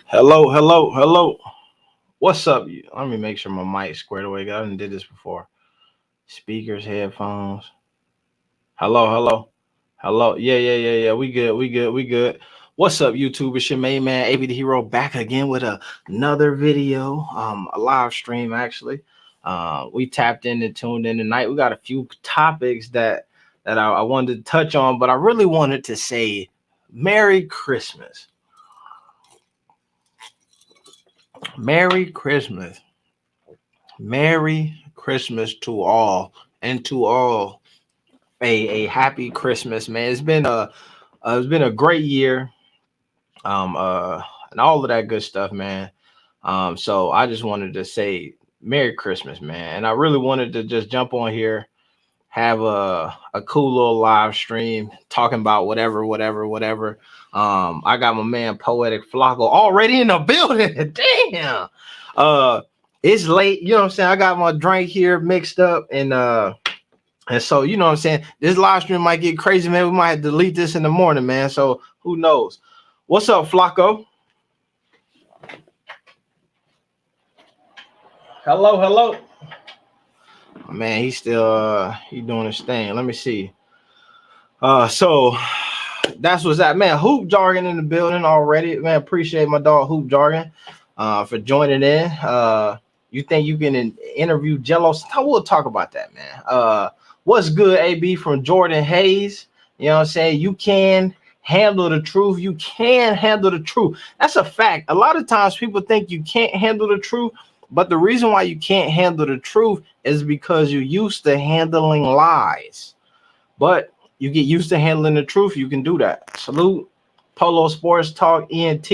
Hello, hello, hello. What's up? Let me make sure my mic squared away. I didn't did this before. Speakers, headphones. Hello, hello, hello. Yeah. We good. What's up, YouTube? It's your main man, AB the Hero, back again with another video. A live stream actually. We tapped in and tuned in tonight. We got a few topics that I wanted to touch on, but I really wanted to say Merry Christmas. Merry Christmas. Merry Christmas to all, and to all a happy Christmas, man. It's been a great year, and all of that good stuff, man. So I just wanted to say Merry Christmas, man, and I really wanted to just jump on here, have a cool little live stream talking about whatever. I got my man Poetic Flocco already in the building. Damn. Uh it's late, you know what I'm saying? I got my drink here mixed up and so you know what I'm saying? This live stream might get crazy, man. We might have to delete this in the morning, man. So who knows? What's up, Flocco? Hello, hello. Man, he's still he doing his thing. Let me see. So that's what's that, man. Hoop Jargon in the building already, man. Appreciate my dog Hoop Jargon for joining in. You think you can interview Jello? We'll talk about that, man. What's good, AB from Jordan Hayes? You know what I'm saying? You can handle the truth. You can handle the truth. That's a fact. A lot of times people think you can't handle the truth, but the reason why you can't handle the truth is because you're used to handling lies. But you get used to handling the truth, you can do that. Salute. Polo Sports Talk ENT.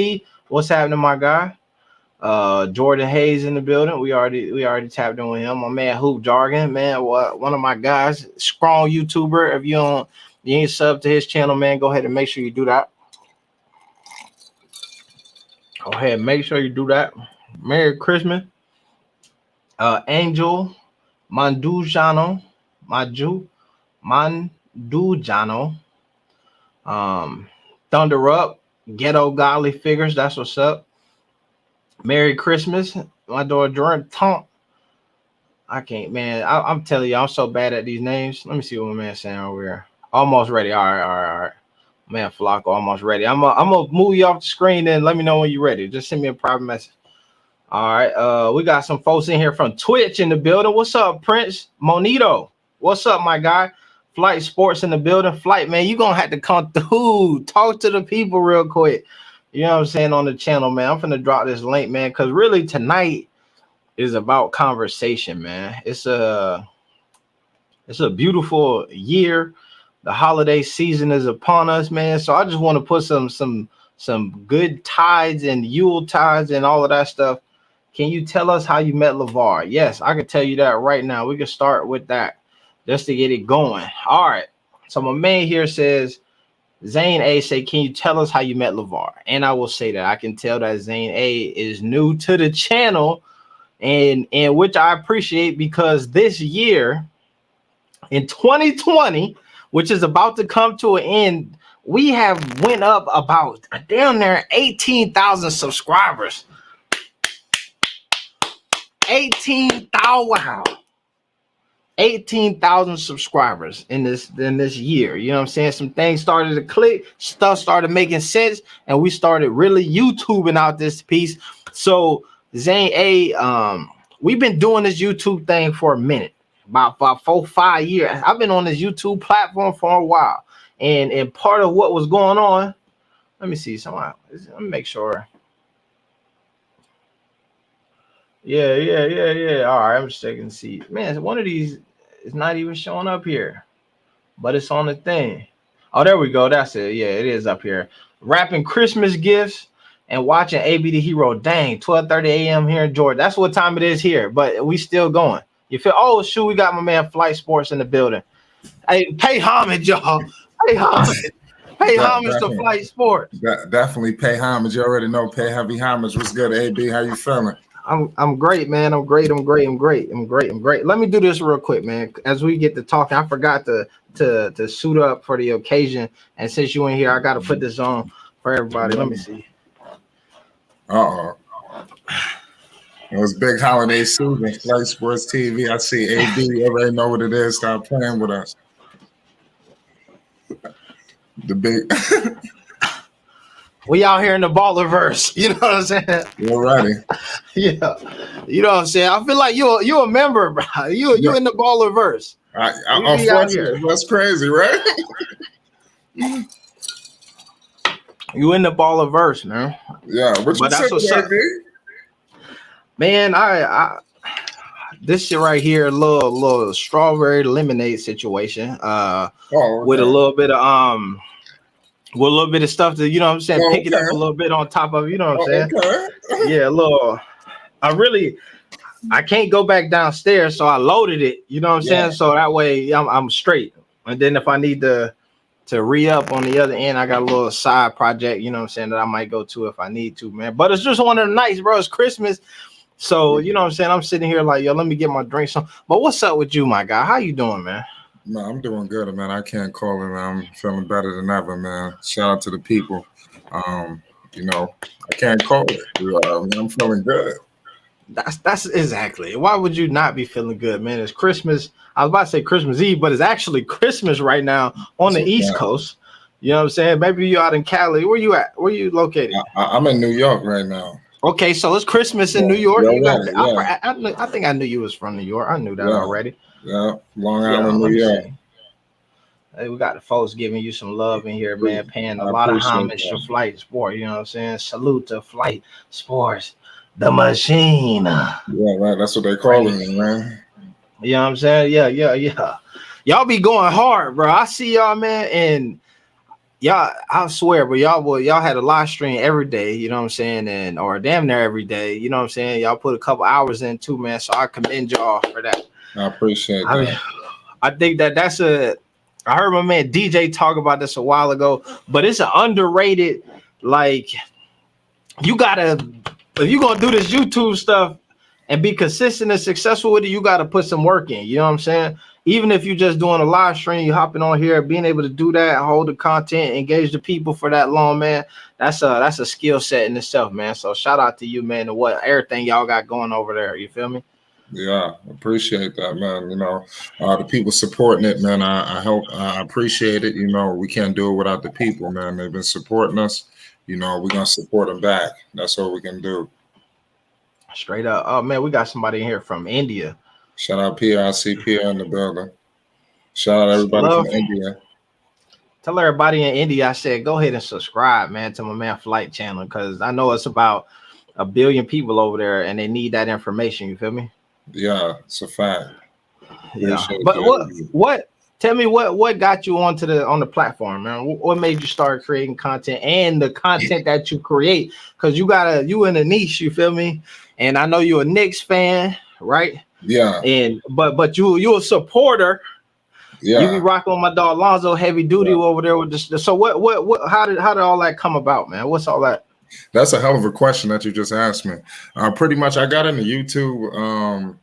What's happening, my guy? Jordan Hayes in the building. We already tapped in with him. My man Hoop Jargon, man. One of my guys, strong YouTuber. If you ain't sub to his channel, man, go ahead and make sure you do that. Go ahead, make sure you do that. Merry Christmas. Angel Mandujano. Mandujano. Thunder Up, Ghetto Godly Figures. That's what's up. Merry Christmas, my daughter Jordan Tonk. I can't, man. I'm telling you, I'm so bad at these names. Let me see what my man's saying over here. Almost ready. All right. Man, Flocko, almost ready. I'm gonna move you off the screen and let me know when you're ready. Just send me a private message. All right. We got some folks in here from Twitch in the building. What's up, Prince Monito? What's up, my guy? Flight Sports in the building. Flight, man, you gonna have to come through. Talk to the people real quick. You know what I'm saying, on the channel, man. I'm finna drop this link, man, because really tonight is about conversation, man. It's a beautiful year. The holiday season is upon us, man. So I just want to put some good tides and Yule tides and all of that stuff. Can you tell us how you met Lavar? Yes, I can tell you that right now. We can start with that just to get it going. All right. So my man here says, Zane A say, can you tell us how you met Lavar? And I will say that I can tell that Zane A is new to the channel, and which I appreciate, because this year in 2020, which is about to come to an end, we have went up about down there 18,000 subscribers. 18,000, wow. 18,000 subscribers in this year. You know what I'm saying? Some things started to click, stuff started making sense, and we started really YouTubing out this piece. So Zane A, we've been doing this YouTube thing for a minute, about 4-5 years. I've been on this YouTube platform for a while, and part of what was going on, let me see, let me make sure. Yeah. All right, I'm just checking to see. Man, one of these is not even showing up here, but it's on the thing. Oh, there we go. That's it. Yeah, it is up here. Wrapping Christmas gifts and watching AB the Hero. Dang, 12:30 a.m. here in Georgia. That's what time it is here, but we still going. You feel? Oh, shoot, we got my man Flight Sports in the building. Hey, pay homage, y'all. Pay homage. Pay homage to Flight Sports. Definitely pay homage. You already know, pay heavy homage. What's good, AB? How you feeling? I'm great, man. I'm great. Let me do this real quick, man. As we get to talking, I forgot to suit up for the occasion. And since you in here, I got to put this on for everybody. Let me see. Uh-oh. It was big holiday season, Flight Sports TV. I see AB, you already know what it is. Stop playing with us. The big We out here in the ballerverse. You know what I'm saying? You're ready. Yeah. You know what I'm saying? I feel like you a member, bro. You in the ballerverse. Unfortunately, that's crazy, right? You in the ballerverse, man. Yeah, what you said there, B? Man, I this shit right here, a little strawberry lemonade situation. With a little bit of with a little bit of stuff that, you know what I'm saying, pick it up a little bit on top of, you know what I'm saying? Yeah, a little. I can't go back downstairs, so I loaded it, you know what I'm saying? So that way I'm straight. And then if I need to re-up on the other end, I got a little side project, you know what I'm saying, that I might go to if I need to, man. But it's just one of the nights, bro. It's Christmas. So, you know what I'm saying? I'm sitting here like, yo, let me get my drinks on. But what's up with you, my guy? How you doing, man? Man, I'm doing good, man. I can't call it. I'm feeling better than ever, man. Shout out to the people. You know, I can't call it. I'm feeling good. That's exactly. Why would you not be feeling good, man? It's Christmas. I was about to say Christmas Eve, but it's actually Christmas right now on the East Coast. You know what I'm saying? Maybe you out in Cali. Where you at? Where you located? I'm in New York right now. Okay, so it's Christmas in New York. I think I knew you was from New York. I knew that already. Yeah, Long Island, New York. Hey, we got the folks giving you some love in here, man. Paying a lot of homage to Flight Sport. You know what I'm saying? Salute to Flight Sports, the machine. Yeah, right. That's what they call it, man. You know what I'm saying? Yeah. Y'all be going hard, bro. I see y'all, man, and y'all, I swear, but y'all had a live stream every day, you know what I'm saying, or damn near every day, you know what I'm saying. Y'all put a couple hours in too, man. So I commend y'all for that. I appreciate that. I think that's I heard my man DJ talk about this a while ago, but it's an underrated, like, you gotta, if you're gonna do this YouTube stuff and be consistent and successful with it, you gotta put some work in. You know what I'm saying? Even if you're just doing a live stream, you hopping on here, being able to do that, hold the content, engage the people for that long, man. That's a skill set in itself, man. So shout out to you, man, and everything y'all got going over there. You feel me? Yeah, appreciate that, man. You know, the people supporting it, man. I appreciate it. You know, we can't do it without the people, man. They've been supporting us. You know, we're gonna support them back. That's all we can do. Straight up. Oh man, we got somebody in here from India. Shout out PRCP in the building. Shout out everybody from India. Tell everybody in India I said go ahead and subscribe, man, to my man Flight channel, because I know it's about 1 billion people over there and they need that information. You feel me? Yeah, it's a fact. Yeah. But what tell me what got you on the platform, man? What made you start creating content and the content that you create? Because you in a niche, you feel me? And I know you're a Knicks fan, right? Yeah. And but you a supporter. Yeah. You be rocking with my dog Lonzo heavy duty over there with this. So what how did all that come about, man? What's all that? That's a hell of a question that you just asked me. Pretty much I got into YouTube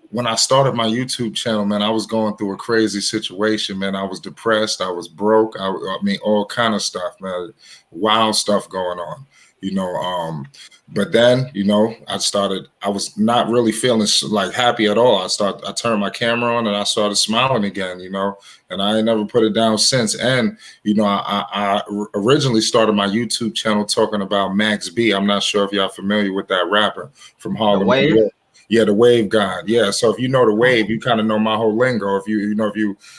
when I started my YouTube channel, man. I was going through a crazy situation, man. I was depressed, I was broke, I mean all kind of stuff, man. Wild stuff going on, you know. But then, you know, I was not really feeling like happy at all. I turned my camera on and I started smiling again, you know, and I ain't never put it down since. And, you know, I originally started my YouTube channel talking about Max B. I'm not sure if y'all familiar with that rapper from Harlem, New York. Yeah, the Wave God. Yeah, so if you know the Wave, you kind of know my whole lingo.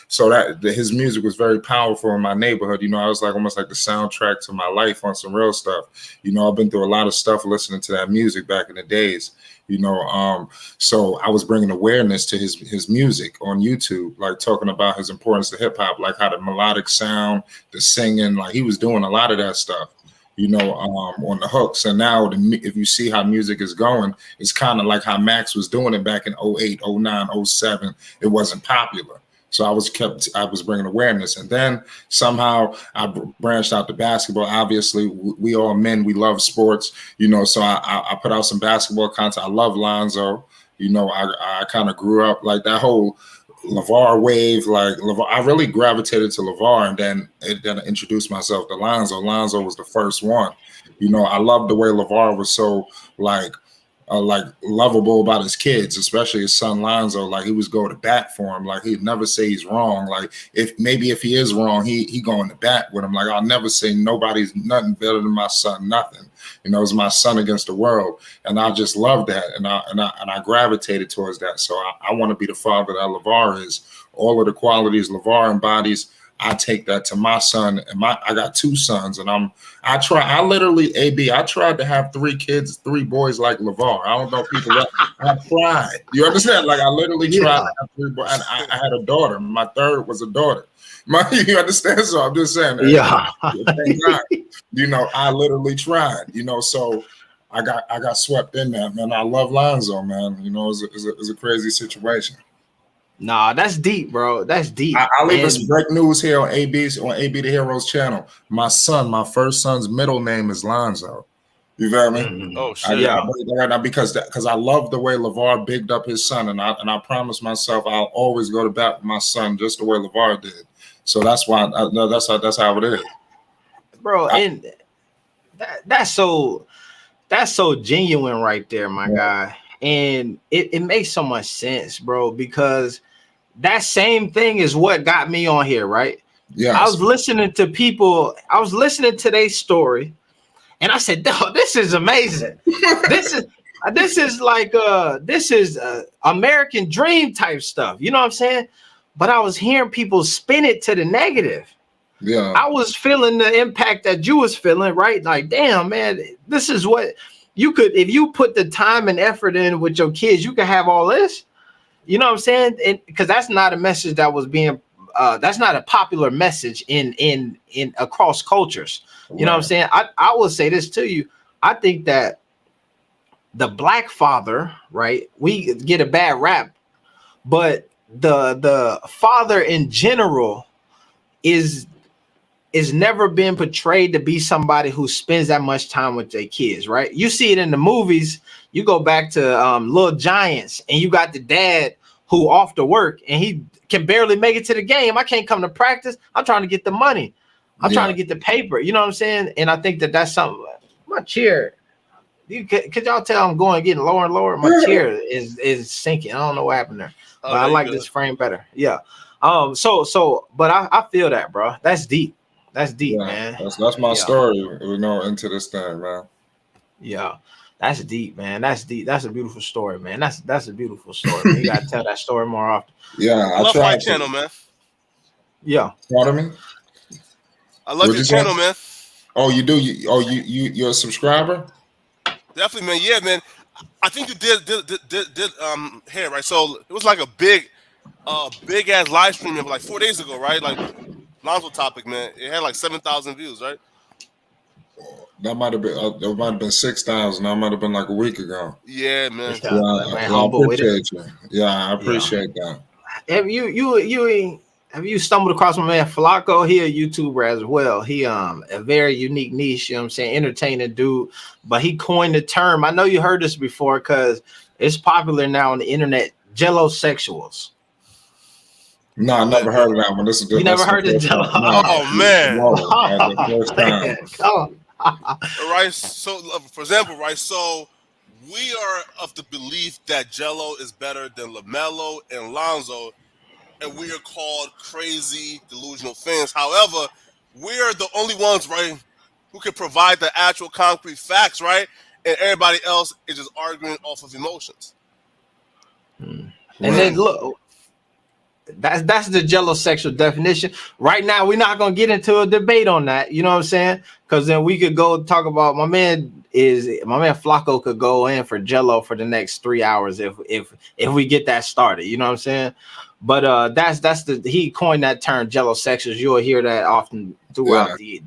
So that his music was very powerful in my neighborhood. You know, I was like almost like the soundtrack to my life on some real stuff. You know, I've been through a lot of stuff listening to that music back in the days. You know, so I was bringing awareness to his music on YouTube, like talking about his importance to hip hop, like how the melodic sound, the singing, like he was doing a lot of that stuff. You know, on the hooks. And now if you see how music is going, it's kind of like how Max was doing it back in 08, 09, 07. It wasn't popular. So I was bringing awareness. And then somehow I branched out to basketball. Obviously, we all men, we love sports, you know, so I put out some basketball content. I love Lonzo. You know, I kind of grew up like that whole Lavar wave, like Lavar, I really gravitated to Lavar, and then I introduced myself to Lonzo. Lonzo was the first one, You know, I love the way Lavar was so like lovable about his kids, especially his son Lonzo. Like he was going to bat for him. Like he'd never say he's wrong. Like if he is wrong, he going to bat with him. Like I'll never say nobody's nothing better than my son. Nothing. You know, it's my son against the world, and I just love that, and I gravitated towards that. So I want to be the father that Lavar is. All of the qualities Lavar embodies, I take that to my son, and I got 2 sons, and I tried to have 3 kids, 3 boys like Lavar. I don't know people that I tried. You understand? Like I literally tried to have 3 boys, and I had a daughter. My 3rd was a daughter. You understand? So I'm just saying. Yeah. Thank God. You know, I literally tried. You know, so I got swept in that, man. I love Lonzo, man. You know, it's a crazy situation. Nah, that's deep, bro. That's deep. I'll leave us break news here on AB the Heroes channel. My first son's middle name is Lonzo. You feel me? Mm-hmm. Oh shit! Yeah, right now because I love the way Lavar bigged up his son, and I promised myself I'll always go to bat with my son just the way Lavar did. So that's why that's how it is, bro. And that's so genuine right there, my guy. And it makes so much sense, bro, because that same thing is what got me on here, right? Yeah. I was listening to people, I was listening to their story, and I said, "Dog, this is amazing. This is like American dream type stuff." You know what I'm saying? But I was hearing people spin it to the negative. Yeah. I was feeling the impact that you was feeling, right? Like, damn, man, this is what you could, if you put the time and effort in with your kids, you can have all this. You know what I'm saying? Because that's not a message that was being, that's not a popular message in across cultures. You know what I'm saying? I will say this to you. I think that the Black father, right? We get a bad rap, but the father in general is never been portrayed to be somebody who spends that much time with their kids, right? You see it in the movies. You go back to Little Giants, and you got the dad who off to work, and he can barely make it to the game. I can't come to practice. I'm trying to get the money. I'm trying to get the paper. You know what I'm saying? And I think that that's something. My chair, could y'all tell I'm getting lower and lower? My chair is sinking. I don't know what happened there, but I like this frame better. Yeah. But I feel that, bro. That's deep. That's deep, man. That's my story, you know, into this thing, man. Yeah, that's deep, man. That's deep. That's a beautiful story, man. That's a beautiful story. Man. You gotta tell that story more often. Yeah, I love my channel, man. Yeah. Pardon me? I love your channel, man. Oh, you do? You're a subscriber? Definitely, man. Yeah, man. I think you did hair, right? So it was like a big ass live stream like 4 days ago, right? Like Lonzo topic, man. It had like 7,000 views, right? That might have been 6,000. That might have been like a week ago. Yeah, man. I appreciate you. Yeah, I appreciate that. Have you stumbled across my man Flocco? He a YouTuber as well. He a very unique niche, you know what I'm saying? Entertaining dude, but he coined the term. I know you heard this before because it's popular now on the internet, Jellosexuals. No, I never heard of that one. You never heard of Jello? Oh man. First time. Right. So for example, right, so we are of the belief that Jello is better than LaMelo and Lonzo. And we are called crazy, delusional fans. However, we're the only ones, right, who can provide the actual concrete facts, right? And everybody else is just arguing off of emotions. And then look, that's the Jellosexual definition. Right now, we're not gonna get into a debate on that. You know what I'm saying? Because then we could go talk about my man Flocco could go in for Jello for the next 3 hours if we get that started. You know what I'm saying? But he coined that term, Jellosexuals. You'll hear that often throughout the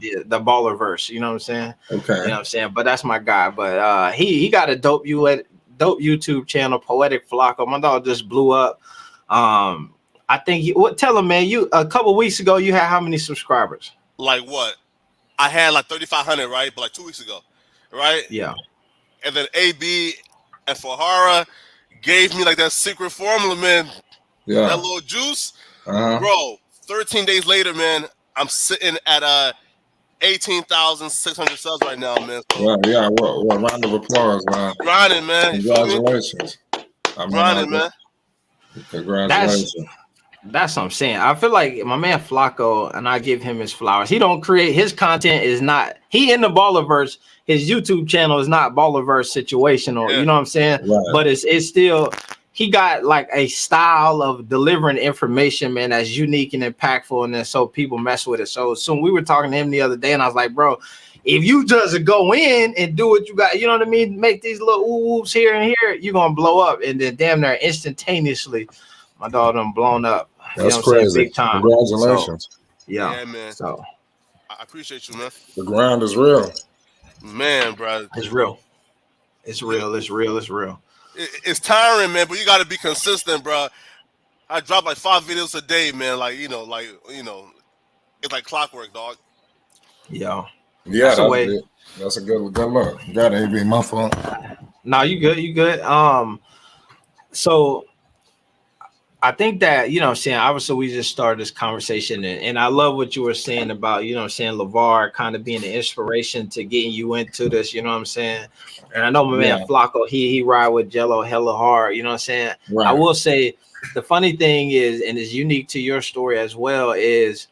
baller verse. You know what I'm saying? Okay. You know what I'm saying? But that's my guy. But he got a dope YouTube channel, Poetic Flocco. My dog just blew up. I think tell him, man, you a couple weeks ago you had how many subscribers? Like what? I had like 3,500, right? But like 2 weeks ago, right? Yeah. And then AB and Fahara gave me like that secret formula, man. Yeah. That little juice. Bro, 13 days later, man, I'm sitting at 18,600 subs right now, man. So Yeah. Well, round of applause, man. grinding, man. You feel me? Congratulations. Grinding, man. Congratulations. That's what I'm saying. I feel like my man Flocco, and I give him his flowers. He don't create his content is not he in the Ballerverse. His YouTube channel is not Ballerverse situational. Yeah. You know what I'm saying? Right. But it's still he got like a style of delivering information, man, that's unique and impactful, and then so people mess with it. So soon we were talking to him the other day, and I was like, bro, if you just go in and do what you got, you know what I mean, make these little oops here and here, you're gonna blow up, and then damn near instantaneously, my dog done blown up. That's you know what I'm crazy. saying? Big time. Congratulations. So, yeah. Yeah, man. So I appreciate you, man. The grind is real. Man, bro. it's real. It's real. It's real. It's real. It's tiring, man, but you got to be consistent, bro. I drop like 5 videos a day, man. It's like clockwork, dog. Yeah. Yeah, That's that's a good look. You got it, AB. My fault. No, you good. You good. So I think that, you know what I'm saying, obviously we just started this conversation, and I love what you were saying about, you know what I'm saying, Lavar kind of being the inspiration to getting you into this, you know what I'm saying? And I know my man Flocco, he ride with Jello hella hard, you know what I'm saying? Right. I will say the funny thing is, and it's unique to your story as well, is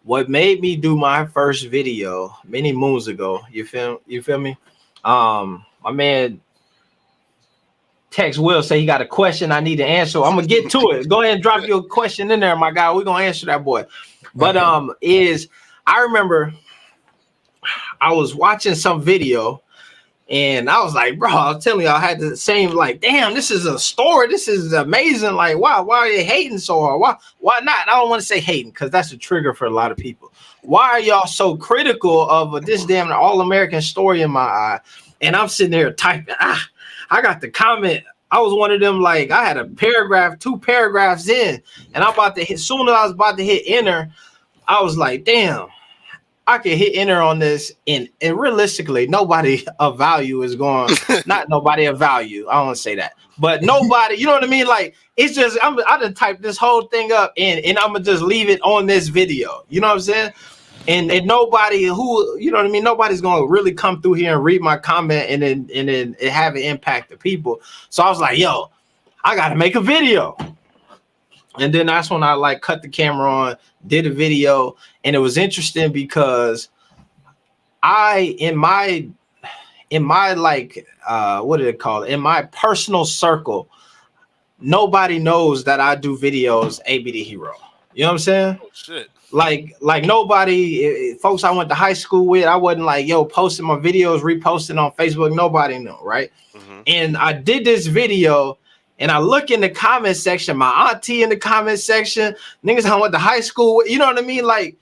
what made me do my first video many moons ago. You feel me? My man Text Will say he got a question I need to answer. I'm gonna get to it. Go ahead and drop your question in there, my guy. We're gonna answer that boy. But I remember I was watching some video and I was like, bro, I'm telling you, I had the same, like, damn, this is a story. This is amazing. Like, why are they hating so hard? Why not? I don't want to say hating because that's a trigger for a lot of people. Why are y'all so critical of this damn all-American story in my eye? And I'm sitting there typing, I got the comment. I was one of them, like, I had a paragraph, 2 paragraphs in, and I'm about to hit, soon as I was about to hit enter, I was like, damn, I can hit enter on this. And realistically, nobody of value is going, not nobody of value. I don't want to say that, but nobody, you know what I mean? Like, it's just, I done typed this whole thing up and I'm going to just leave it on this video. You know what I'm saying? And nobody who, you know what I mean, nobody's gonna really come through here and read my comment and then it have an impact to people. So I was like, yo, I gotta make a video. And then that's when I like cut the camera on, did a video, and it was interesting because in my like what did it call it? In my personal circle, nobody knows that I do videos AB the Hero. You know what I'm saying? Oh shit. Like nobody, folks I went to high school with, I wasn't like, yo, posting my videos, reposting on Facebook. Nobody knew, right? Mm-hmm. And I did this video, and I look in the comment section, my auntie in the comment section, niggas I went to high school with, you know what I mean? Like,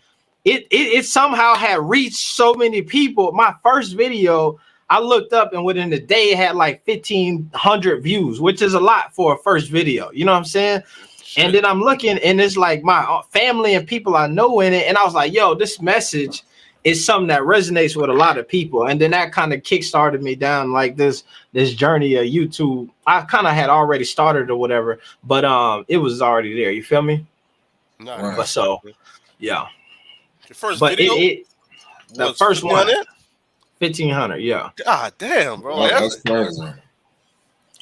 it somehow had reached so many people. My first video, I looked up, and within the day, it had like 1,500 views, which is a lot for a first video. You know what I'm saying? And then I'm looking, and it's like my family and people I know in it. And I was like, yo, this message is something that resonates with a lot of people. And then that kind of kickstarted me down like this journey of YouTube. I kind of had already started or whatever, but it was already there. You feel me? No. But so, yeah. Your first video? The first one. 1,500, yeah. God damn, bro. Well, that's crazy.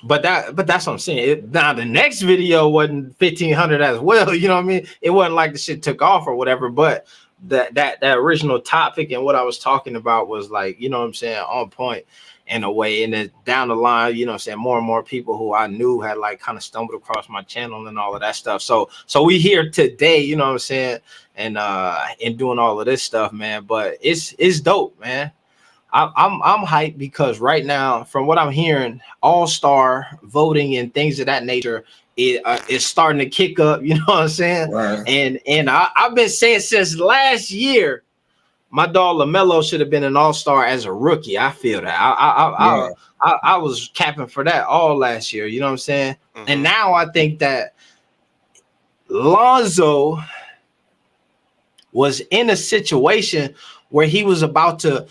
But that's what I'm saying. Now the next video wasn't 1,500 as well. You know what I mean? It wasn't like the shit took off or whatever. But that original topic and what I was talking about was like, you know what I'm saying, on point in a way. And then down the line, you know what I'm saying, more and more people who I knew had like kind of stumbled across my channel and all of that stuff. So we here today, you know what I'm saying, and doing all of this stuff, man. But it's dope, man. I'm hyped because right now, from what I'm hearing, all-star voting and things of that nature is starting to kick up. You know what I'm saying? Right. And I've been saying since last year, my dog LaMelo should have been an all-star as a rookie. I feel that. I was capping for that all last year. You know what I'm saying? Mm-hmm. And now I think that Lonzo was in a situation where he was about to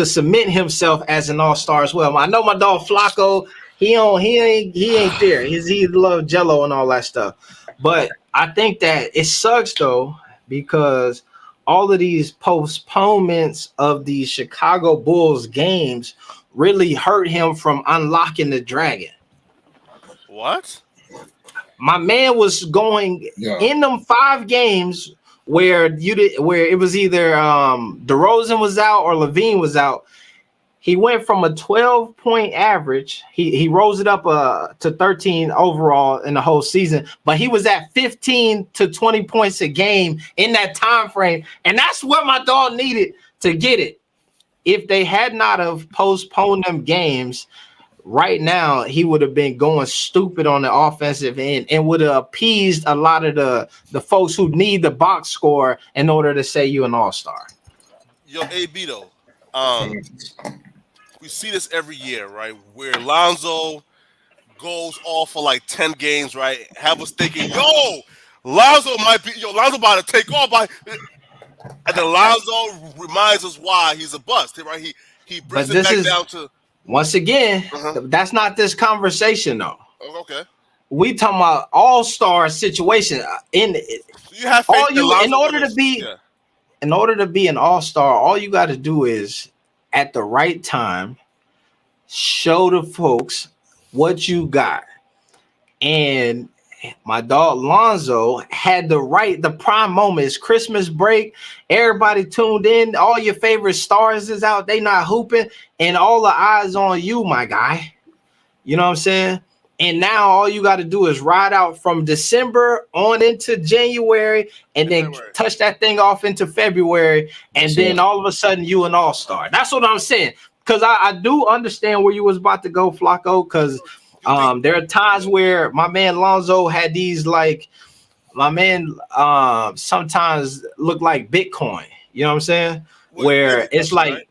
submit himself as an all-star as well. I know my dog Flocco, he ain't there. He love Jello and all that stuff. But I think that it sucks though, because all of these postponements of the Chicago Bulls games really hurt him from unlocking the dragon. What? My man was going in them 5 games where it was either DeRozan was out or Levine was out. He went from a 12-point average. He rose it up to 13 overall in the whole season, but he was at 15 to 20 points a game in that time frame, and that's what my dog needed to get it. If they had not have postponed them games, right now he would have been going stupid on the offensive end and would have appeased a lot of the folks who need the box score in order to say you an all-star. Yo, AB though, we see this every year, right? Where Lonzo goes off for like 10 games, right? Have us thinking, Lonzo about to take off. And then Lonzo reminds us why he's a bust, right? He brings it back down to... Once again, that's not this conversation, though. Okay. We talking about all-star situation. In order to be an all-star, all you got to do is at the right time show the folks what you got. And my dog Lonzo had the prime moment. It's Christmas break. Everybody tuned in. All your favorite stars is out. They not hooping, and all the eyes on you, my guy. You know what I'm saying? And now all you got to do is ride out from December on into January, and then touch that thing off into February, and then all of a sudden you an all-star. That's what I'm saying. Because I do understand where you was about to go, Flocco, because there are times where my man Lonzo had these sometimes look like Bitcoin. You know what I'm saying? Where it's like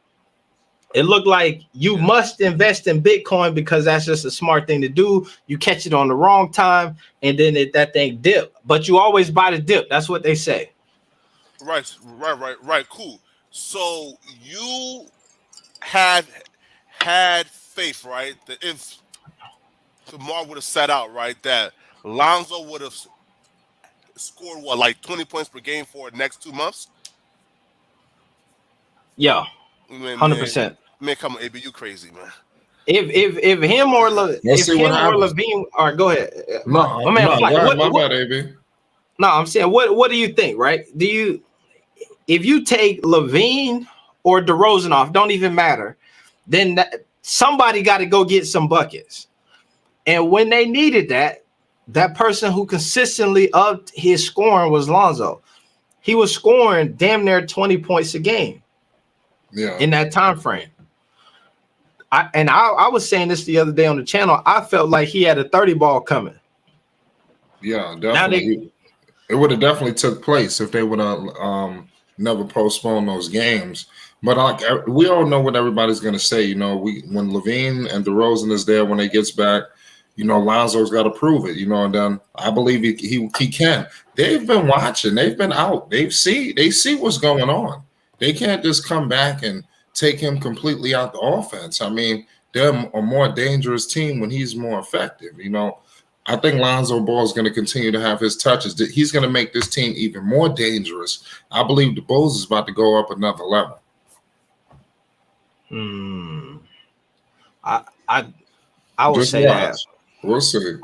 it looked like you must invest in Bitcoin because that's just a smart thing to do. You catch it on the wrong time, and then that thing dip. But you always buy the dip. That's what they say. Right. Cool. So you had faith, right? That if Tomorrow would have set out, right, that Lonzo would have scored, like 20 points per game for the next 2 months? Yeah, 100%. Man, come on, AB, you crazy, man. If him or Levine, all right, go ahead. My bad, AB. No, I'm saying, what do you think, right? If you take Levine or DeRozan off, don't even matter, then somebody got to go get some buckets. And when they needed that person who consistently upped his scoring was Lonzo. He was scoring damn near 20 points a game. Yeah. In that time frame. I was saying this the other day on the channel. I felt like he had a 30 ball coming. Yeah, definitely. It would have definitely took place if they would have never postponed those games. But we all know what everybody's going to say. You know, when Levine and DeRozan is there, when he gets back, you know, Lonzo's got to prove it, you know, and then I believe he can. They've been watching. They've been out. They see what's going on. They can't just come back and take him completely out the offense. I mean, they're a more dangerous team when he's more effective. You know, I think Lonzo Ball is going to continue to have his touches. He's going to make this team even more dangerous. I believe the Bulls is about to go up another level. I would say that. We'll see.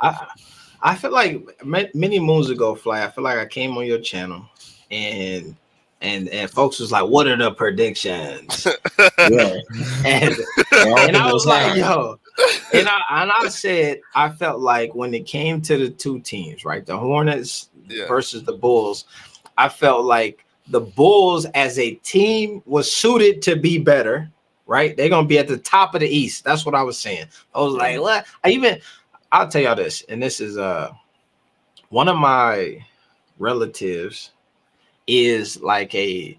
I feel like many moons ago, Fly, I feel like I came on your channel and folks was like, what are the predictions? Yeah. and I was like, yo. And I said, I felt like when it came to the two teams, right? The Hornets versus the Bulls, I felt like the Bulls as a team was suited to be better, right? They're going to be at the top of the East. That's what I was saying. I was like, what? I'll tell y'all this, and this is one of my relatives is like a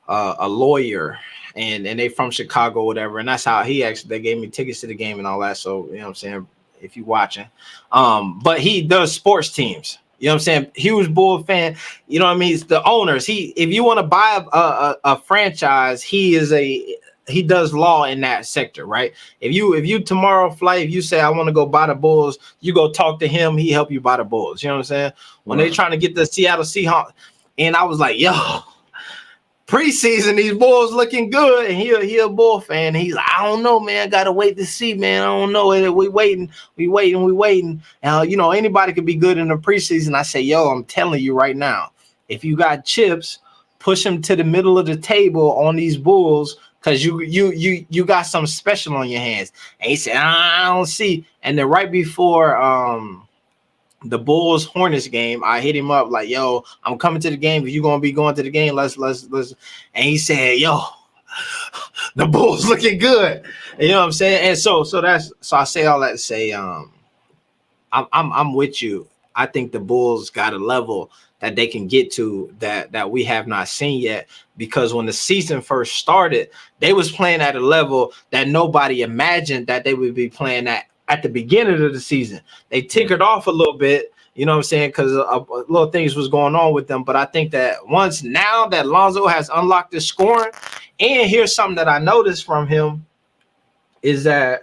lawyer, and they from Chicago, whatever, and that's how they gave me tickets to the game and all that. So you know what I'm saying, if you watching, but he does sports teams. You know what I'm saying? Huge Bull fan. You know what I mean? It's the owners. If you want to buy a franchise, he does law in that sector, right? If you tomorrow flight, if you say I want to go buy the Bulls, you go talk to him, he help you buy the Bulls. You know what I'm saying? When they trying to get the Seattle Seahawks, and I was like, yo, preseason, these Bulls looking good, and he a Bull fan. He's like, I don't know, man. Gotta wait to see, man. I don't know. We waiting. You know, anybody could be good in the preseason. I say, yo, I'm telling you right now, if you got chips, push them to the middle of the table on these Bulls, because you got something special on your hands. And he said, I don't see. And then right before the Bulls Hornets game, I hit him up like, yo, I'm coming to the game. If you're gonna be going to the game, let's. And he said, yo, the Bulls looking good. You know what I'm saying? And so I say all that to say, I'm with you. I think the Bulls got a level that they can get to that we have not seen yet, because when the season first started, they was playing at a level that nobody imagined that they would be playing at the beginning of the season. They tickered off a little bit, you know what I'm saying, because little things was going on with them. But I think that once now that Lonzo has unlocked his scoring, and here's something that I noticed from him is that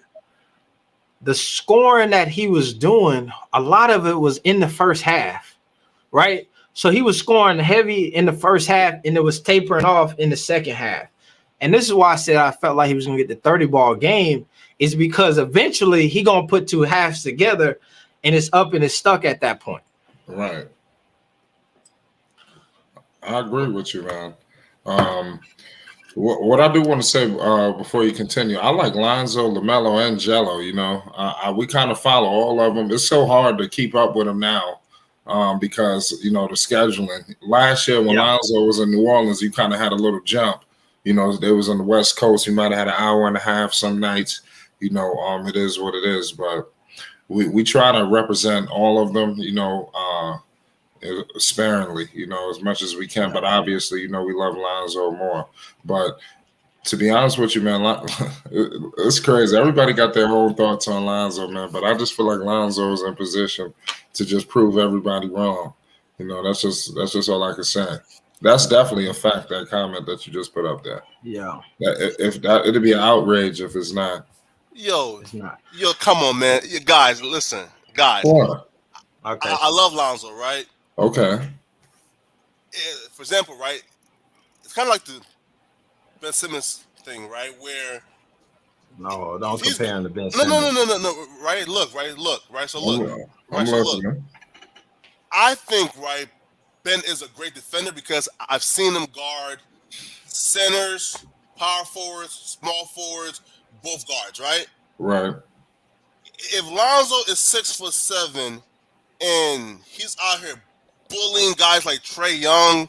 the scoring that he was doing, a lot of it was in the first half, right? So he was scoring heavy in the first half, and it was tapering off in the second half. And this is why I said I felt like he was going to get the 30-ball game, is because eventually he going to put two halves together, and it's up and it's stuck at that point. Right. I agree with you, man. What I do want to say before you continue, I like Lonzo, LaMelo, and Jello. You know, we kind of follow all of them. It's so hard to keep up with them now because, you know, the scheduling. Last year when Lonzo was in New Orleans, you kind of had a little jump. You know, they was on the West Coast. You might have had an hour and a half some nights. You know, it is what it is. But we try to represent all of them, you know, sparingly, you know, as much as we can. But obviously, you know, we love Lonzo more. But to be honest with you, man, it's crazy. Everybody got their own thoughts on Lonzo, man. But I just feel like Lonzo is in position to just prove everybody wrong. You know, that's just all I can say. That's definitely a fact, that comment that you just put up there. Yeah. It'd be an outrage if it's not. Yo, It's not. Yo, come on, man. You guys, listen. Guys. What? Okay. I love Lonzo, right? Okay. For example, right? It's kind of like the Ben Simmons thing, right? Where No, don't compare him to Ben No, Simmons. no. Right? Look. So look. I'm listening. I think, right, Ben is a great defender because I've seen him guard centers, power forwards, small forwards, both guards, right? Right. If Lonzo is 6'7" and he's out here bullying guys like Trae Young,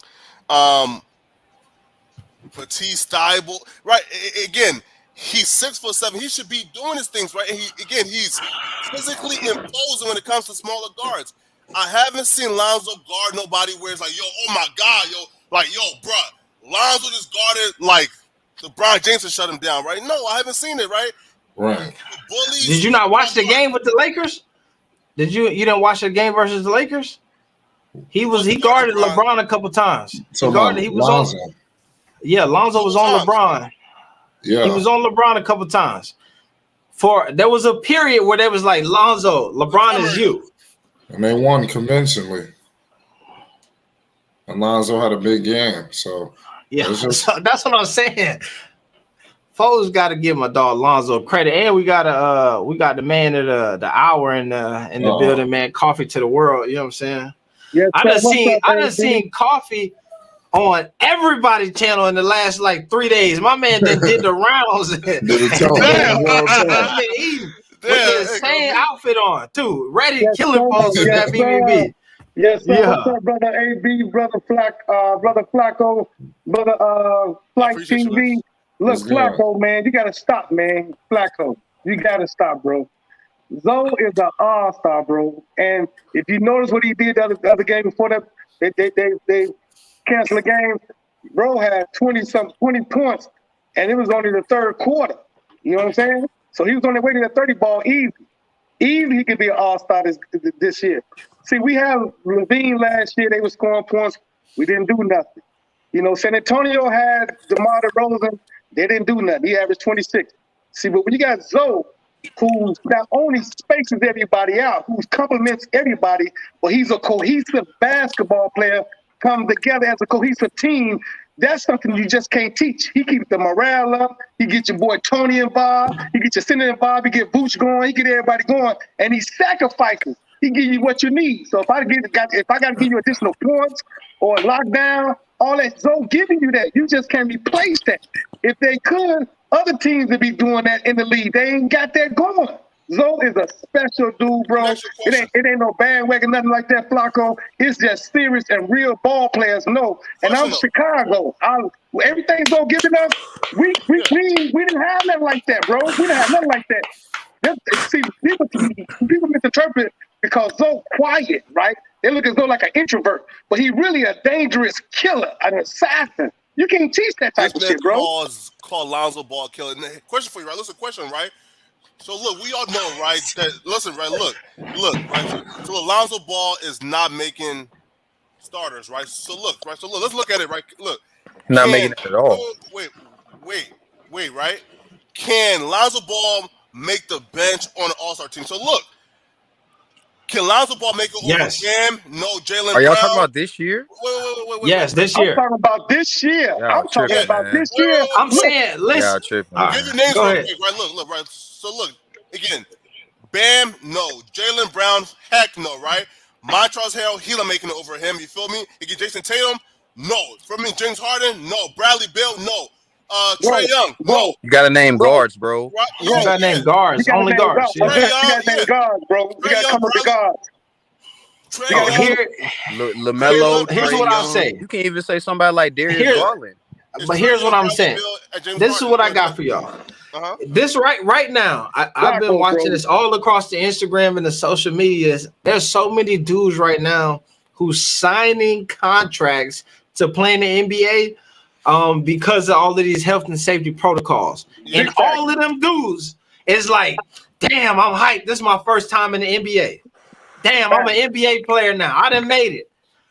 Matisse Thybulle, right? Again, he's 6'7". He should be doing his things, right? And he's physically imposing when it comes to smaller guards. I haven't seen Lonzo guard nobody where it's like, yo, oh my God, yo, like, yo, bruh, Lonzo just guarded like LeBron James to shut him down, right? No, I haven't seen it, right? Right. Bullies. Did you not watch the game with the Lakers? You didn't watch the game versus the Lakers? He guarded LeBron a couple times. Lonzo was on LeBron. Yeah. He was on LeBron a couple times. There was a period where they was like, Lonzo, LeBron is you. And they won convincingly. And Lonzo had a big game. So yeah, so that's what I'm saying. Folks got to give my dog Lonzo credit, and we got the man of the hour in the building, man. Coffee to the world, you know what I'm saying? Yes, I done seen Coffee on everybody's channel in the last like 3 days. My man did the rounds. With the same outfit on too, ready to kill him folks with that BBB. Yes, sir. Yeah. What's up, brother AB, brother Flocco, brother Flight TV. Look, Flocco, man, you gotta stop, man. Flocco, you gotta stop, bro. Zoe is an all-star, bro. And if you notice what he did the other game before that, they canceled the game. Bro had 20 points, and it was only the third quarter. You know what I'm saying? So he was on the way to the 30 ball easy. Easy, he could be an all-star this year. See, we have Levine last year. They were scoring points. We didn't do nothing. You know, San Antonio had DeMar DeRozan. They didn't do nothing. He averaged 26. See, but when you got Zoe, who not only spaces everybody out, who complements everybody, but he's a cohesive basketball player, come together as a cohesive team. That's something you just can't teach. He keeps the morale up. He gets your boy Tony involved. He gets your center involved. He get Booch going. He get everybody going, and he sacrifices. He give you what you need. So if I got to give you additional points or lockdown, all that Zoe giving you that, you just can't replace that. If they could, other teams would be doing that in the league. They ain't got that going. Zoe is a special dude, bro. It ain't no bandwagon, nothing like that, Flocco. It's just serious and real ball players know. And I'm Chicago. Everything Zoe giving us, we didn't have nothing like that, bro. We didn't have nothing like that. See, people misinterpret because Zoe quiet, right? They look at Zoe like an introvert, but he really a dangerous killer, an assassin. You can't teach that type of shit, bro. Called Lonzo Ball killer. Question for you, right? Listen, question, right? So look, we all know, right? That listen, right? Look, right? So Lonzo Ball is not making starters, right? So look, let's look at it, right? Look, not making it at all. Wait, right? Can Lonzo Ball make the bench on an All-Star team? So look, can Lonzo Ball make it over Bam? No, Jalen. Are y'all talking about this year? Wait. Yes, this year. I'm talking about this year. This year. I'm saying, listen. Give your names real quick, right? Look, right. So look, again, Bam, no. Jalen Brown, heck no, right? Montrezl Harrell, he's not making it over him. You feel me? You get Jason Tatum, no. For me, James Harden, no. Bradley Beal, no. Trae Young, no. You gotta name guards, bro. You gotta name guards. Only guards. You gotta name guards, bro. You gotta come with the guards. LaMelo. Here's what I'll say. You can't even say somebody like Darius Garland. But here's what I'm saying. This is what I got for y'all. This right now, I've been watching this all across the Instagram and the social medias. There's so many dudes right now who's signing contracts to play in the NBA because of all of these health and safety protocols. And all of them dudes is like, damn, I'm hyped. This is my first time in the NBA. Damn, I'm an NBA player now. I done made it.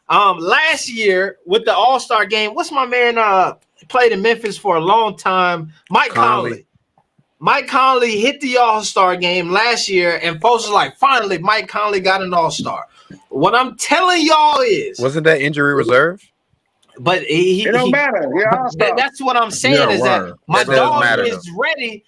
Last year with the All-Star game, what's my man played in Memphis for a long time? Mike Conley. Mike Conley hit the All-Star game last year, and folks was like, finally, Mike Conley got an All-Star. What I'm telling y'all is, wasn't that injury reserve? But it don't matter. Yeah, that's what I'm saying is that my dog is ready.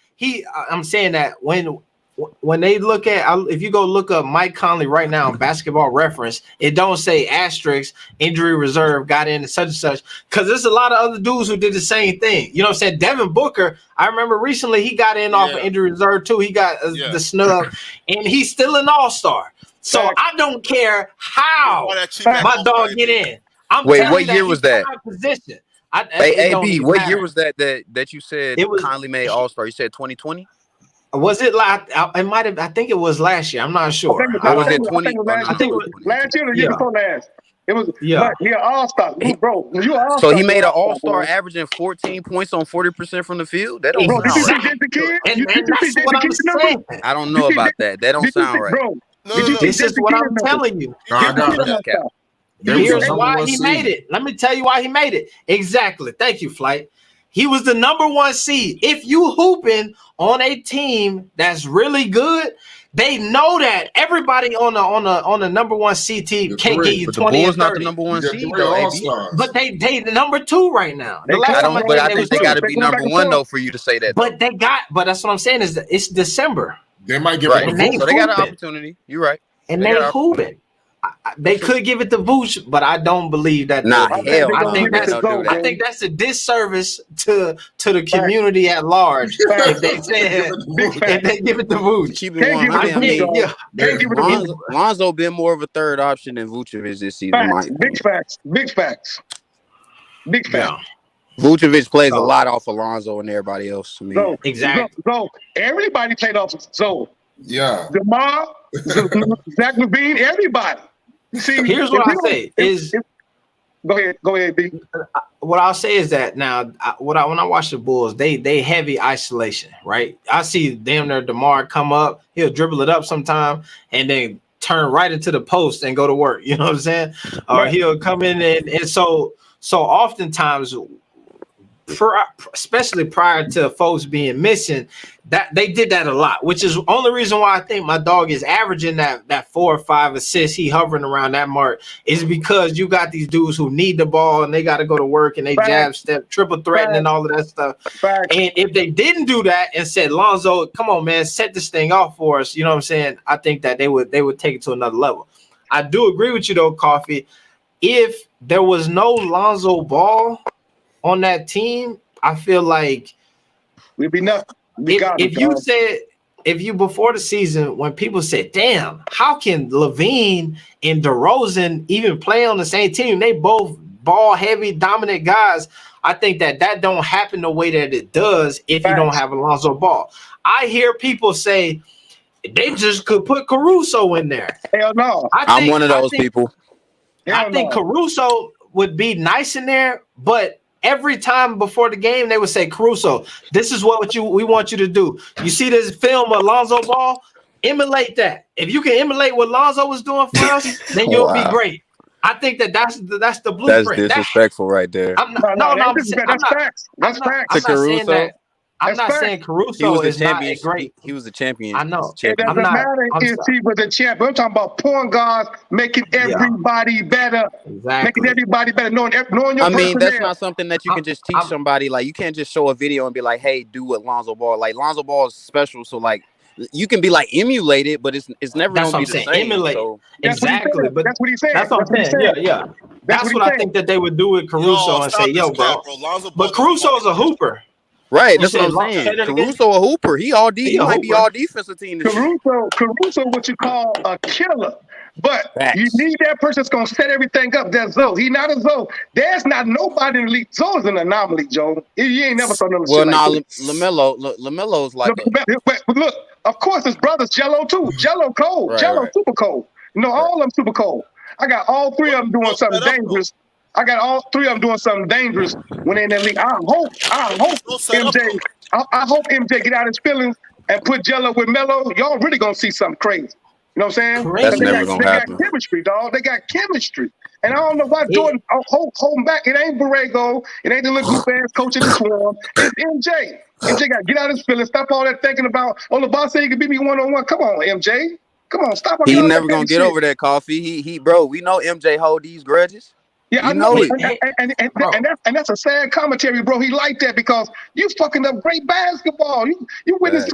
I'm saying that when they look at, if you go look up Mike Conley right now on Basketball Reference, it don't say asterisk injury reserve got in such and such, because there's a lot of other dudes who did the same thing. You know what I'm saying? Devin Booker, I remember recently he got in off of injury reserve too. He got the snub, and he's still an All-Star. So I don't care how my dog get in. Wait, what year was that? Position. Hey, AB, what year was that you said Conley made All-Star? You said 2020? Was it like it might have? I think it was last year. I'm not sure. Was it 20? I think it was last year or the year before last. It was All-Star, bro. You All-Star. So he made an All-Star averaging 14 points on 40% from the field. That don't sound right. And that's what I'm saying. I don't know about that. That don't sound right. Bro, this is what I'm telling you. Here's why he made it. Let me tell you why he made it. Exactly. Thank you, Flight. He was the number 1 seed. If you hooping on a team that's really good, they know that everybody on the number 1 seed team can't get you 20 and 30. Not the number 1 seed, though, but they the number 2 right now. I think they got to be number 1 though for you to say that. But but that's what I'm saying is that it's December. They might give it. So they got an opportunity. You're right. And they hooping. They could give it to Vooch, but I don't believe that. I think that's a disservice to the community at large if they give it to Vooch. Keep it 100. Lonzo been more of a third option than Vucevic this season. Big facts. Vucevic plays a lot off Lonzo and everybody else to me. Exactly. So everybody played off Zoe. Yeah. DeMar, Zach LaVine, everybody. See, here's what I say is. Go ahead, B. What I'll say is that now, when I watch the Bulls, they heavy isolation, right? I see damn near DeMar come up, he'll dribble it up sometime, and then turn right into the post and go to work. You know what I'm saying? Or he'll come in and so oftentimes especially prior to folks being missing, that they did that a lot, which is the only reason why I think my dog is averaging that 4 or 5 assists. He hovering around that mark is because you got these dudes who need the ball and they got to go to work and they jab step, triple threatening and all of that stuff. And if they didn't do that and said, Lonzo, come on, man, set this thing off for us, you know what I'm saying? I think that they would take it to another level. I do agree with you though, Coffee. If there was no Lonzo Ball on that team, I feel like we'd be nothing. If you before the season, when people said, damn, how can Levine and DeRozan even play on the same team? They both ball heavy, dominant guys. I think that don't happen the way that it does if you don't have Lonzo Ball. I hear people say they just could put Caruso in there. Hell no. I'm one of those people. I think Caruso would be nice in there, but every time before the game, they would say, Caruso, this is what we want you to do. You see this film of Lonzo Ball? Emulate that. If you can emulate what Lonzo was doing for us, then you'll be great. I think that's the blueprint. That's disrespectful right there. That's facts. That's facts. To Caruso. I'm not saying Caruso is not great. He was a champion. I know. It doesn't matter if he was a champion. I'm talking about point guards making everybody better. Exactly. Making everybody better. Knowing your I mean, that's not something that you can just teach somebody. Like, you can't just show a video and be like, hey, do what Lonzo Ball. Like, Lonzo Ball is special. So, like, you can be like emulated, but it's never going to be the same. Emulate. So. Exactly. But that's what he said. That's what I'm saying. Yeah. That's what I think that they would do with Caruso and say, yo, bro. But Caruso is a hooper. Right, that's what I'm saying. Caruso a hooper. He might be all defensive team. Caruso, what you call a killer. But you need that person that's gonna set everything up. That's Zoe. He's not a Zoe. There's not nobody in the league. Zoe's an anomaly, Joe. You ain't never saw no shit like this. LaMelo's like but look, of course his brother's Jello too. Jello cold. Jello super cold. You know, all of them super cold. I got all 3 of them doing something dangerous. I got all 3 of them doing something dangerous when they're in that league. I hope MJ get out his feelings and put Jello with Melo. Y'all really gonna see something crazy. You know what I'm saying? That's never gonna happen. They got chemistry, dog. They got chemistry. And I don't know why Jordan holding back. It ain't Borrego. It ain't the little goof ass coach in the Swarm. It's MJ. MJ got to get out his feelings. Stop all that thinking about, the boss said he could beat me 1-on-1. Come on, MJ. Come on, stop. He never gonna get over that, Coffee. Bro, we know MJ hold these grudges. Yeah, I know it. And that's a sad commentary, bro. He like that because you fucking up great basketball. You witness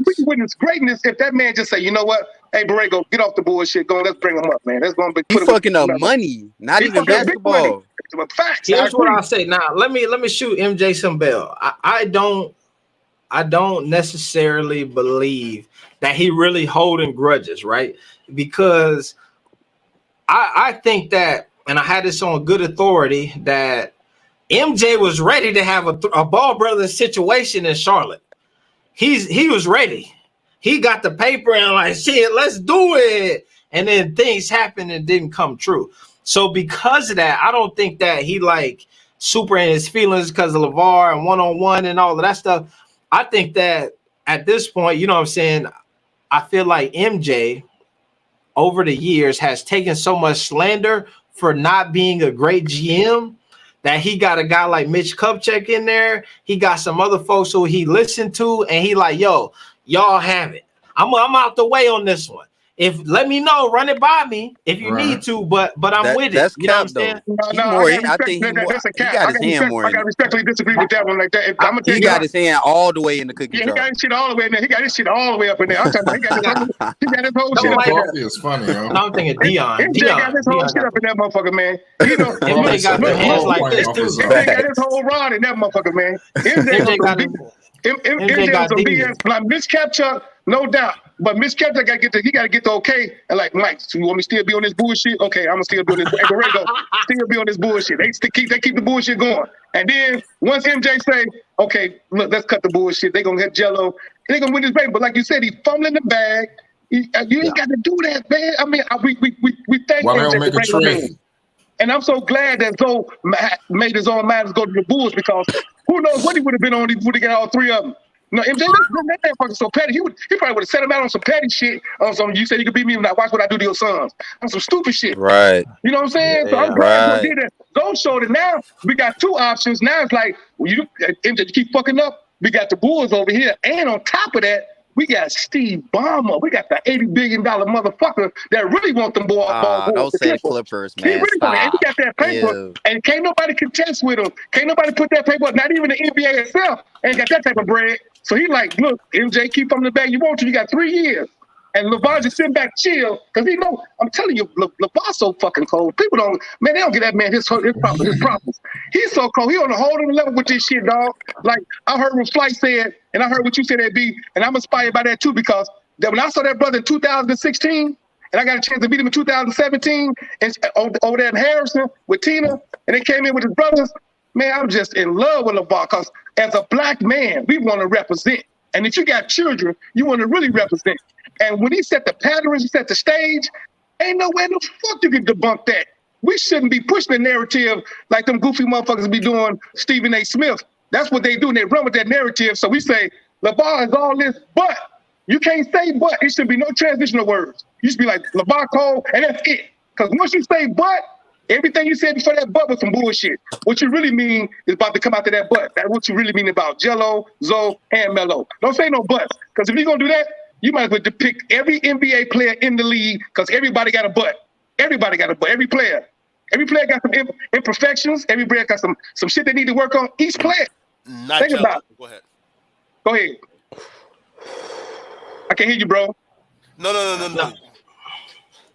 greatness if that man just say, you know what? Hey, Borrego, get off the bullshit. Let's bring him up, man. That's gonna be fucking up money, not even basketball. Facts. Here's what I say. Now, let me shoot MJ some bell. I don't necessarily believe that he really holding grudges, right? Because I think that, and I had this on good authority, that MJ was ready to have a Ball Brothers situation in Charlotte. He was ready. He got the paper and like, shit, let's do it. And then things happened and didn't come true. So because of that, I don't think that he like super in his feelings because of LaVar and one-on-one and all of that stuff. I think that at this point, you know what I'm saying, I feel like MJ over the years has taken so much slander for not being a great GM that he got a guy like Mitch Kupchak in there. He got some other folks who he listened to, and he like, yo, y'all have it. I'm out the way on this one. Let me know, run it by me if you need to, but I'm with it. That's you know cap, what I'm saying? I think he got his hand more. I got to respectfully disagree with that one like that. He got his hand all the way in the cookie jar. He got his shit all the way in there. He got his shit all the way up in there. I'm talking about he got his whole shit up in there. It's funny, yo. I'm thinking Dion. MJ got his whole shit up in that motherfucker, man. You know, MJ got the hands like this too. MJ got his whole rod in that motherfucker, man. MJ got some BS. Like Mitch Kupchak, no doubt. But Mitch Kupchak got to get the okay. And like, Mike, so you want me to still be on this bullshit? Okay, I'm gonna still be on this. Still be on this bullshit. They keep the bullshit going. And then once MJ say, okay, look, let's cut the bullshit. They gonna hit Jello. They gonna win this race. But like you said, he fumbling the bag. You ain't got to do that, man. I mean, we thank MJ for bringing him in. And I'm so glad that Zoe made his own mind to go to the Bulls because who knows what he would have been on if he would have got all 3 of them. No, MJ, that motherfucker so petty. He probably would have set him out on some petty shit. On some, you said you could beat me, and watch what I do to your sons. On some stupid shit. Right. You know what I'm saying? So I'm glad Zoe did that. Zoe showed it. Now we got two options. Now it's like, well, you keep fucking up. We got the Bulls over here, and on top of that, we got Steve Ballmer. We got the $80 billion motherfucker that really want them ball. Don't say Clippers, man. He really want it. And he got that paper, and can't nobody contest with him. Can't nobody put that paper up. Not even the NBA itself ain't got that type of bread. So he like, look, MJ, keep from the bag you want to. You got 3 years. And LeVar just sitting back chill because he know, I'm telling you, LeVar's so fucking cold. People don't, man, they don't get that man his problems. He's so cold. He on a whole other level with this shit, dog. Like, I heard what Flight said, and I heard what you said, AB, and I'm inspired by that too because when I saw that brother in 2016, and I got a chance to meet him in 2017 and over there in Harrison with Tina, and they came in with his brothers, man, I'm just in love with LeVar because as a black man, we want to represent. And if you got children, you want to really represent. And when he set the patterns, he set the stage, ain't no way in the fuck you can debunk that. We shouldn't be pushing the narrative like them goofy motherfuckers be doing Stephen A. Smith. That's what they do, and they run with that narrative. So we say, LeVar is all this, but you can't say but. It should be no transitional words. You should be like, LeVar Cole, and that's it. Because once you say but, everything you said before that but was some bullshit. What you really mean is about to come out to that but. That's what you really mean about Jello, Zoe, and Melo. Don't say no buts. Because if you're going to do that, you might as well depict every NBA player in the league because everybody got a butt. Everybody got a butt. Every player. Every player got some imperfections. Every player got some shit they need to work on. Each player. Think about it. Go ahead. Go ahead. I can't hear you, bro. No.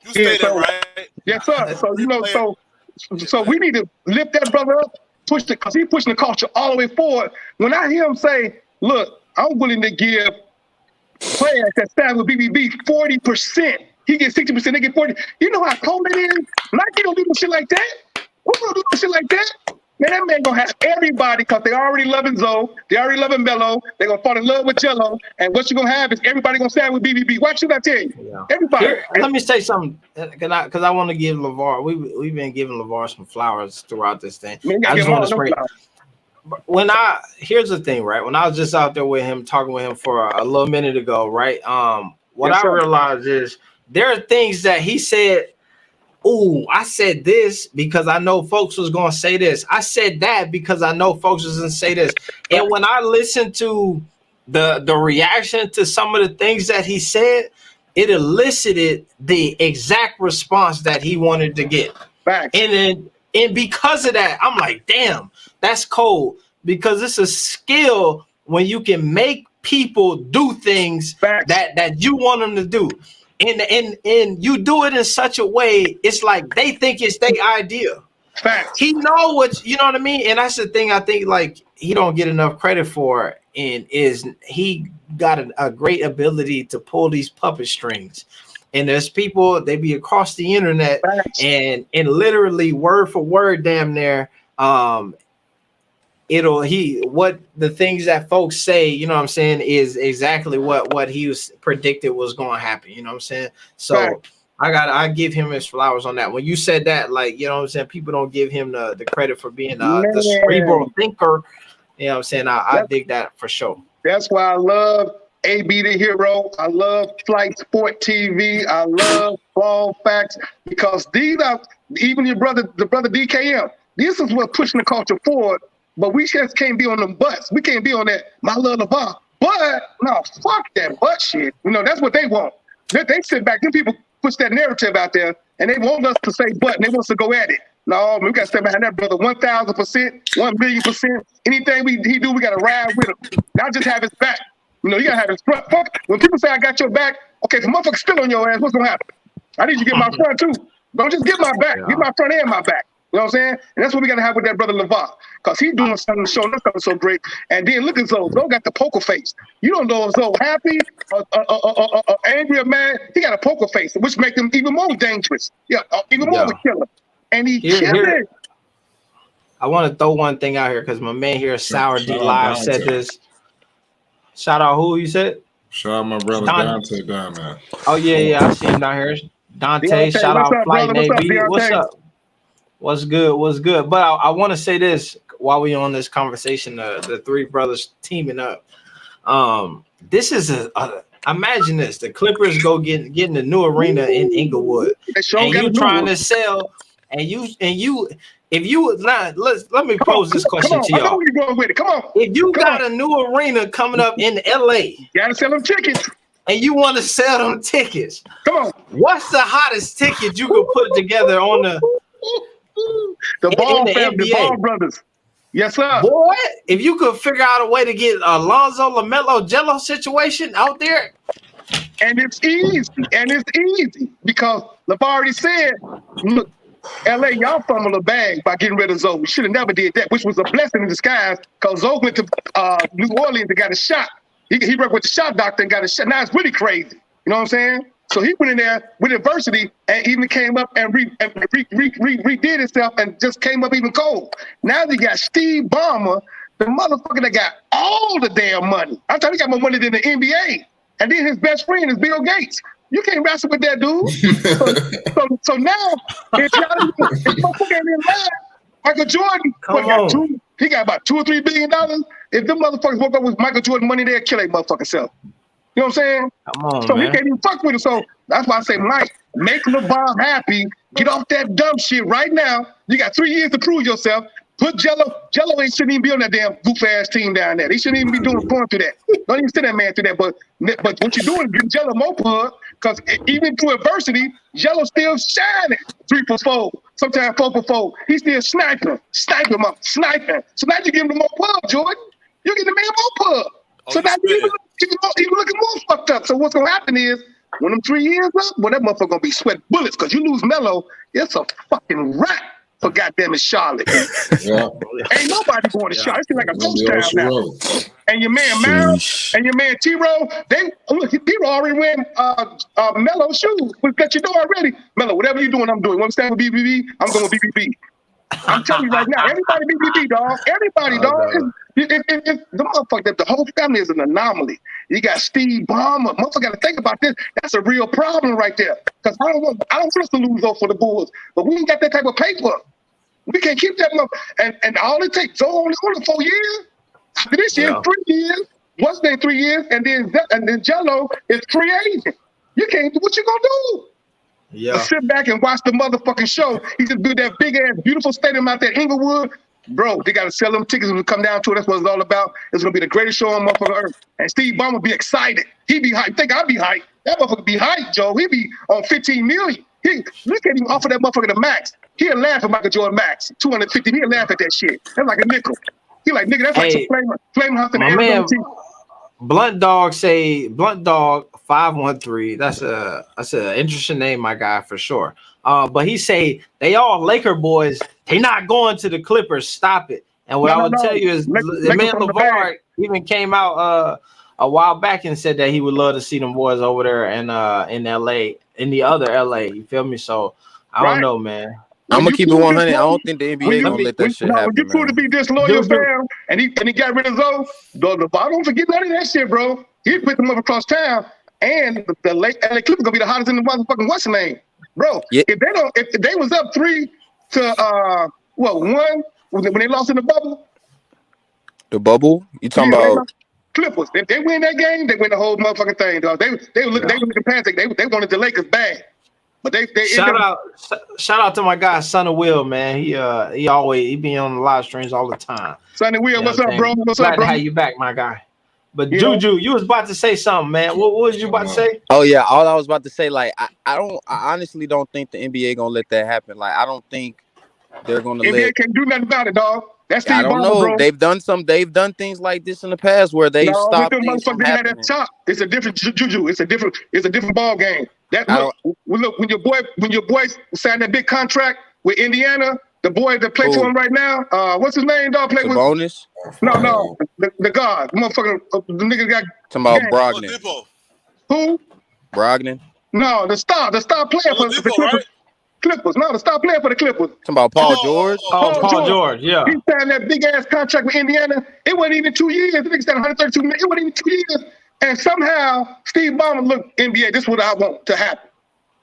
You stay there, right? Yes, sir. So, you know, so we need to lift that brother up, push it, because he's pushing the culture all the way forward. When I hear him say, look, I'm willing to give players that stand with BBB 40%. He gets 60%, they get 40%. You know how cold it is? Nike don't do no shit like that. Who gonna do no shit like that? Man, that man gonna have everybody because they already loving Zoe, they already loving Melo, they gonna fall in love with Jello, and what you gonna have is everybody gonna stand with BBB. Watch what I tell you. Yeah. Everybody. Here, let me say something, because I want to give LeVar. We've been giving LeVar some flowers throughout this thing. Man, I just want to spray. Here's the thing, right? When I was just out there with him, talking with him for a little minute ago, right? What I realized is there are things that he said. Oh, I said this because I know folks was gonna say this. I said that because I know folks was gonna say this. And when I listened to the reaction to some of the things that he said, it elicited the exact response that he wanted to get. Facts. And because of that, I'm like, damn, that's cold. Because it's a skill when you can make people do things that you want them to do. And you do it in such a way, it's like they think it's their idea. Facts. He know what, you know what I mean? And that's the thing I think like he don't get enough credit for, and is he got a great ability to pull these puppet strings. And there's people, they be across the internet and literally word for word damn near what the things that folks say, you know what I'm saying, is exactly what he was predicted was going to happen, you know what I'm saying? So I give him his flowers on that. When you said that, like, you know what I'm saying, people don't give him the credit for being the cerebral thinker, you know what I'm saying? I dig that for sure. That's why I love AB the Hero. I love Flight Sport TV. I love Ball Facts, because these are, even the brother DKM, this is what pushing the culture forward. But we just can't be on them butts. We can't be on that, my little LeVar. But, no, fuck that butt shit. You know, that's what they want. They sit back, them people push that narrative out there, and they want us to say but, and they want us to go at it. No, we got to stand behind that brother 1,000%, 1,000,000%. Anything he do, we got to ride with him. Not just have his back. You know, you got to have his front. Fuck. When people say I got your back, okay, if a motherfucker's still on your ass, what's going to happen? I need you to get my front, too. Don't just get my back. Get my front and my back. You know what I'm saying? And that's what we got to have with that brother LeVar, because he's doing something, showing us something so great. And then look at Zoe. Zoe got the poker face. You don't know if Zoe happy, or angry or mad. He got a poker face, which makes him even more dangerous. Yeah, even more of a killer. And he killed it. I want to throw one thing out here because my man here, Sour D Live, said this. Shout out who you said? Shout out my brother Dante down there. Oh, yeah, I see him down here. Dante, shout out Flight Navy. What's up? What's good? But I want to say this while we on this conversation, the three brothers teaming up. This is imagine this: the Clippers go getting a new arena in Inglewood, and you trying to sell, and you if you let me pose this question to y'all. I know where you're going with it. Come on. If you got a new arena coming up in LA, you gotta sell them tickets. And you want to sell them tickets. Come on. What's the hottest ticket you could put together on the Ball the family, the Ball brothers? Yes, sir. Boy, if you could figure out a way to get a Lonzo, LaMelo, Jello situation out there. And it's easy. Because Lavar already said, look, LA, y'all fumbled a bag by getting rid of Zoe. We should have never did that, which was a blessing in disguise because Zoe went to New Orleans and got a shot. He worked with the shot doctor and got a shot. Now it's really crazy. You know what I'm saying? So he went in there with adversity and even came up and redid himself and just came up even cold. Now you got Steve Ballmer, the motherfucker that got all the damn money. I'm telling you, he got more money than the NBA. And then his best friend is Bill Gates. You can't wrestle with that dude. so now, if motherfucker ain't in line, Michael Jordan, he got about $2 or $3 billion. If them motherfuckers woke up with Michael Jordan money, they'll kill their motherfucking self. You know what I'm saying? Come on, so man. He can't even fuck with it. So that's why I say, Mike, make LeBron happy. Get off that dumb shit right now. You got 3 years to prove yourself. Put Jello shouldn't even be on that damn goof ass team down there. He shouldn't even be going through that. Don't even send that man through that. But what you're doing is getting Jello more pub, because even through adversity, Jello still shining 3 for 4, sometimes 4 for 4. He's still sniping. So now you give him more pub, Jordan. You get the man more pub. So now you're even looking more fucked up. So what's gonna happen is when them 3 years up, well, that motherfucker gonna be sweating bullets because you lose Melo, it's a fucking wrap. For goddamn it, Charlotte. Yeah. Ain't nobody going to Charlotte. It's like a ghost town now. And your man Miles and your man T-Row, T-Row already wearing Melo shoes. We got you know already. Melo, whatever you're doing, I'm doing. Want to stand with BBB? I'm going with BBB. I'm telling you right now, everybody BBB, dog. Everybody, dog. The motherfucker, the whole family is an anomaly. You got Steve Ballmer. Motherfucker got to think about this. That's a real problem right there. Because I don't want us to lose off for the Bulls, but we ain't got that type of paper. We can't keep that motherfucker. And all it takes, so only 4 years. After this year, 3 years. What's there 3 years? And then Jello is free agent. You can't do what you gonna do. Yeah. But sit back and watch the motherfucking show. He just built that big ass, beautiful stadium out there, Inglewood. Bro, they gotta sell them tickets when we come down to it. That's what it's all about. It's gonna be the greatest show on motherfucking earth. And Steve Ballmer will be excited. He be hyped. Think I'll be hyped. That motherfucker be hyped, Joe. He be on 15 million. You can't even offer that motherfucker the max. He'll laugh at Michael Jordan max, 250. He'll laugh at that shit. That's like a nickel. He like, nigga, that's like some flame house in Arizona team. Blunt Dog 513. That's an interesting name, my guy, for sure. But he say they all Laker boys. They not going to the Clippers. Stop it. And what I would tell you is, the man LeVar even came out a while back and said that he would love to see them boys over there in LA, in the other LA. You feel me? So I don't know, man. I'm gonna keep it 100. I don't think the NBA gonna let that shit happen. When you prove to be disloyal, fam, and he got rid of Zoe, LeVar don't forget none of that shit, bro. He put them up across town, and the LA Clippers gonna be the hottest in the motherfucking what's the name, bro? Yeah. If they was up 3 to 1 when they lost in the bubble. The bubble? You talking about? Clippers. If they win that game, they win the whole motherfucking thing, dog. They were looking past it. They wanted the Lakers bad. But they shout out to my guy Sonny Will, man. He be on the live streams all the time. Sonny Will, what's up, bro? What's Glad up, bro? to have you back, my guy. But Juju, you was about to say something, man. What was you about to say? Oh yeah, all I was about to say, like, I honestly don't think the NBA gonna let that happen. Like, I don't think they're gonna NBA can't do nothing about it, dog. That's Steve I don't Ballmer, know. bro. They've done things like this in the past where they stopped things from happening. It's a different Juju. It's a different ball game. Look, when your boy signed that big contract with Indiana, the boy that plays for him right now, what's his name, dog? Play with bonus? No, the guard, motherfucker, the nigga got talking about Brogdon. Who? Brogdon? No, the star player for the Clippers. Clippers. No, the star player for the Clippers. Talking about Paul George? Paul George, yeah. He signed that big ass contract with Indiana. It wasn't even 2 years. I think he signed 132 million. It wasn't even 2 years. And somehow Steve Ballmer looked, NBA, this is what I want to happen.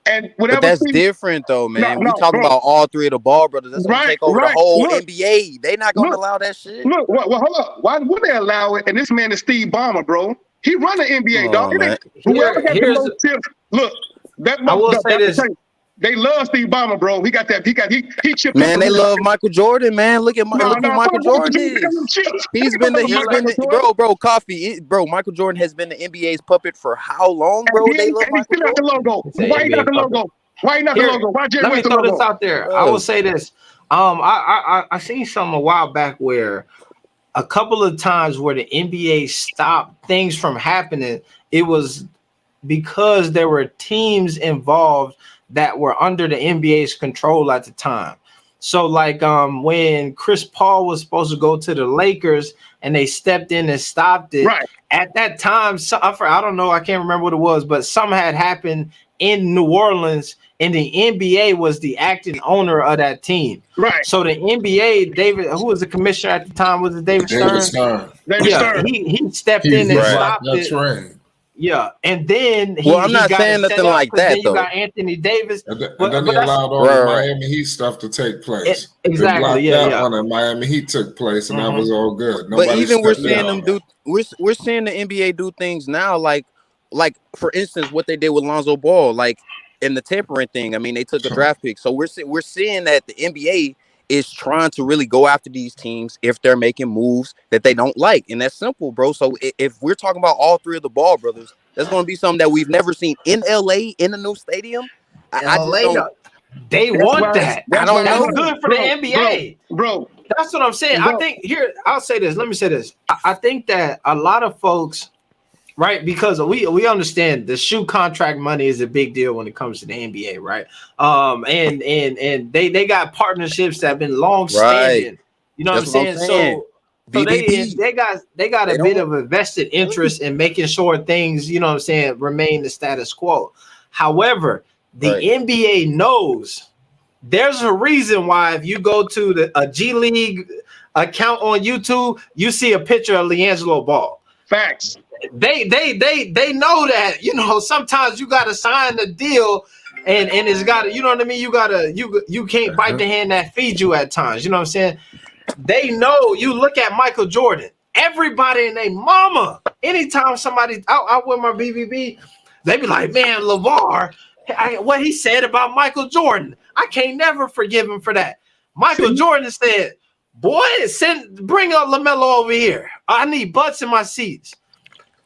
And whatever. But that's different though, man. We talking about all 3 of the Ball brothers. That's gonna take over the whole NBA. They not gonna allow that shit. Look, well, hold up. Why would they allow it? And this man is Steve Ballmer, bro. He run the NBA, dog. Whoever got the most tips. Look, I will say this. They love Steve Ballmer, bro. He got that. He chipped. Man, they love Michael Jordan, man. Look who Michael Jordan is. He's been bro, Coffee, bro. Michael Jordan has been the NBA's puppet for how long, bro? They love Michael Jordan. The logo. Why not the logo? Why not the logo? Why Jerry Let me West throw the this logo? out there. I will say this. I seen something a while back where a couple of times where the NBA stopped things from happening. It was because there were teams involved that were under the NBA's control at the time. So like when Chris Paul was supposed to go to the Lakers and they stepped in and stopped it. Right. At that time, I don't know, I can't remember what it was, but something had happened in New Orleans and the NBA was the acting owner of that team. Right. So the NBA, who was the commissioner at the time? Was it David Stern? David Stern. He stepped in and stopped it. Train. Yeah, and then I'm not saying nothing like that. Then you got Anthony Davis, and then they allowed all the Miami Heat stuff to take place. Exactly, one in Miami Heat took place, and that was all good. But even we're seeing them do. We're seeing the NBA do things now, like for instance, what they did with Lonzo Ball, like in the tampering thing. I mean, they took a draft pick, so we're seeing that the NBA is trying to really go after these teams if they're making moves that they don't like. And that's simple, bro. So if we're talking about all three of the Ball brothers, that's going to be something that we've never seen in LA in a new stadium. They want that. I don't know. That's good for the NBA. Bro. That's what I'm saying. I think I'll say this. Let me say this. I think that a lot of folks, right, because we understand the shoe contract money is a big deal when it comes to the NBA, right? And they got partnerships that have been long standing. Right. You know what I'm saying? So they got a bit of a vested interest in making sure things, you know what I'm saying, remain the status quo. However, the NBA knows there's a reason why if you go to a G League account on YouTube, you see a picture of LiAngelo Ball. Facts. They know that, you know, sometimes you gotta sign the deal and it's gotta, you know what I mean? You can't bite the hand that feeds you at times. You know what I'm saying? They know. You look at Michael Jordan, everybody and their mama, anytime somebody out with my BBB, they be like, man, Lavar, what he said about Michael Jordan, I can't never forgive him for that. Michael Jordan said, boy, bring up LaMelo over here. I need butts in my seats.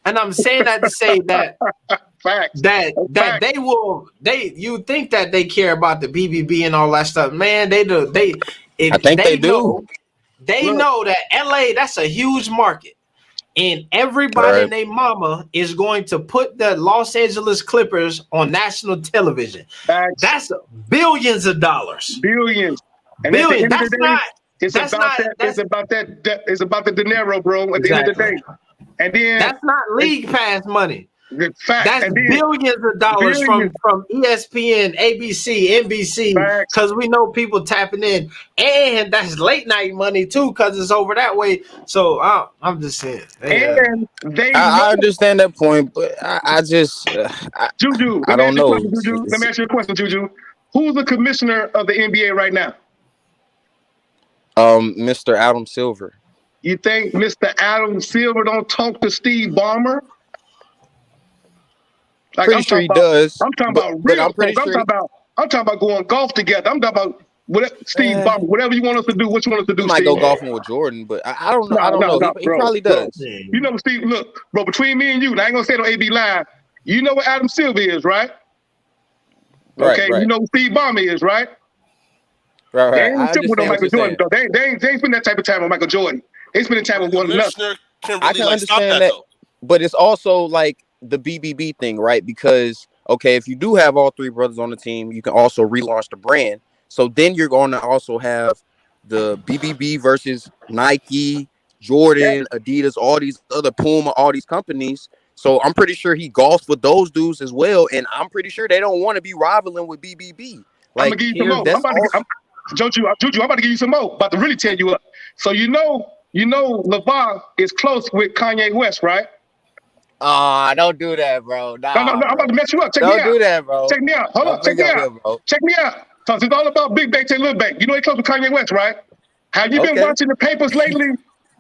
And I'm saying that to say that you think that they care about the BBB and all that stuff, man. They do. I think they do. They know that LA, that's a huge market, and everybody and their mama is going to put the Los Angeles Clippers on national television. That's billions of dollars. Billions. And billions. It's about the dinero, bro. At the end of the day. And then that's not league pass money. That's then, billions of dollars from ESPN, ABC, NBC, because we know people tapping in, and that's late night money too, because it's over that way. So I'm just saying. And I understand that point, but I just Juju. I don't know. Let me ask you a question, Juju. Who's the commissioner of the NBA right now? Mr. Adam Silver. You think Mr. Adam Silver don't talk to Steve Ballmer? Like, pretty sure he does. I'm talking about real. I'm talking about going golf together. I'm talking about Steve Ballmer, whatever you want us to do. What you want us to do? He might go golfing with Jordan, but I don't know. I don't know. He probably does. You know, Steve. Look, bro. Between me and you, and I ain't gonna say it on AB Live. You know what Adam Silver is, right? Okay. You know who Steve Ballmer is, right? Right. They ain't with Michael Jordan, though. They ain't spend that type of time on Michael Jordan. They spending time with one another. I can understand that, but it's also like the BBB thing, right? Because if you do have all three brothers on the team, you can also relaunch the brand. So then you're going to also have the BBB versus Nike, Jordan, Adidas, all these other Puma, all these companies. So I'm pretty sure he golfs with those dudes as well, and I'm pretty sure they don't want to be rivaling with BBB. Like, I'm gonna give you some more. Juju, I'm about to give you some more. About to really tell you up. So you know, Lavar is close with Kanye West, right? Don't do that, bro. No, I'm about to mess you up. Check me out. Don't do that, bro. Check me out. Hold on. Check me out. Check me out. So it's all about big bank to little bank. You know he close with Kanye West, right? Have you been watching the papers lately?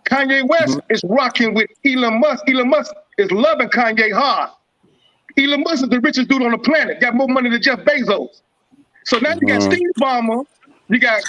Kanye West is rocking with Elon Musk. Elon Musk is loving Kanye hard. Elon Musk is the richest dude on the planet. Got more money than Jeff Bezos. So now you got Steve Ballmer, you got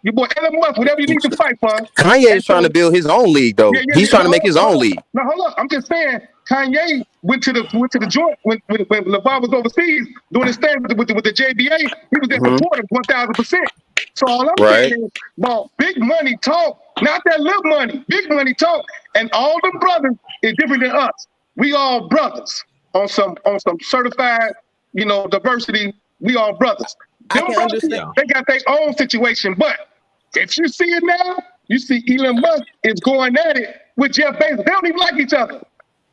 your boy Elon Musk, whatever you need to fight for. Kanye is trying to build his own league, though. He's trying to make his own league. Now hold up, I'm just saying Kanye went to the joint when LeVar was overseas doing his thing with the JBA. He was there supporting 1,000%. So all I'm saying is, well, big money talk, not that little money. Big money talk, and all them brothers is different than us. We all brothers on some certified, diversity. We all brothers. I can understand. They got their own situation, but if you see it now, you see Elon Musk is going at it with Jeff Bezos. They don't even like each other.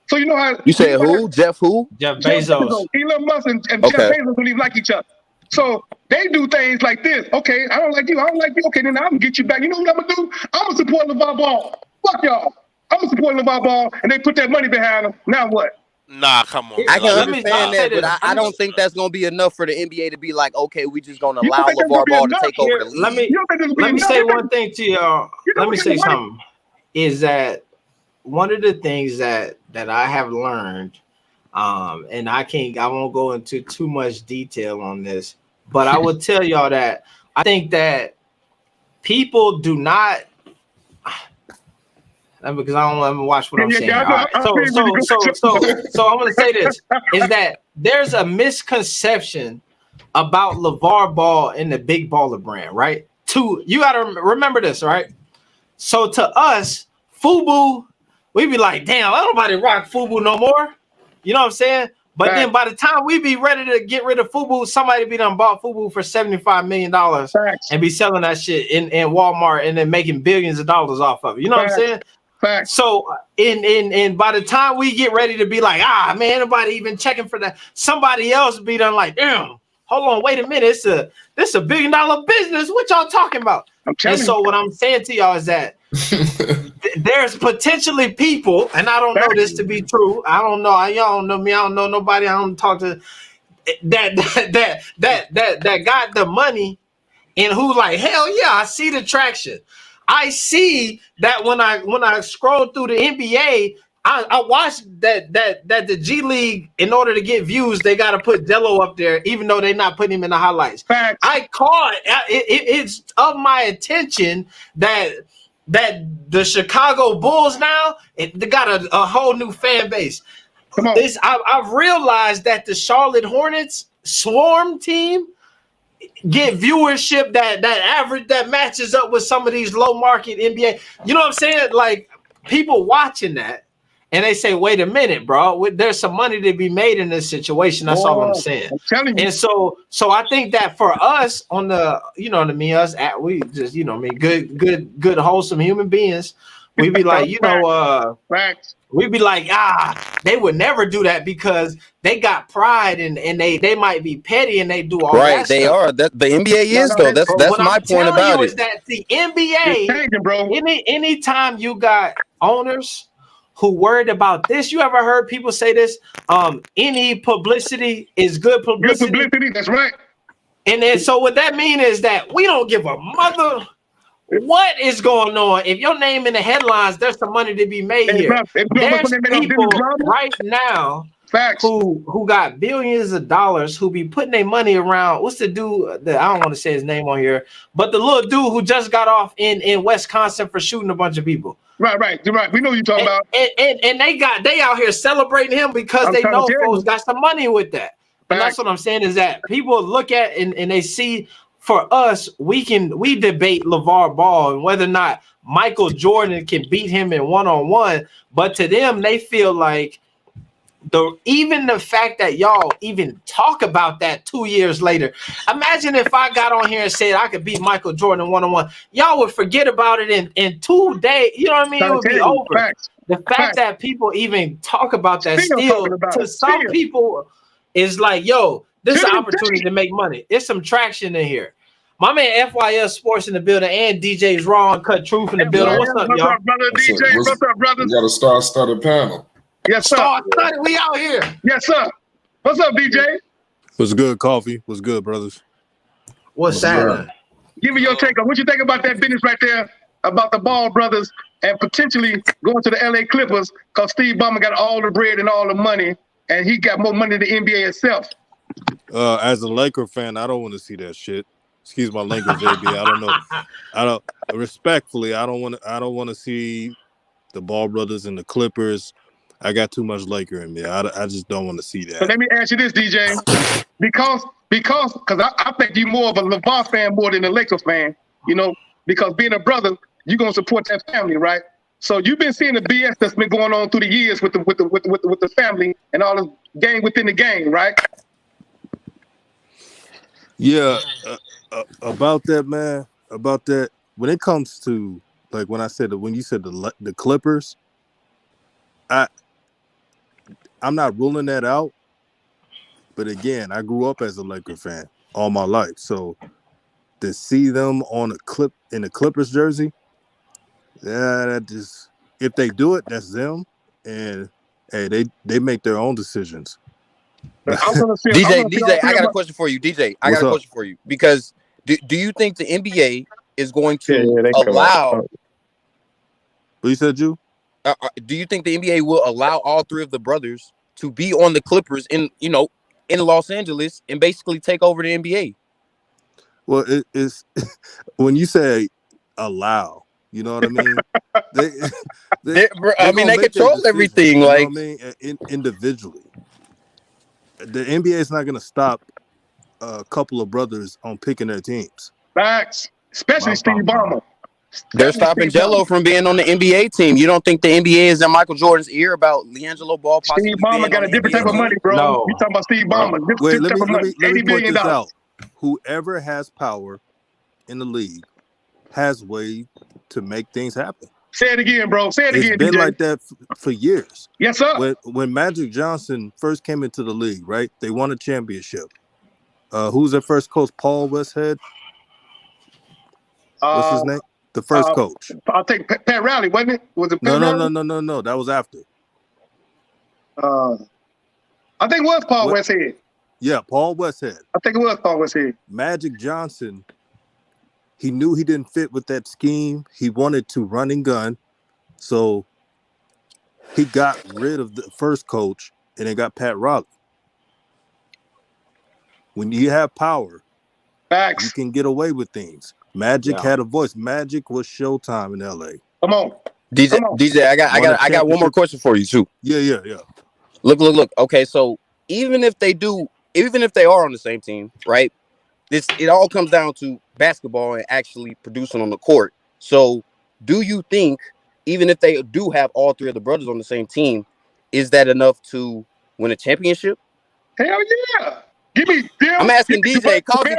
So you know how you said who? Jeff who? Jeff Bezos. Elon Musk and Jeff Bezos don't even like each other. So they do things like this. Okay, I don't like you. I don't like you. Okay, then I'm gonna get you back. You know what I'm gonna do? I'm gonna support Lavar Ball. Fuck y'all. I'm gonna support Lavar Ball, and they put that money behind them. Now what? Nah, come on. I can understand that, but I don't think that's gonna be enough for the NBA to be like, okay, we just gonna allow Lavar Ball to take over the league. Let me say one thing to y'all. Let me say something. Is that one of the things that I have learned, and I won't go into too much detail on this, but I will tell y'all that I think that people do not, because I don't let me watch what I'm saying. All right. So I'm gonna say this is that there's a misconception about LeVar Ball and the Big Baller brand, right? You gotta remember this, right? So to us, FUBU, we be like, damn, nobody rock FUBU no more. You know what I'm saying? But then by the time we be ready to get rid of FUBU, somebody be done bought FUBU for $75 million and be selling that shit in Walmart and then making billions of dollars off of it. You know what I'm saying? So in by the time we get ready to be like, man, nobody even checking for that, somebody else be done like, damn, hold on, wait a minute, this a $1 billion business. What y'all talking about? What I'm saying to y'all is that there's potentially people, and I don't know this to be true. I don't know. Y'all don't know me. I don't know nobody. I don't talk to that got the money and who's like, hell yeah, I see the traction. I see that when I scroll through the NBA, I watched that the G League, in order to get views, they got to put Delo up there, even though they're not putting him in the highlights. I caught it's of my attention that the Chicago Bulls now they got a whole new fan base. I've realized that the Charlotte Hornets Swarm team get viewership that average that matches up with some of these low market NBA. You know what I'm saying? Like people watching that. And they say, wait a minute, bro, there's some money to be made in this situation. That's all I'm saying. I'm telling you. And so I think that for us on the, we just, good, wholesome human beings, we be like, we be like, they would never do that because they got pride and they might be petty and they do all that. Right, they are. That the NBA is though. That's my point about it. Is that the NBA, anytime you got owners who worried about this, you ever heard people say this? Any publicity is good publicity. Good publicity, that's right. And then so what that means is that we don't give a mother what is going on. If your name in the headlines, there's some money to be made here. There's people right now who got billions of dollars who be putting their money around. What's the dude that I don't want to say his name on here, but the little dude who just got off in Wisconsin for shooting a bunch of people. Right. You're right. We know you're talking about. And they out here celebrating him because they know folks got some money with that. And that's what I'm saying is that people look at and they see, for us, we debate LeVar Ball and whether or not Michael Jordan can beat him in one-on-one, but to them, they feel like even the fact that y'all even talk about that 2 years later. Imagine if I got on here and said I could beat Michael Jordan one-on-one. Y'all would forget about it in 2 days. You know what I mean? It would be over. The fact that people even talk about that to some people is like, yo, this is an opportunity to make money. There's some traction in here. My man FYS Sports in the building and DJ's Raw and Cut Truth in the building. What's up, y'all? Brother DJ? What's up, brother? You got a star-studded panel. Yes, sir. Star-studded, we out here. Yes, sir. What's up, DJ? What's good, Coffee? What's good, brothers? What's that? Give me your take on what you think about that business right there, about the Ball brothers and potentially going to the LA Clippers because Steve Ballmer got all the bread and all the money, and he got more money than the NBA itself. As a Laker fan, I don't want to see that shit. Excuse my language, AB. I don't know. I don't respectfully. I don't want to see the Ball brothers and the Clippers. I got too much Laker in me. I just don't want to see that. But let me ask you this, DJ, because I think you're more of a LeVar fan more than a Lakers fan. You know, because being a brother, you're gonna support that family, right? So you've been seeing the BS that's been going on through the years with the family and all the game within the game, right? Yeah, about that, man. About that. When it comes to like when you said the Clippers, I'm not ruling that out. But again, I grew up as a Laker fan all my life, so to see them on in a Clippers jersey, yeah, that just if they do it, that's them, and hey, they make their own decisions. DJ, I got a question for you. DJ, I got a question for you because do you think the NBA is going to allow? What you said, Jew? Do you think the NBA will allow all three of the brothers to be on the Clippers in Los Angeles and basically take over the NBA? Well, it's when you say allow, you know what I mean? they control everything. You like, know what I mean? Individually, the NBA is not going to stop a couple of brothers on picking their teams. Facts, especially Steve Ballmer. They're stopping Jello from being on the NBA team. You don't think the NBA is in Michael Jordan's ear about LiAngelo Ball possibly Steve Ballmer got a different type of money, bro. No. You talking about Steve Ballmer? Wait, let me point this out. Whoever has power in the league has way to make things happen. Say it again, bro. Say it again. It's been like that for years. Yes, sir. When Magic Johnson first came into the league, right? They won a championship. Who's their first coach? Paul Westhead. What's his name? The first coach. I'll take Pat Riley, wasn't it? Was it Pat Riley? No. That was after. I think it was Paul Westhead. Yeah, Paul Westhead. I think it was Paul Westhead. Magic Johnson, he knew he didn't fit with that scheme. He wanted to run and gun. So he got rid of the first coach and then got Pat Riley. When you have power, facts, you can get away with things. Magic had a voice. Magic was Showtime in LA. Come on. DJ, I got one more question for you too. Yeah. Look. Okay, so even if they are on the same team, right? It all comes down to basketball and actually producing on the court. So do you think even if they do have all three of the brothers on the same team, is that enough to win a championship? Hell yeah. Give me I'm asking DJ, Coffee.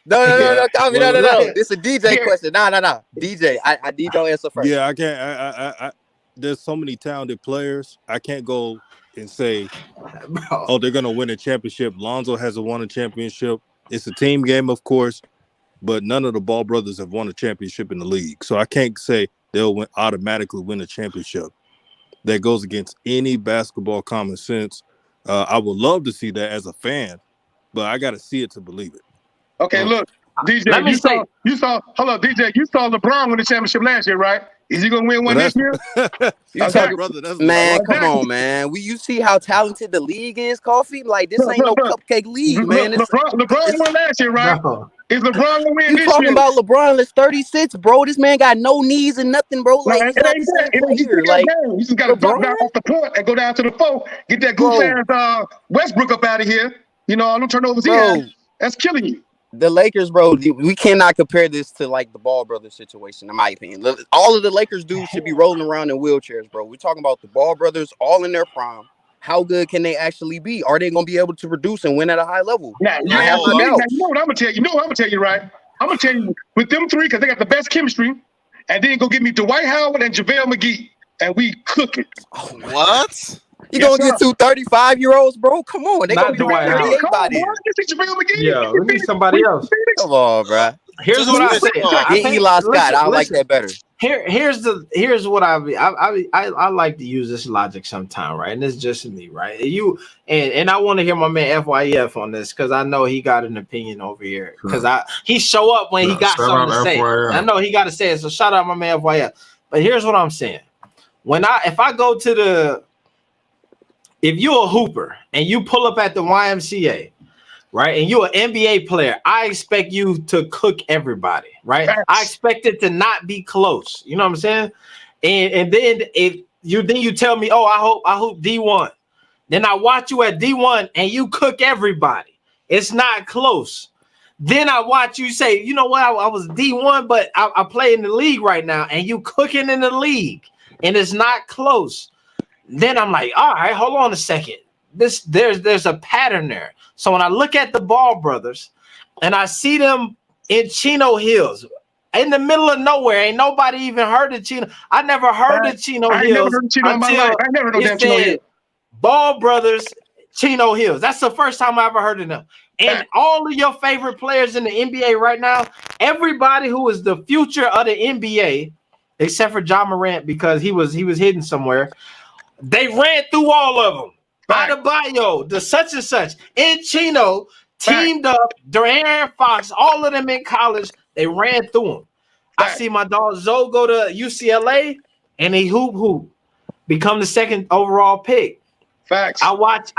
No, Coffee, no. This is a DJ question. No. DJ, I need your answer first. Yeah, I can't. I there's so many talented players. I can't go and say, oh, they're gonna win a championship. Lonzo hasn't won a championship. It's a team game, of course, but none of the Ball brothers have won a championship in the league. So I can't say they'll automatically win a championship. That goes against any basketball common sense. I would love to see that as a fan, but I got to see it to believe it. Okay, look, DJ, you saw LeBron win the championship last year, right? Is he gonna win one this year? Brother, come on, man. You see how talented the league is, Coffee? Like this ain't no cupcake league, man. LeBron won last year, right? No. Is LeBron gonna win this year? You talking about LeBron? It's 36, bro. This man got no knees and nothing, bro. Like he's not the same player. Like you just gotta drop down off the court and go down to the four, get that goof ass Westbrook up out of here. You know, I don't turn over here. That's killing you. The Lakers, bro, we cannot compare this to like the Ball brothers situation, in my opinion. All of the Lakers dudes should be rolling around in wheelchairs, bro. We're talking about the Ball brothers all in their prime. How good can they actually be? Are they going to be able to produce and win at a high level? Now, you know what I'm going to tell you? I'm going to tell you, right? I'm going to tell you, with them three, because they got the best chemistry, and then go get me Dwight Howard and JaVale McGee, and we cook it. What? You gonna get 2 35-year-olds, bro? Come on, they not gonna be NBA body. Yeah, we need somebody else. Come on, bro. Here's what I say. Get Eli Scott. I like that better. Here's what I like to use this logic sometime, right? And it's just me, right? And I want to hear my man FYF on this because I know he got an opinion over here. Because he show up when he got something to say. I know he got to say it. So shout out my man FYF. But here's what I'm saying. If I go to if you're a hooper and you pull up at the YMCA right? And you're an NBA player. I expect you to cook everybody, right? I expect it to not be close. You know what I'm saying? And then you tell me, oh, I hope D1. Then I watch you at D1 and you cook everybody. It's not close. Then I watch you say, you know what? I was D1, but I play in the league right now, and you cooking in the league, and it's not close. Then I'm like, all right, hold on a second. There's a pattern there. So when I look at the Ball brothers, and I see them in Chino Hills, in the middle of nowhere, ain't nobody even heard of Chino. I never heard of Chino Hills. I never heard of Chino in my life. I never know that Chino Hills. Ball brothers, Chino Hills. That's the first time I ever heard of them. And all of your favorite players in the NBA right now, everybody who is the future of the NBA, except for Ja Morant because he was hidden somewhere, they ran through all of them. Adebayo, the such and such, and Chino teamed up, De'Aaron Fox, all of them in college, they ran through them. I see my dog Zoe go to UCLA, and he hoop, become the second overall pick. Facts. I watch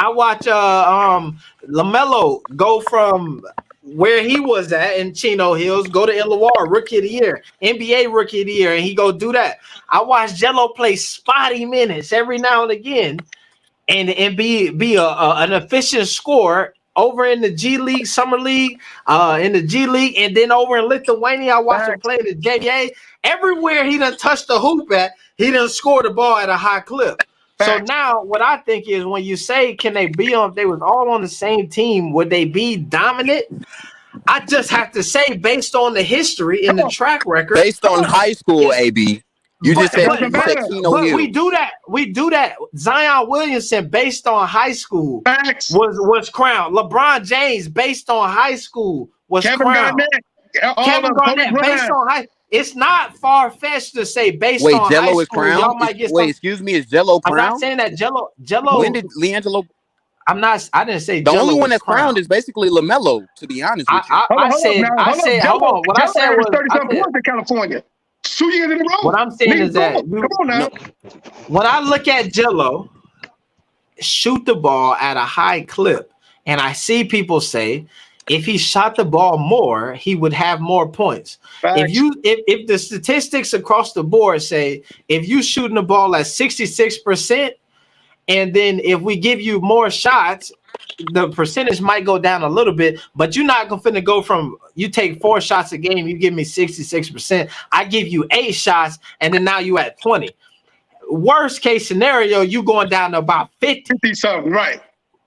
LaMelo go from where he was at in Chino Hills, go to Lavar, Rookie of the Year, NBA Rookie of the Year, and he go do that. I watch Jello play spotty minutes every now and again, and be an efficient scorer over in the G League, Summer League, in the G League, and then over in Lithuania, I watch him play in the JA. Everywhere he done touched the hoop at, he done scored the ball at a high clip. So now what I think is when you say, can they be on, if they was all on the same team, would they be dominant? I just have to say, based on the history and the track record. Based on high school, AB. You just said Chino Hills. We do that. Zion Williamson, based on high school, was crowned. LeBron James, based on high school, was crowned. Kevin Garnett, based on high. It's not far-fetched to say based on high Jello school. Is crowned? Y'all might get excuse me, is Jello crowned? I'm not saying that Jello. When did LiAngelo? I didn't say the Jello only one that's crowned. crowned is basically LaMelo. To be honest with you, I said, hold on. What I said was 30-something points in California. 2 years in a row. What I'm saying is that come on now. When I look at Jello shoot the ball at a high clip, and I see people say, if he shot the ball more, he would have more points. Facts. If the statistics across the board say if you shooting the ball at 66%, and then if we give you more shots, the percentage might go down a little bit, but you're not gonna go from you take 4 shots a game, you give me 66%. I give you 8 shots, and then now you at 20. Worst case scenario, you going down to about 50 something, right?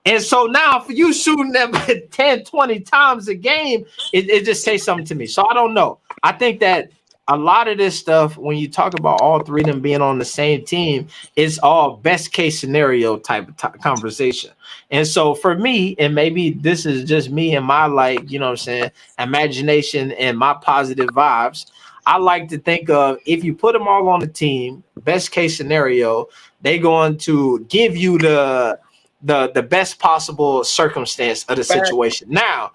And so now for you shooting them 10, 20 times a game, it just says something to me. So I don't know. I think that a lot of this stuff, when you talk about all three of them being on the same team, it's all best case scenario type of conversation. And so for me, and maybe this is just me and my, like, you know what I'm saying, imagination and my positive vibes, I like to think of if you put them all on the team, best case scenario, they're going to give you the best possible circumstance of the situation. Now,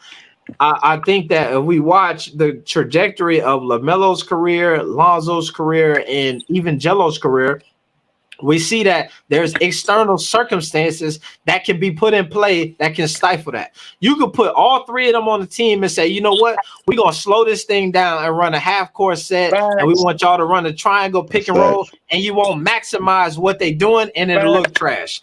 I think that if we watch the trajectory of LaMelo's career, Lonzo's career, and even Jello's career, we see that there's external circumstances that can be put in play that can stifle that. You could put all three of them on the team and say, you know what, we're going to slow this thing down and run a half-court set, and we want y'all to run a triangle pick and roll, and you won't maximize what they're doing, and it'll look trash.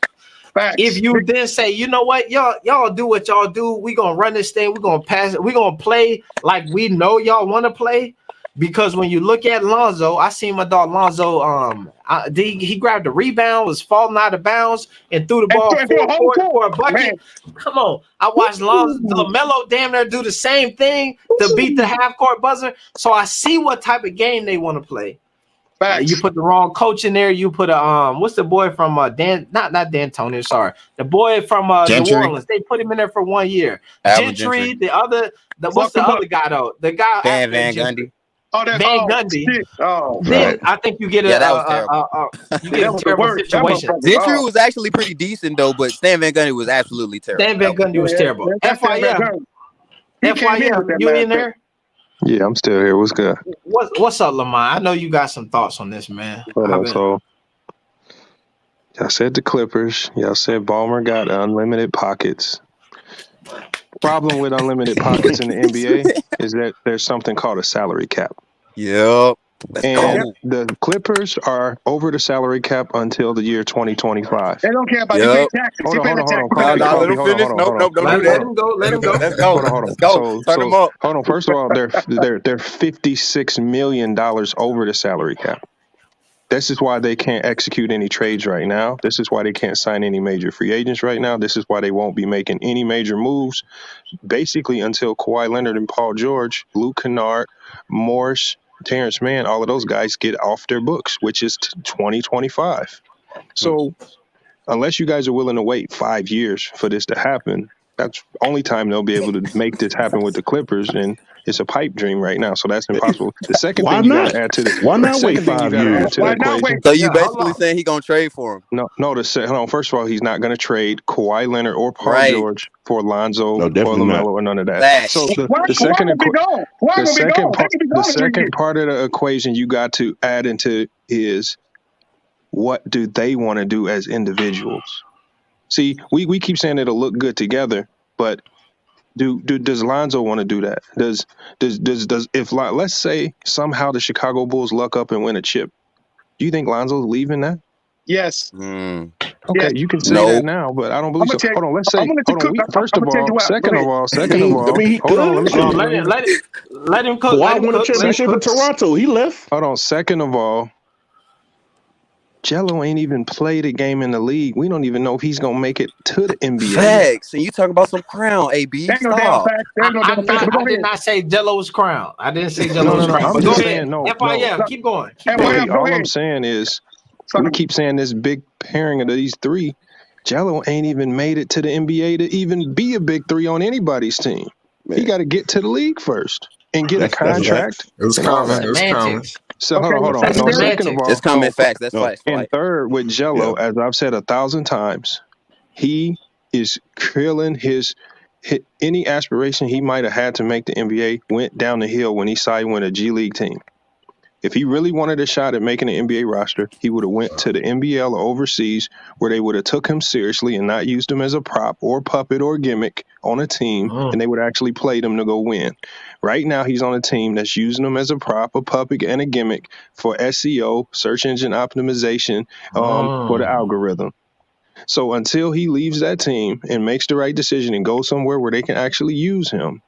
If you then say, you know what, y'all do what y'all do, we're going to run this thing, we're going to pass it, we're going to play like we know y'all want to play. Because when you look at Lonzo, I seen my dog Lonzo, he grabbed a rebound, was falling out of bounds, and threw the ball for a bucket. Man. Come on. I watched LaMelo damn near do the same thing to beat the half-court buzzer. So I see what type of game they want to play. You put the wrong coach in there. You put a what's the boy from not D'Antoni, sorry, the boy from New Orleans. They put him in there for 1 year. Gentry, what's the other guy though? The guy Van Gundy. Van Gundy. Then I think you get a terrible situation. Gentry was actually pretty decent though, but Stan Van Gundy was absolutely terrible. Stan Van Gundy was terrible. FYM, you in there? Yeah, I'm still here. What's good? What's up, Lamont? I know you got some thoughts on this, man. So, y'all said the Clippers. Y'all said Ballmer got unlimited pockets. problem with unlimited pockets in the NBA is that there's something called a salary cap. Yep. And the Clippers are over the salary cap until the year 2025. They don't care about you paying taxes. Hold on. No, let him finish. Nope, don't do that. Let him go. Let him go. Let's go. Hold on. Let's go. Turn them up. Hold on. First of all, they're $56 million over the salary cap. This is why they can't execute any trades right now. This is why they can't sign any major free agents right now. This is why they won't be making any major moves, basically until Kawhi Leonard and Paul George, Luke Kennard, Morris, Terrence Mann, all of those guys get off their books, which is 2025. So unless you guys are willing to wait 5 years for this to happen, that's the only time they'll be able to make this happen with the Clippers, and it's a pipe dream right now, so that's impossible. The second thing you got to add to this, why not wait 5 years? So you basically saying he gonna trade for him? No. Hold on. First of all, he's not going to trade Kawhi Leonard or Paul George for Lonzo or LaMelo or none of that. So the second part of the equation you got to add into is what do they want to do as individuals? See, we keep saying it'll look good together, but does Lonzo want to do that? Does if let's say somehow the Chicago Bulls luck up and win a chip, do you think Lonzo's leaving that? Yes. Okay, you can say that now, but I don't believe so. Hold on, let's say. First of all, second of all. I mean, he could. Let him cook. Kawhi won a championship in Toronto. He left. Hold on. Second of all, Jello ain't even played a game in the league. We don't even know if he's gonna make it to the NBA. Facts. And you talk about some crown, AB. Stop. I did not say Jello was crown. I didn't say Jello was crown. I'm just saying no. FIF, keep going. All I'm saying is we keep saying this big pairing of these three. Jello ain't even made it to the NBA to even be a big three on anybody's team. Man. He got to get to the league first and get a contract. It's coming. So hold on. No, second of all, it's coming facts. That's facts. And third, with Jello, as I've said 1,000 times, he is killing his any aspiration he might have had to make the NBA went down the hill when he signed with a G League team. If he really wanted a shot at making an NBA roster, he would have went to the NBL or overseas where they would have took him seriously and not used him as a prop or puppet or gimmick on a team, and they would actually play him to go win. Right now, he's on a team that's using him as a prop, a puppet, and a gimmick for SEO, search engine optimization, for the algorithm. So until he leaves that team and makes the right decision and goes somewhere where they can actually use him,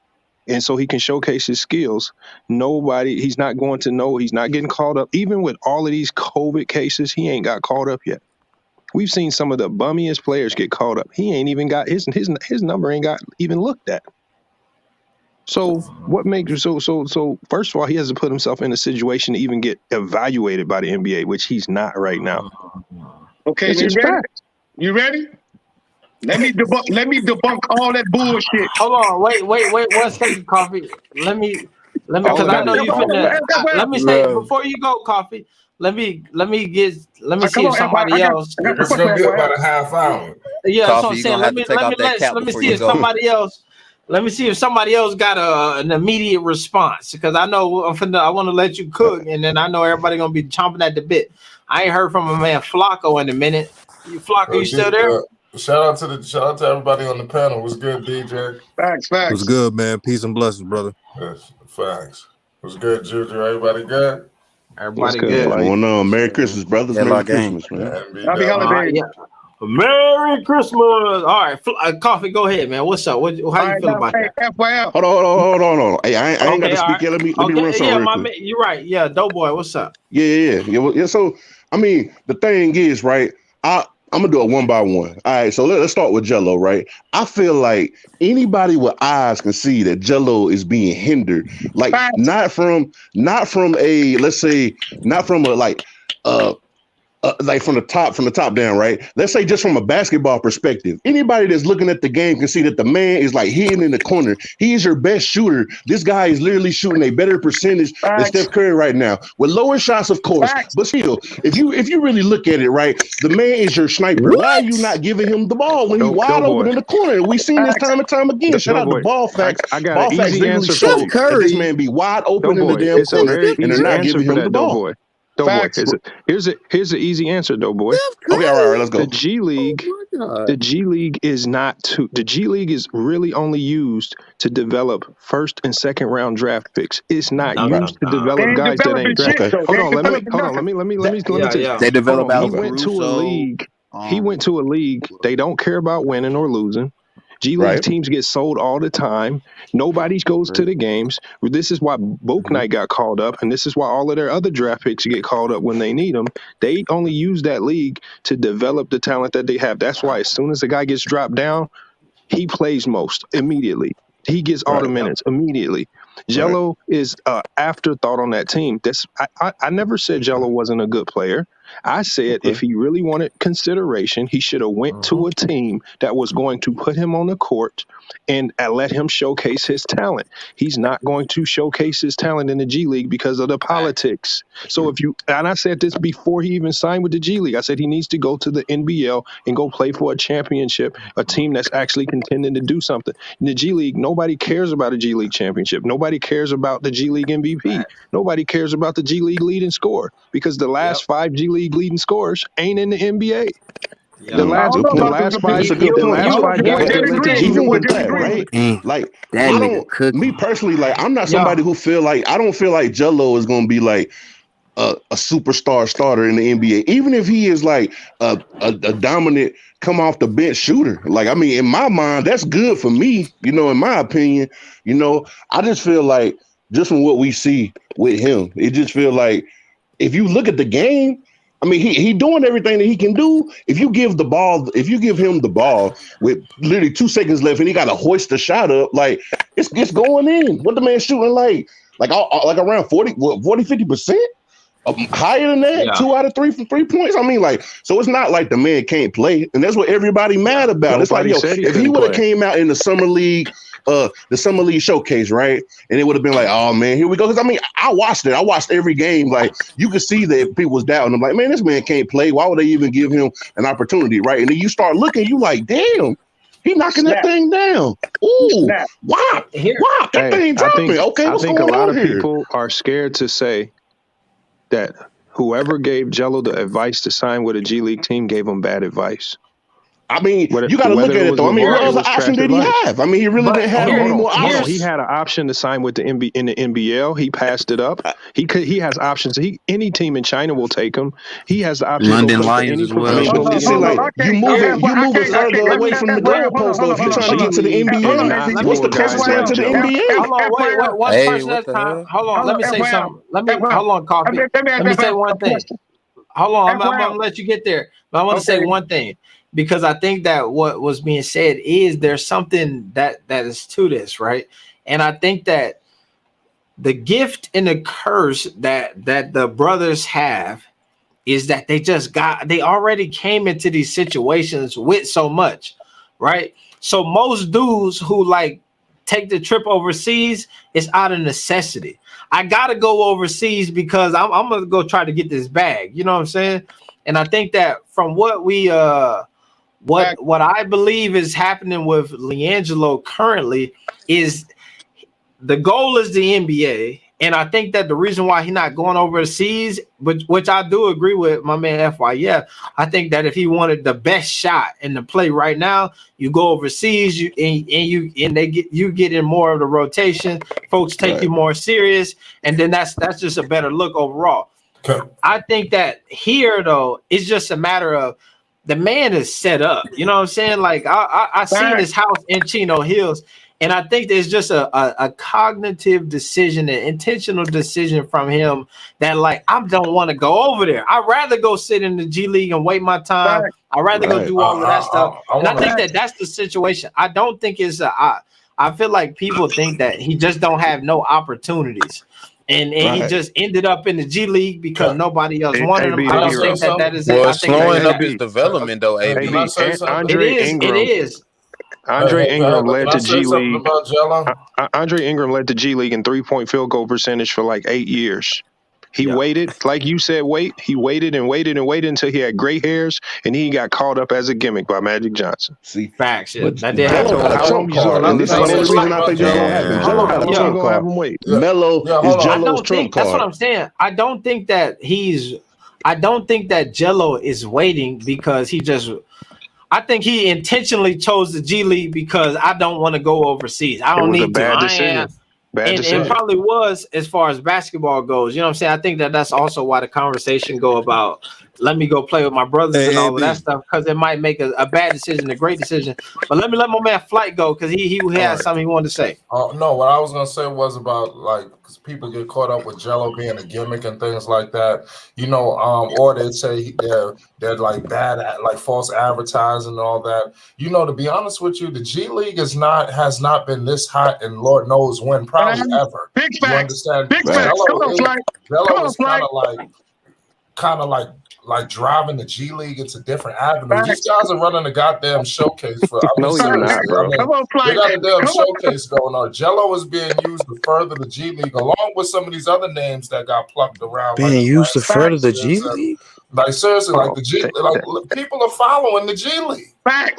and so he can showcase his skills, he's not going to know, he's not getting called up. Even with all of these COVID cases, he ain't got called up yet. We've seen some of the bummiest players get called up. He ain't even got, his number ain't got even looked at. So what makes, so first of all, he has to put himself in a situation to even get evaluated by the NBA, which he's not right now. Okay, you ready? Let me debunk all that bullshit. Hold on, wait 1 second, Coffee. Let me, because I know you finna. Let me say before you go, Coffee. Let me see if somebody else. It's gonna be about a half hour. Yeah, that's what I'm saying. Let me see if somebody else. Let me see if somebody else got an immediate response, because I know I want to let you cook, and then I know everybody gonna be chomping at the bit. I ain't heard from a man Flocco in a minute. Flocco, you still there? Shout out to everybody on the panel. What's good, DJ? Facts. What's good, man? Peace and blessings, brother. Yes, facts. What's good, Juju? Everybody good? Everybody good. What's going on? Merry Christmas, brothers. Merry Christmas, man. Happy holidays. Merry Christmas. All right, Coffee, go ahead, man. What's up? How you feel about that? FYL. Hold on. Hey, I ain't got to speak yet. Let me run something real quick. You're right. Yeah, Doughboy, what's up? Yeah. So, I mean, the thing is, right, I'm going to do it one by one. All right, so let's start with Jello, right? I feel like anybody with eyes can see that Jello is being hindered. Like, not from a, let's say, not from a, like from the top down, right? Let's say just from a basketball perspective, anybody that's looking at the game can see that the man is like hidden in the corner. He is your best shooter. This guy is literally shooting a better percentage than Steph Curry right now, with lower shots, of course. But still, if you really look at it, right, the man is your sniper. Why are you not giving him the ball when he's wide open in the corner? We've seen this time and time again. Shout out to Ball Facts. I got an easy answer for you. This man be wide open in the damn corner, and they're not giving him the ball. Doughboy. Facts. Here's an easy answer, Doughboy. Okay, all right, let's go. The G League. The G League is the G League is really only used to develop first and second round draft picks. It's not used to develop They guys that ain't drafted. Okay. Hold on, let me tell you. They develop He Alex went to a Caruso. league. He went to a league. They don't care about winning or losing. G League teams get sold all the time. Nobody goes to the games. This is why Book Knight got called up, and this is why all of their other draft picks get called up when they need them. They only use that league to develop the talent that they have. That's why as soon as a guy gets dropped down, he plays most immediately. He gets all the minutes immediately. Jello is an afterthought on that team. I never said Jello wasn't a good player. I said if he really wanted consideration, he should have went to a team that was going to put him on the court and let him showcase his talent. He's not going to showcase his talent in the G League because of the politics. So and I said this before he even signed with the G League, I said he needs to go to the NBL and go play for a championship, a team that's actually contending to do something. In the G League, nobody cares about a G League championship. Nobody cares about the G League MVP. Nobody cares about the G League leading score because the last 5 G League leading scorers ain't in the NBA. The last 5 guys that went to G even League with that, right? Like me personally, like I'm not somebody who feel like I don't feel like Jello is gonna be like a superstar starter in the NBA, even if he is like a dominant come off the bench shooter. Like, I mean, in my mind, that's good for me, in my opinion. I just feel like just from what we see with him, it just feel like if you look at the game, I mean, he doing everything that he can do. If you give him the ball with literally 2 seconds left and he got to hoist the shot up, like it's going in. What the man shooting like around 50%? Higher than that, 2 out of 3 from 3 points. I mean, like, so it's not like the man can't play, and that's what everybody mad about. It's like, if he would have came out in the summer league showcase, right, and it would have been like, oh man, here we go. Because I mean, I watched it. I watched every game. Like, you could see that people was doubting him. Like, man, this man can't play. Why would they even give him an opportunity, right? And then you start looking, you like, damn. He knocking that thing down. Ooh, wow, that thing dropping. Okay, what's going on here? I think a lot of people are scared to say that whoever gave Jello the advice to sign with a G League team gave him bad advice. I mean, you got to look at it though. I mean, what other option did he have? I mean, he really didn't have any more options. He had an option to sign with in the NBL. He passed it up. He has options. Any team in China will take him. He has the option. London Lions as well. It's like you moving further away from the goalpost though. If you're trying to get to the NBA, what's the closest line to the NBA? Hold on, wait, one person at a time. Hold on, let me say something. Hold on, Coffee. Let me say one thing. Hold on, I'm gonna let you get there, but I want to say one thing. Because I think that what was being said is there's something that is to this, right? And I think that the gift and the curse that the brothers have is that they already came into these situations with so much, right? So most dudes who like take the trip overseas is out of necessity. I gotta go overseas because I'm gonna go try to get this bag. You know what I'm saying? And I think that from what we what I believe is happening with LiAngelo currently is the goal is the NBA. And I think that the reason why he's not going overseas, which I do agree with my man FYF, I think that if he wanted the best shot in the play right now, you go overseas, you get in more of the rotation. Folks take you more serious, and then that's just a better look overall. Okay. I think that here though, it's just a matter of the man is set up. You know what I'm saying? Like I seen his house in Chino Hills, and I think there's just a cognitive decision, an intentional decision from him that like I don't want to go over there. I'd rather go sit in the G League and wait my time. I'd rather go do all of that stuff. And I think that's the situation. I don't think it's I feel like people think that he just don't have no opportunities. And he just ended up in the G League because nobody else wanted him. I don't think that is it. Well, slowing up his development though, AB. It is. Andre Ingram led the G League. Andre Ingram led the G League in 3-point field goal percentage for like 8 years. He waited, like you said, he waited and waited and waited until he had gray hairs, and he got caught up as a gimmick by Magic Johnson. See, facts. Yeah, but that did Jello happen. got a trump card, and this is the only reason I think this gonna happen. Jello got a trump card. Melo is Jello's trump card. That's what I'm saying. I don't think that Jello is waiting because he just. I think he intentionally chose the G League because I don't want to go overseas. I don't need to. It probably was as far as basketball goes. You know what I'm saying? I think that's also why the conversation go about let me go play with my brothers and all of that stuff, because it might make a bad decision, a great decision. But let my man Flight go, because he had something he wanted to say. No, what I was gonna say was about because people get caught up with Jello being a gimmick and things like that, or they say they're like bad at like false advertising and all that. To be honest with you, the G League has not been this hot and Lord knows when, probably ever. Big facts. You understand? Big facts. Jello is kind of like driving the G League into different avenues. These guys are running a goddamn showcase for. No, you're not, bro. They got a damn showcase going on. Jello is being used to further the G League, along with some of these other names that got plucked around. Being used to further the G League. Like seriously, like the G, like people are following the G League. Like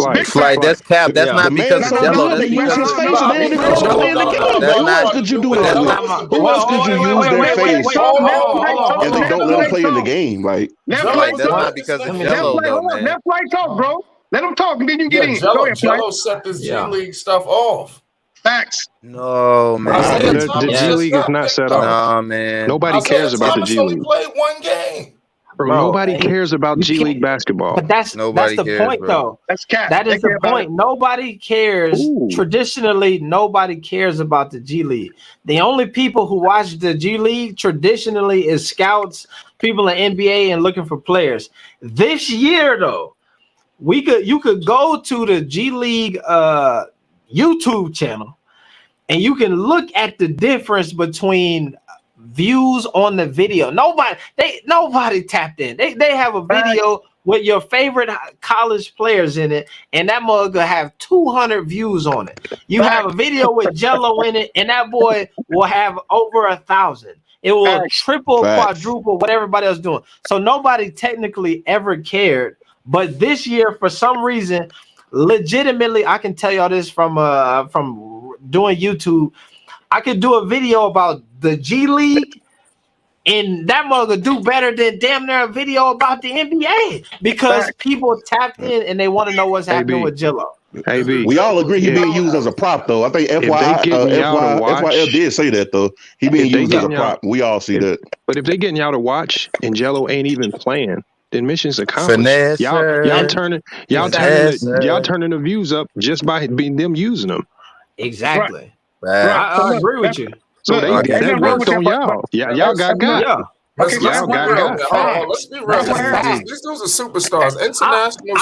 that's cap. That's not because of Jello. They use his face and they don't even play in the game. Who else did you do that with? Who else did you use their face and they don't let them play in the game? Like that's not because of Jello, though, man. Let Flight talk, bro. Let him talk, and then you get in. Jello set this G League stuff off. Facts. No, man. The G League is not set off. Nah, man. Nobody cares about the G League. Played one game. Bro, nobody cares about G League basketball. But that's the point, bro. Though. That's cap. That is the point. Nobody cares. Traditionally, nobody cares about the G League. The only people who watch the G League traditionally is scouts, people in NBA, and looking for players. This year, though, you could go to the G League YouTube channel, and you can look at the difference between views on the video. Nobody tapped in. They have a video with your favorite college players in it, and that mug will have 200 views on it. You have a video with Jello in it, and that boy will have over 1,000. It will triple, quadruple what everybody else doing. So nobody technically ever cared. But this year, for some reason, legitimately, I can tell y'all this from doing YouTube. I could do a video about the G League, and that mug will do better than damn near a video about the NBA because people tapped in and they want to know what's happening with Jello. We all agree he's being used as a prop, though. I think FYL did say that, though. He being used as a prop. We all see that. But if they getting y'all to watch and Jello ain't even playing, then mission's accomplished. Finesse, y'all turning the views up just by them using them. Exactly. I agree with you. So they worked on y'all. Y'all got. Let's be real. These dudes are superstars, international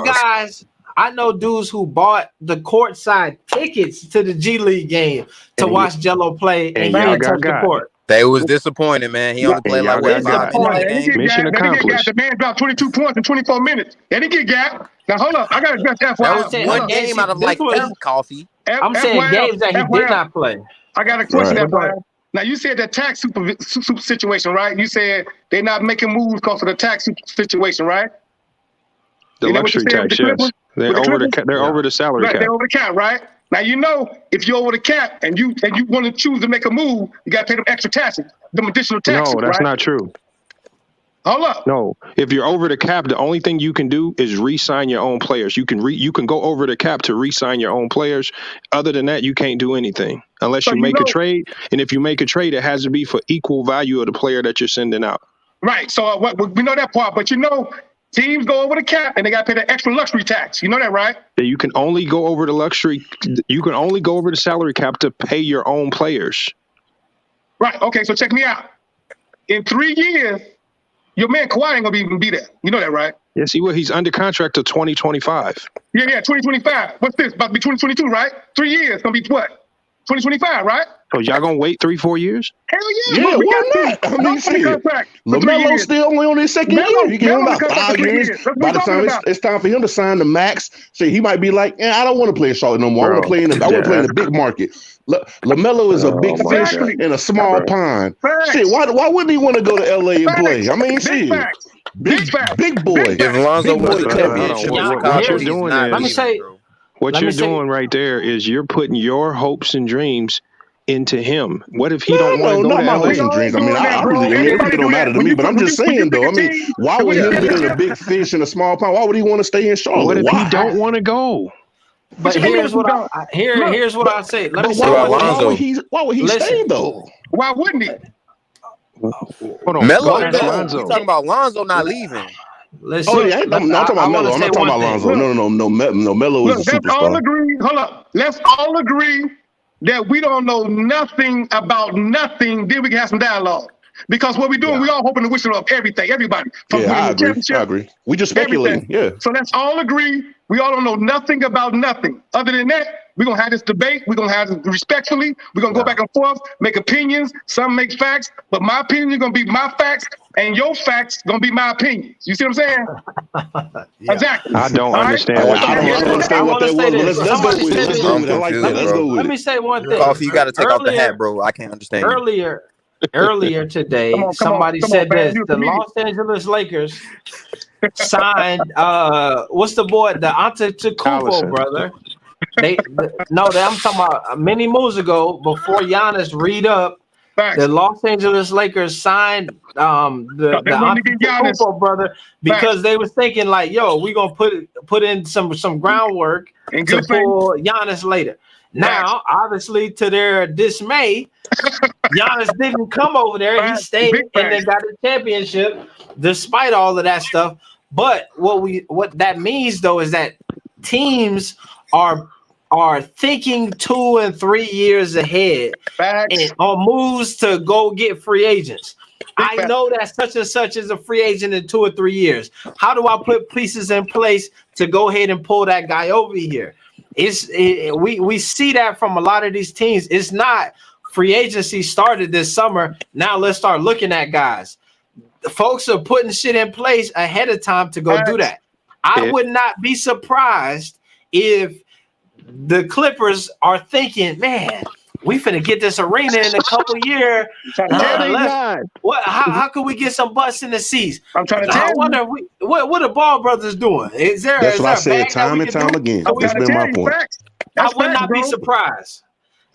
superstars. I know dudes who bought the courtside tickets to the G League game to watch Jello play, and he didn't touch the court. They was disappointed, man. He only played like mission accomplished. The man dropped 22 points in 24 minutes. They didn't get gap. Now hold up, I got to address FYI. That was one game out of like 10 coffee. I'm saying games that he did not play. I got a question, FYI. Now you said that tax super situation, right? You said they're not making moves because of the tax situation, right? The luxury tax, yes. They're over the salary cap. They're over the cap, right? Now if you're over the cap and you want to choose to make a move, you got to pay them extra taxes, them additional taxes. No, that's not true. Hold up. No, if you're over the cap, the only thing you can do is re-sign your own players. You can go over the cap to re-sign your own players. Other than that, you can't do anything unless you make a trade. And if you make a trade, it has to be for equal value of the player that you're sending out. Right. So we know that part, but teams go over the cap and they got to pay the extra luxury tax. You know that, right? You can only go over the luxury. You can only go over the salary cap to pay your own players. Right. Okay. So check me out. In 3 years, your man Kawhi ain't gonna even be there. You know that, right? Yes, he will. He's under contract till 2025. Yeah, 2025. What's this? About to be 2022, right? 3 years. Gonna be what? 2025, right? So y'all gonna wait 3-4 years? Hell yeah. Yeah, Look, we why got not? I to. mean, shit. LaMelo still only on his second year. You give him about 5 years. By the time it's time for him to sign the max, shit, he might be like, I don't want to play in Charlotte no more. I want to play in the big market. LaMelo is a big fish in a small pond. Facts. Shit, why wouldn't he want to go to LA and play? I mean, shit. Facts. Big boy. If Lonzo Big wins boy the championship with What Chicago, you're he's doing not is- Let me leaving, say- bro. What Let you're me say- doing right there is you're putting your hopes and dreams into him. What if he don't want to go not to my LA? hopes and dreams. I mean, I really, it don't matter to me. But I'm just saying, though. I mean, why would him being a big fish in a small pond? Why would he want to stay in Charlotte? What if Why? he don't want to go? But here's what I say. Let me say why would he stay though? Why wouldn't he? Hold on. Melo, Go ahead, no. Lonzo. You talking about Lonzo not leaving? Listen, Oh yeah, I'm talking about Melo. I'm not talking about Lonzo. No. Melo is a Let's all superstar. agree. Hold up. Let's all agree that we don't know nothing about nothing. Then we can have some dialogue. Because what we're doing, we all hoping to wish it up everything, everybody. From winning I the agree. championship, I agree. We just speculating. everything. Yeah. So let's all agree. We all don't know nothing about nothing. Other than that, we're going to have this debate. We're going to have it respectfully. We're going to go back and forth, make opinions. Some make facts. But my opinion is going to be my facts, and your facts going to be my opinions. You see what I'm saying? Exactly. I don't All right? understand I what don't you're saying. understand what that was. But let's go with it. Let's go with it. I like that. Let's go with Let it. me say one thing. Coffee, you got to take off the hat, bro. I can't understand you. Earlier today, somebody said this: the Los Angeles Lakers signed what's the boy, the Antetokounmpo brother. I'm talking about many moves ago before Giannis re-up. The Los Angeles Lakers signed the Antetokounmpo brother because they was thinking like, yo, we gonna put in some groundwork to pull Giannis later. Now, obviously, to their dismay, Giannis didn't come over there. He stayed and then got a championship despite all of that stuff. But what that means though is that teams are thinking 2 and 3 years ahead and on moves to go get free agents. I know that such and such is a free agent in 2 or 3 years. How do I put pieces in place to go ahead and pull that guy over here? We see that from a lot of these teams. It's not free agency started this summer. Now let's start looking at guys. The folks are putting shit in place ahead of time to go do that. I would not be surprised if the Clippers are thinking, man, we finna get this arena in a couple years. How can we get some butts in the seats? I'm trying to I wonder what the Ball brothers doing. That's what I said time and time again. That's been my point. I would not be surprised,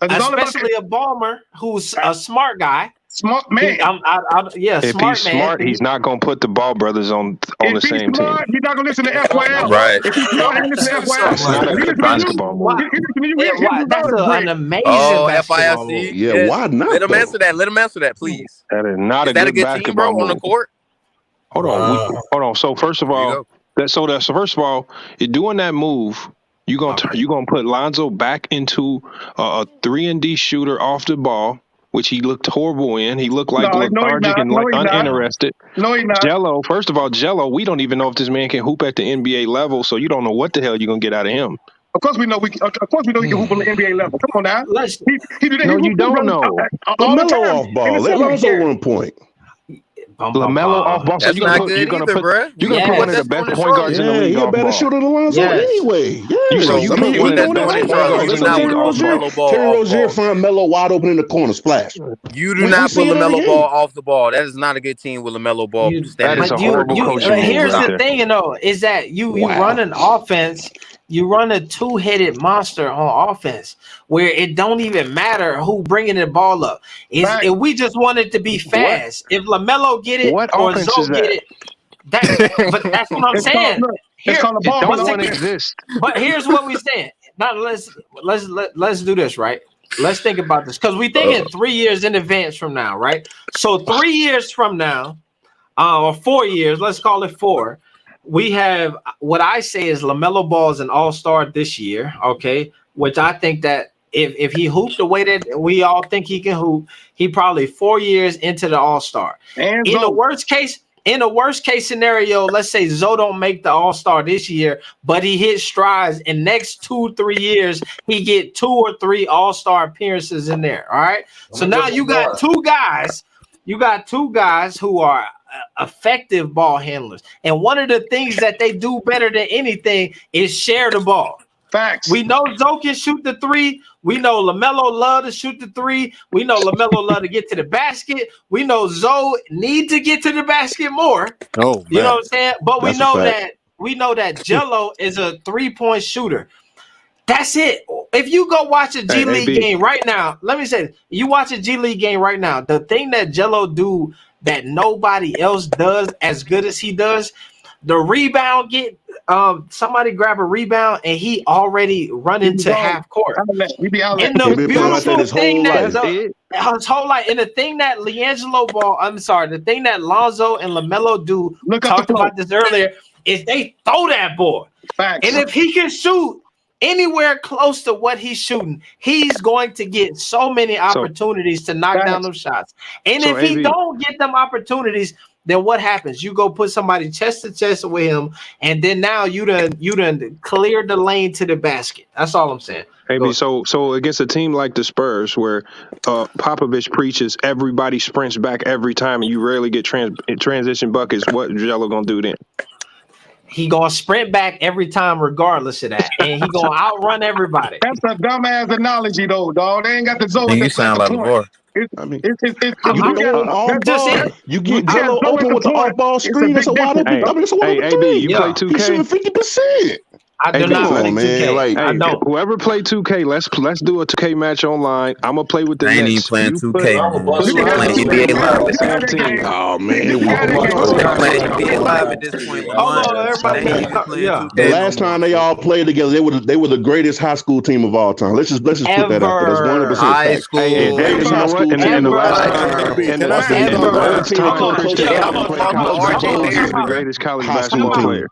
especially a Ballmer who's a smart guy. Smart man. If smart he's man. smart, he's not going to put the Ball brothers on the same team. He's not going to listen to FYL. Right. If he's smart, he's listen to FYL. It's not a basketball move. That's an amazing basketball move. Yeah, why not? Let him answer that. Let him answer that, please. That is not a that good a good team, bro, basketball on the move. court? Hold on. So first of all, first of all, you're doing that move. You're gonna put Lonzo back into a 3-and-D shooter off the ball, which he looked horrible in. He looked like lethargic and like uninterested. No, he's not. Jello, first of all, we don't even know if this man can hoop at the NBA level, so you don't know what the hell you're gonna get out of him. Of course we know he can hoop on the NBA level. Come on now. You don't know. LaMelo off ball. Let Lonzo 1 point. LaMelo off ball. So you're gonna put one of the best point guards in the league off ball. He a better shooter than Lonzo anyway. So you put one of the best point guards in the league off ball. Terry Rozier find Melo wide open in the corner, splash. You do not put LaMelo Ball off the ball. That is not a good team with LaMelo Ball. That is a horrible coaching move. Here's the thing, though, is that you run an offense. You run a two-headed monster on offense where it don't even matter who bringing the ball up. If we just want it to be fast, if LaMelo get it or Zoe get it, but that's what I'm saying. It don't exist. But here's what we're saying. Now let's do this, right? Let's think about this because we're thinking 3 years in advance from now, right? So 3 years from now, or 4 years, let's call it 4. We have what I say is LaMelo Ball is an all-star this year, okay? Which I think that if he hooped the way that we all think he can hoop, he probably 4 years into the all-star. In the worst case, in a worst case scenario, let's say Zoe don't make the All-Star this year, but he hits strides in next 2-3 years, he get 2 or 3 All-Star appearances in there. All right. So now you got two guys. You got two guys who are effective ball handlers. And one of the things that they do better than anything is share the ball. Facts. We know Zoe can shoot the 3. We know LaMelo love to shoot the 3. We know LaMelo love to get to the basket. We know Zoe need to get to the basket more. Oh, man. You know what I'm saying? But That's we know that Jello is a 3-point shooter. That's it. If you go watch a G League game right now, let me say, you watch a G League game right now, the thing that Jello do that nobody else does as good as he does, the rebound get somebody grab a rebound and he already run into half court. And the beautiful thing his whole life, and the thing that the thing that Lonzo and LaMelo do, talked about this earlier, is they throw that ball. Facts. And if he can shoot anywhere close to what he's shooting, he's going to get so many opportunities to knock down those shots. And if he don't get them opportunities, then what happens? You go put somebody chest to chest with him, and then now you done cleared the lane to the basket. That's all I'm saying. Maybe so against a team like the Spurs, where Popovich preaches everybody sprints back every time, and you rarely get transition buckets. What Jello gonna do then? He gonna sprint back every time, regardless of that, and he gonna outrun everybody. That's a dumbass analogy, though, dog. They ain't got the zone. You sound like Lavar. I mean, you get Jello open with the off-ball screen. It's a wide open. It's a wide open three. You play 2K. He's shooting 50%. I do not play 2K. Like, I don't. Whoever play 2K, let's do a 2K match online. I'm gonna play with the I ain't even Nets. playing 2K. I'm playing NBA Live. Oh man, Playing NBA Live at this point. The last time they all played together, they were the greatest high school team of all time. Let's just put that out there. That's 100% high school. Greatest high school team. And the greatest college basketball player.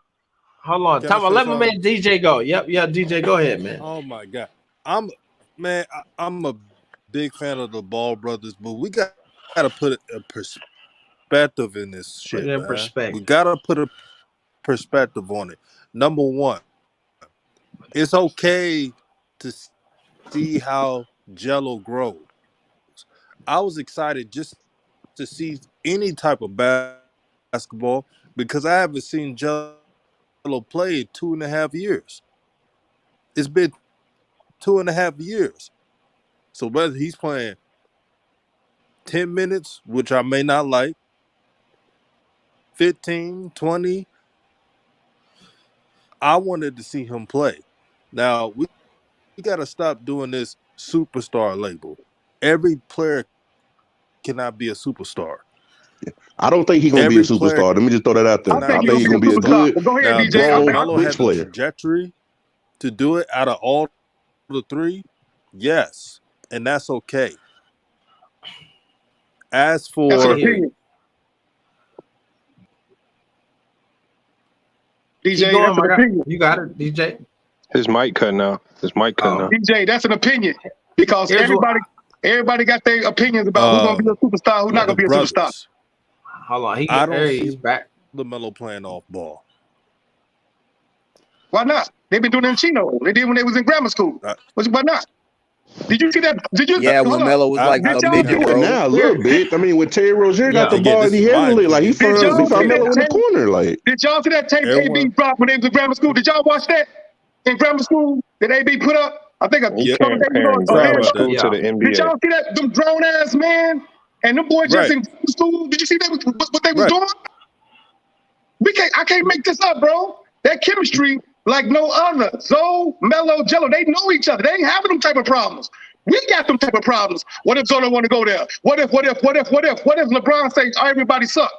Hold on. Time. Let my man DJ go. Yep. DJ, go ahead, man. Oh my God. I'm a big fan of the Ball brothers, but we got to put a perspective in this shit. We got to put a perspective on it. Number one, it's okay to see how Jello grows. I was excited just to see any type of basketball because I haven't seen Jello play 2.5 years. It's been 2.5 years. So whether he's playing 10 minutes, which I may not like, 15, 20, I wanted to see him play. Now, we got to stop doing this superstar label. Every player cannot be a superstar. I don't think he's going to be a superstar. Let me just throw that out there. I think he's going to be a good bench player. Trajectory to do it out of all the three, yes, and that's okay. As for DJ, you got it, DJ. His mic cutting out. DJ, that's an opinion because everybody got their opinions about who's going to be a superstar, who's not going to be a superstar. Hold on, he's back. LaMelo playing off ball. Why not? They've been doing it in Chino. They did when they was in grammar school. Why not? Did you see that? Yeah, when Melo was like a midget, bro. Now a little bit. I mean, when Terry Rozier got the ball and he handled it, like he found Melo in the corner. Like, did y'all see that tape AB dropped when they was in grammar school? Did y'all watch that in grammar school? Did AB put up? I think to the NBA. Did y'all see that? Them grown ass man and them boys just in school. Did you see that? What they was doing? I can't make this up, bro. That chemistry like no other. Zoe, Melo, Jello, they know each other. They ain't having them type of problems. We got them type of problems. What if Zoe don't want to go there? What if LeBron says everybody suck?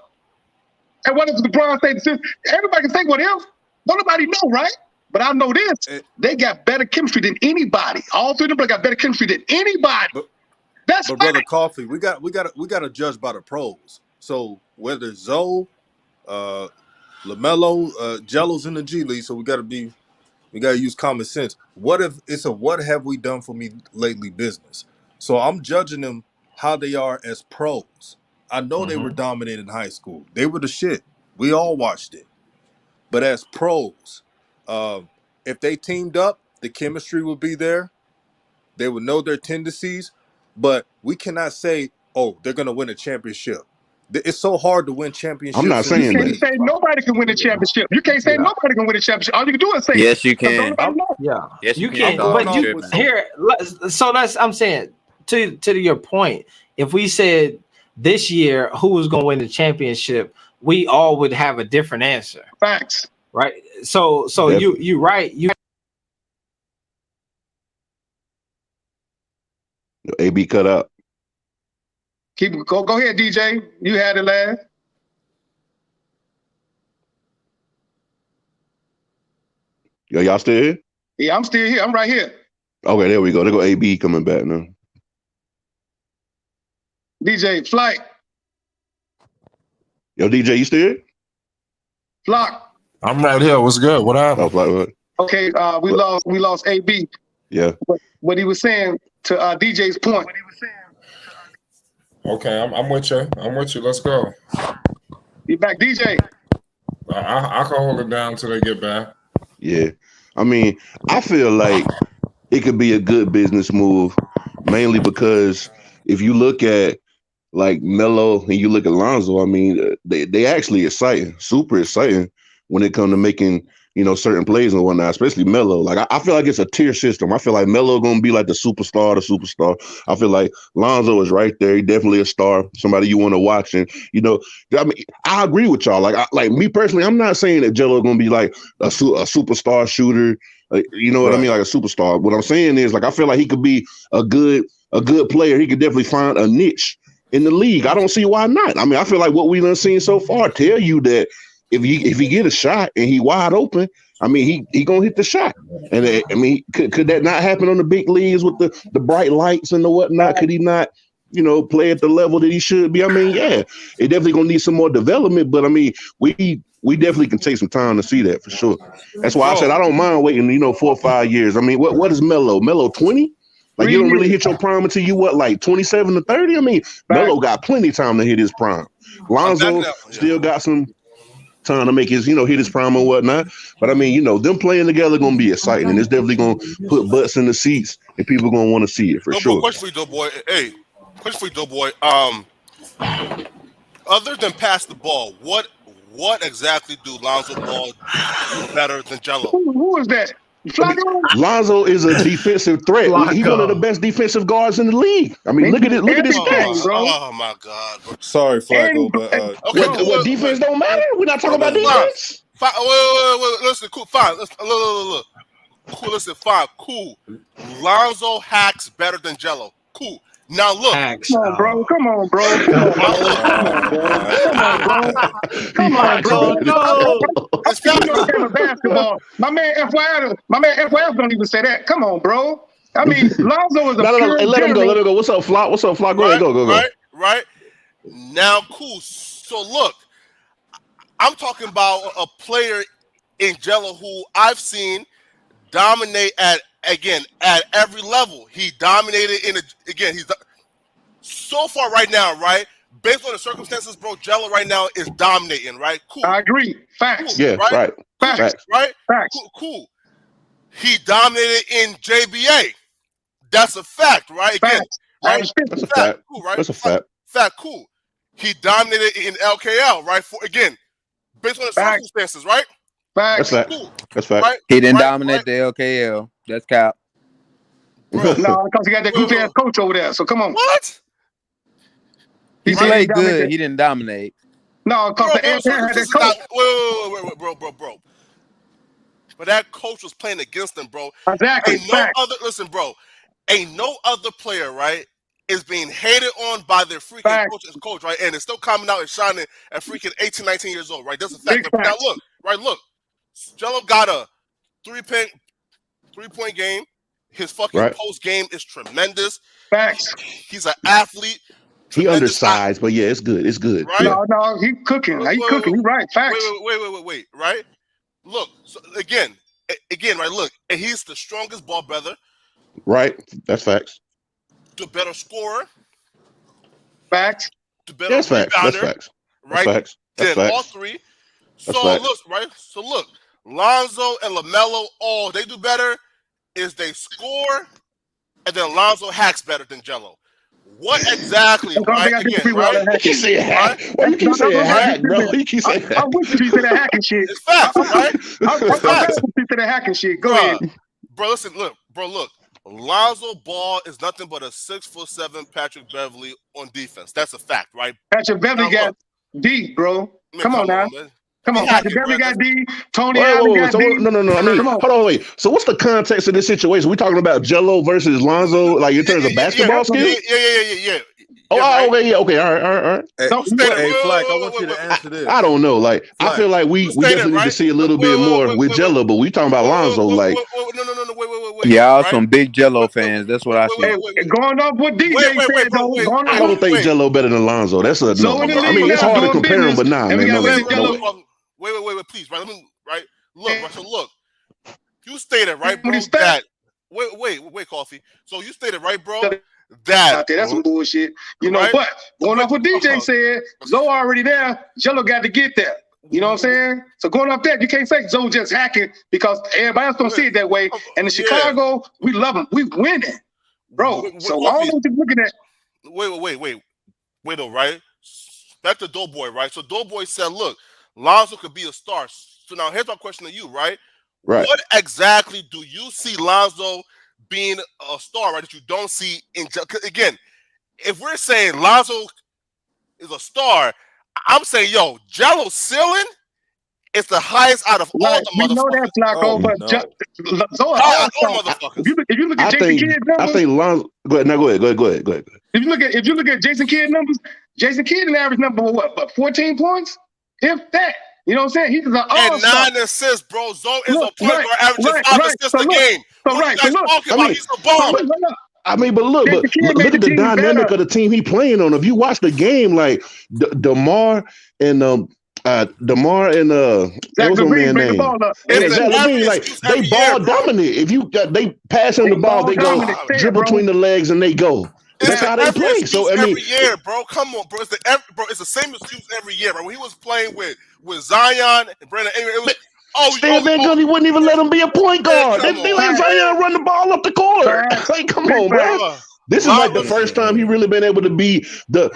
And what if LeBron says everybody can say what if? Don't nobody know, right? But I know this. They got better chemistry than anybody. All three of them got better chemistry than anybody. But Brother Coffee, we got to judge by the pros. So whether Zoe, LaMelo, Jello's in the G League, so we got to use common sense. What if it's a what have we done for me lately business? So I'm judging them how they are as pros. I know they were dominant in high school. They were the shit. We all watched it. But as pros, if they teamed up, the chemistry would be there. They would know their tendencies. But we cannot say, oh, they're going to win a championship. It's so hard to win championships. I'm not in saying this You that. can't say nobody can win a championship. You can't say nobody can win a championship. All you can do is say Yes, you can. Yeah, Yes, you you can. can. But Dog. you Tripping. here. So that's I'm saying to your point. If we said this year who was going to win the championship, we all would have a different answer. facts. Right. So Definitely. you right. You AB cut up. Go ahead, DJ. You had it last. Yo, y'all still here? Yeah, I'm still here. I'm right here. Okay, there we go. There go AB coming back now. DJ Flight, Yo, DJ, you still here? Flock. I'm right here. What's good? What Oh, happened? Flock, what? Okay, we lost AB. Yeah. What he was saying to DJ's point. Okay, I'm with you. I'm with you. Let's go. You back, DJ? I can hold it down until they get back. Yeah. I mean, I feel like it could be a good business move, mainly because if you look at like Melo and you look at Lonzo, I mean, they actually exciting, super exciting when it comes to making, certain plays and whatnot, especially Melo. Like, I feel like it's a tier system. I feel like Melo going to be like the superstar. I feel like Lonzo is right there. He definitely a star, somebody you want to watch. And, I mean, I agree with y'all. Like me personally, I'm not saying that Jello going to be like a superstar shooter. Like, you know what I mean? Like a superstar. What I'm saying is, like, I feel like he could be a good player. He could definitely find a niche in the league. I don't see why not. I mean, I feel like what we've seen so far tell you that if he get a shot and he wide open, I mean, he gonna hit the shot. And I mean, could that not happen on the big leagues with the bright lights and the whatnot? Could he not, play at the level that he should be? I mean, yeah, it definitely gonna need some more development. But I mean, we definitely can take some time to see that for sure. That's why I said I don't mind waiting, 4 or 5 years. I mean, what is Melo? Melo 20? Like, you don't really hit your prime until you, 27 to 30? I mean, Melo got plenty of time to hit his prime. Lonzo still got some time to make his, hit his prime and whatnot. But I mean, them playing together going to be exciting. And it's definitely going to put butts in the seats and people going to want to see it for sure. Question for you, Doughboy. Hey, question for you, Doughboy. Other than pass the ball, what exactly do Lonzo Ball do better than Jello? Who is that? Lonzo is a defensive threat. He's one of the best defensive guards in the league. I mean, look at his stats. Oh my God! Bro. Sorry, Flacco, but what defense don't matter? We're not talking about defense. Wait. Listen, cool. Fine. Look. Cool. Listen, fine. Cool. Lonzo hacks better than Jello. Cool. Now look. Come on, bro. Come on, bro. It's basketball. My man FYF don't even say that. Come on, bro. I mean, Lonzo is a let him go. What's up, Flock? Go. Right. Now, cool. So look, I'm talking about a player in Jello who I've seen dominate at every level. He dominated he's so far right now, right? Based on the circumstances, bro, Jello right now is dominating, right? Cool. I agree. Facts. Cool, yeah, right. Facts. Right? Facts. Cool. He dominated in JBA. That's a fact, right? Again, right? That's a fact. Cool, right? That's a fact. Fact, cool. He dominated in LKL, right? Based on the circumstances, right? Facts. That's fact. Cool. That's fact. Right? He didn't dominate the LKL. That's cap. No, because he got that goofy ass coach over there. So come on. What? He played good. He didn't dominate. No, because the answer had that coach. Wait, bro. But that coach was playing against him, bro. Exactly. Listen, bro. Ain't no other player, right, is being hated on by their freaking coach, right? And it's still coming out and shining at freaking 18, 19 years old, right? That's a fact. Now look. Jello got a three-point game. His fucking post game is tremendous. Facts. He's an athlete. He undersized, but yeah, it's good. It's good. Right? Yeah. No, he cooking. He cooking. You right. Facts. Wait. Right? Look. So again, right? Look, and he's the strongest ball brother. Right. That's facts. The better scorer. Facts. the better That's facts. That's rebounder, facts. right? That's facts. That's Then all facts. three. That's So facts. look, right? So look, Lonzo and LaMelo, all they do better is they score, and then Lonzo hacks better than Jello. What exactly, right? Again, right? You keep saying hack. Why you keep saying hack, bro? You keep saying hack. I'm with you to that hacking shit. It's facts, right? I'm It's facts. with you to that hacking shit. Go ahead. Bro, listen, look. Lonzo Ball is nothing but a 6'7" Patrick Beverly on defense. That's a fact, right? Patrick Beverly got D, bro. Come on now. Man. Come on, Patrick Beverly got D. Tony Wait, Allen got D. No. I mean, hold on, wait. So what's the context of this situation? We talking about Jello versus Lonzo, like in terms of basketball skills? Yeah. Oh, right. Okay, all right. Hey, Flack, I want you to answer this. I don't know. Like, Flack. I feel like we definitely need to see a little bit more with Jello, but we talking about Lonzo, like. Wait. Y'all right? some big Jello fans. That's what I see. Going off what DJ said, though. I don't think Jello better than Lonzo. That's a no. I mean, it's hard to compare them, but nah, man. Wait, please, right? Look. You stated, right, bro, that. Wait, Coffee. So you stated, right, bro, that. That's some bullshit. You know, right? But going off what DJ said, Zoe already there. Jello got to get there. You know what I'm saying? So going off that, you can't say Zoe just hacking because everybody else don't see it that way. And in Chicago, we love him. We winning, bro. So I don't know what you're looking at. Wait, though, right? Back to Doughboy, right? So Doughboy said, look, Lonzo could be a star. So now here's my question to you, right? Right. What exactly do you see Lonzo being a star, right, that you don't see in – again, if we're saying Lonzo is a star, I'm saying, yo, Jello's ceiling is the highest out of all the motherfuckers. We know that, Flocco, but Zoe if you look at Jason Kidd numbers – I think Lonzo – go ahead. If you look at Jason Kidd numbers, Jason Kidd an average number of what, 14 points? If that. You know what I'm saying? He's an all-star. And 9 assists, bro. Zoe is a point guard averaging 5 assists a game. What are you guys talking about? He's a bum. I mean, but look at the dynamic of the team he playing on. If you watch the game, like DeMar and Zach LaVine bring the ball up. Zach LaVine, like they ball dominant. If you they pass him the ball, they go dribble between the legs and they go. That's how they play. So I mean, every year, bro. Come on, bro. It's the same excuse every year, bro. When he was playing with Zion and Brandon Ingram, it was he wouldn't even let him be a point guard. They let Zion run the ball up the court. Like, come on, bro. This is like the first time he really been able to be the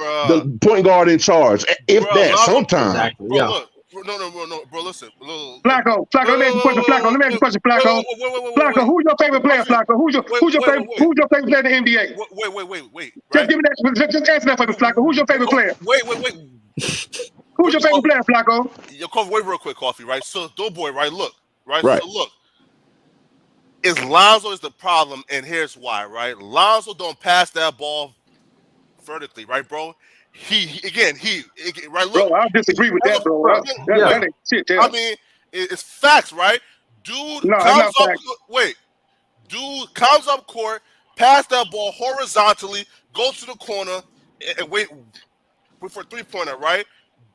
point guard in charge, if that. Sometimes, Look, no, bro. Listen, Flocco. Let me ask you a question, Flocco. Flocco, who's your favorite player, Flocco? Who's your favorite player in the NBA? Wait. Just give me that. Just answer that for me, Flocco. Who's your favorite player? Wait. Who's your favorite player, Flocco? Wait real quick, Coffee, right? So, Doughboy, right? Look, right? So, look. Lonzo is the problem, and here's why, right? Lonzo don't pass that ball vertically, right, bro? He right? Look, bro, I disagree with that, bro. That ain't shit, I mean, it's facts, right? Dude comes up court, pass that ball horizontally, goes to the corner, and wait for a 3-pointer, right?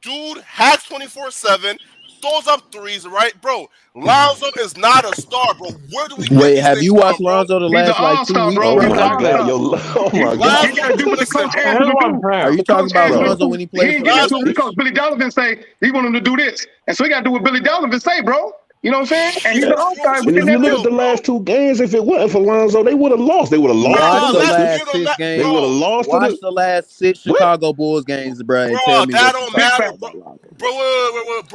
Dude hacks 24/7, throws up threes, right, bro? Lonzo is not a star, bro. Where do we wait? Have you watched Lonzo the last like 2 weeks? Oh my god, oh my god! You gotta do what the coach has to do. Are you talking about Lonzo when he plays? He ain't get because Billy Donovan say he want him to do this, and so he gotta do what Billy Donovan say, bro. You know what I'm saying? And he's the all-star. And if you look at the last 2 games, if it wasn't for Lonzo, they would have lost. They would have lost. Watch the last 6 games. They would have lost. Watch the last 6 Chicago Bulls games, bro. And tell me that don't matter, bro.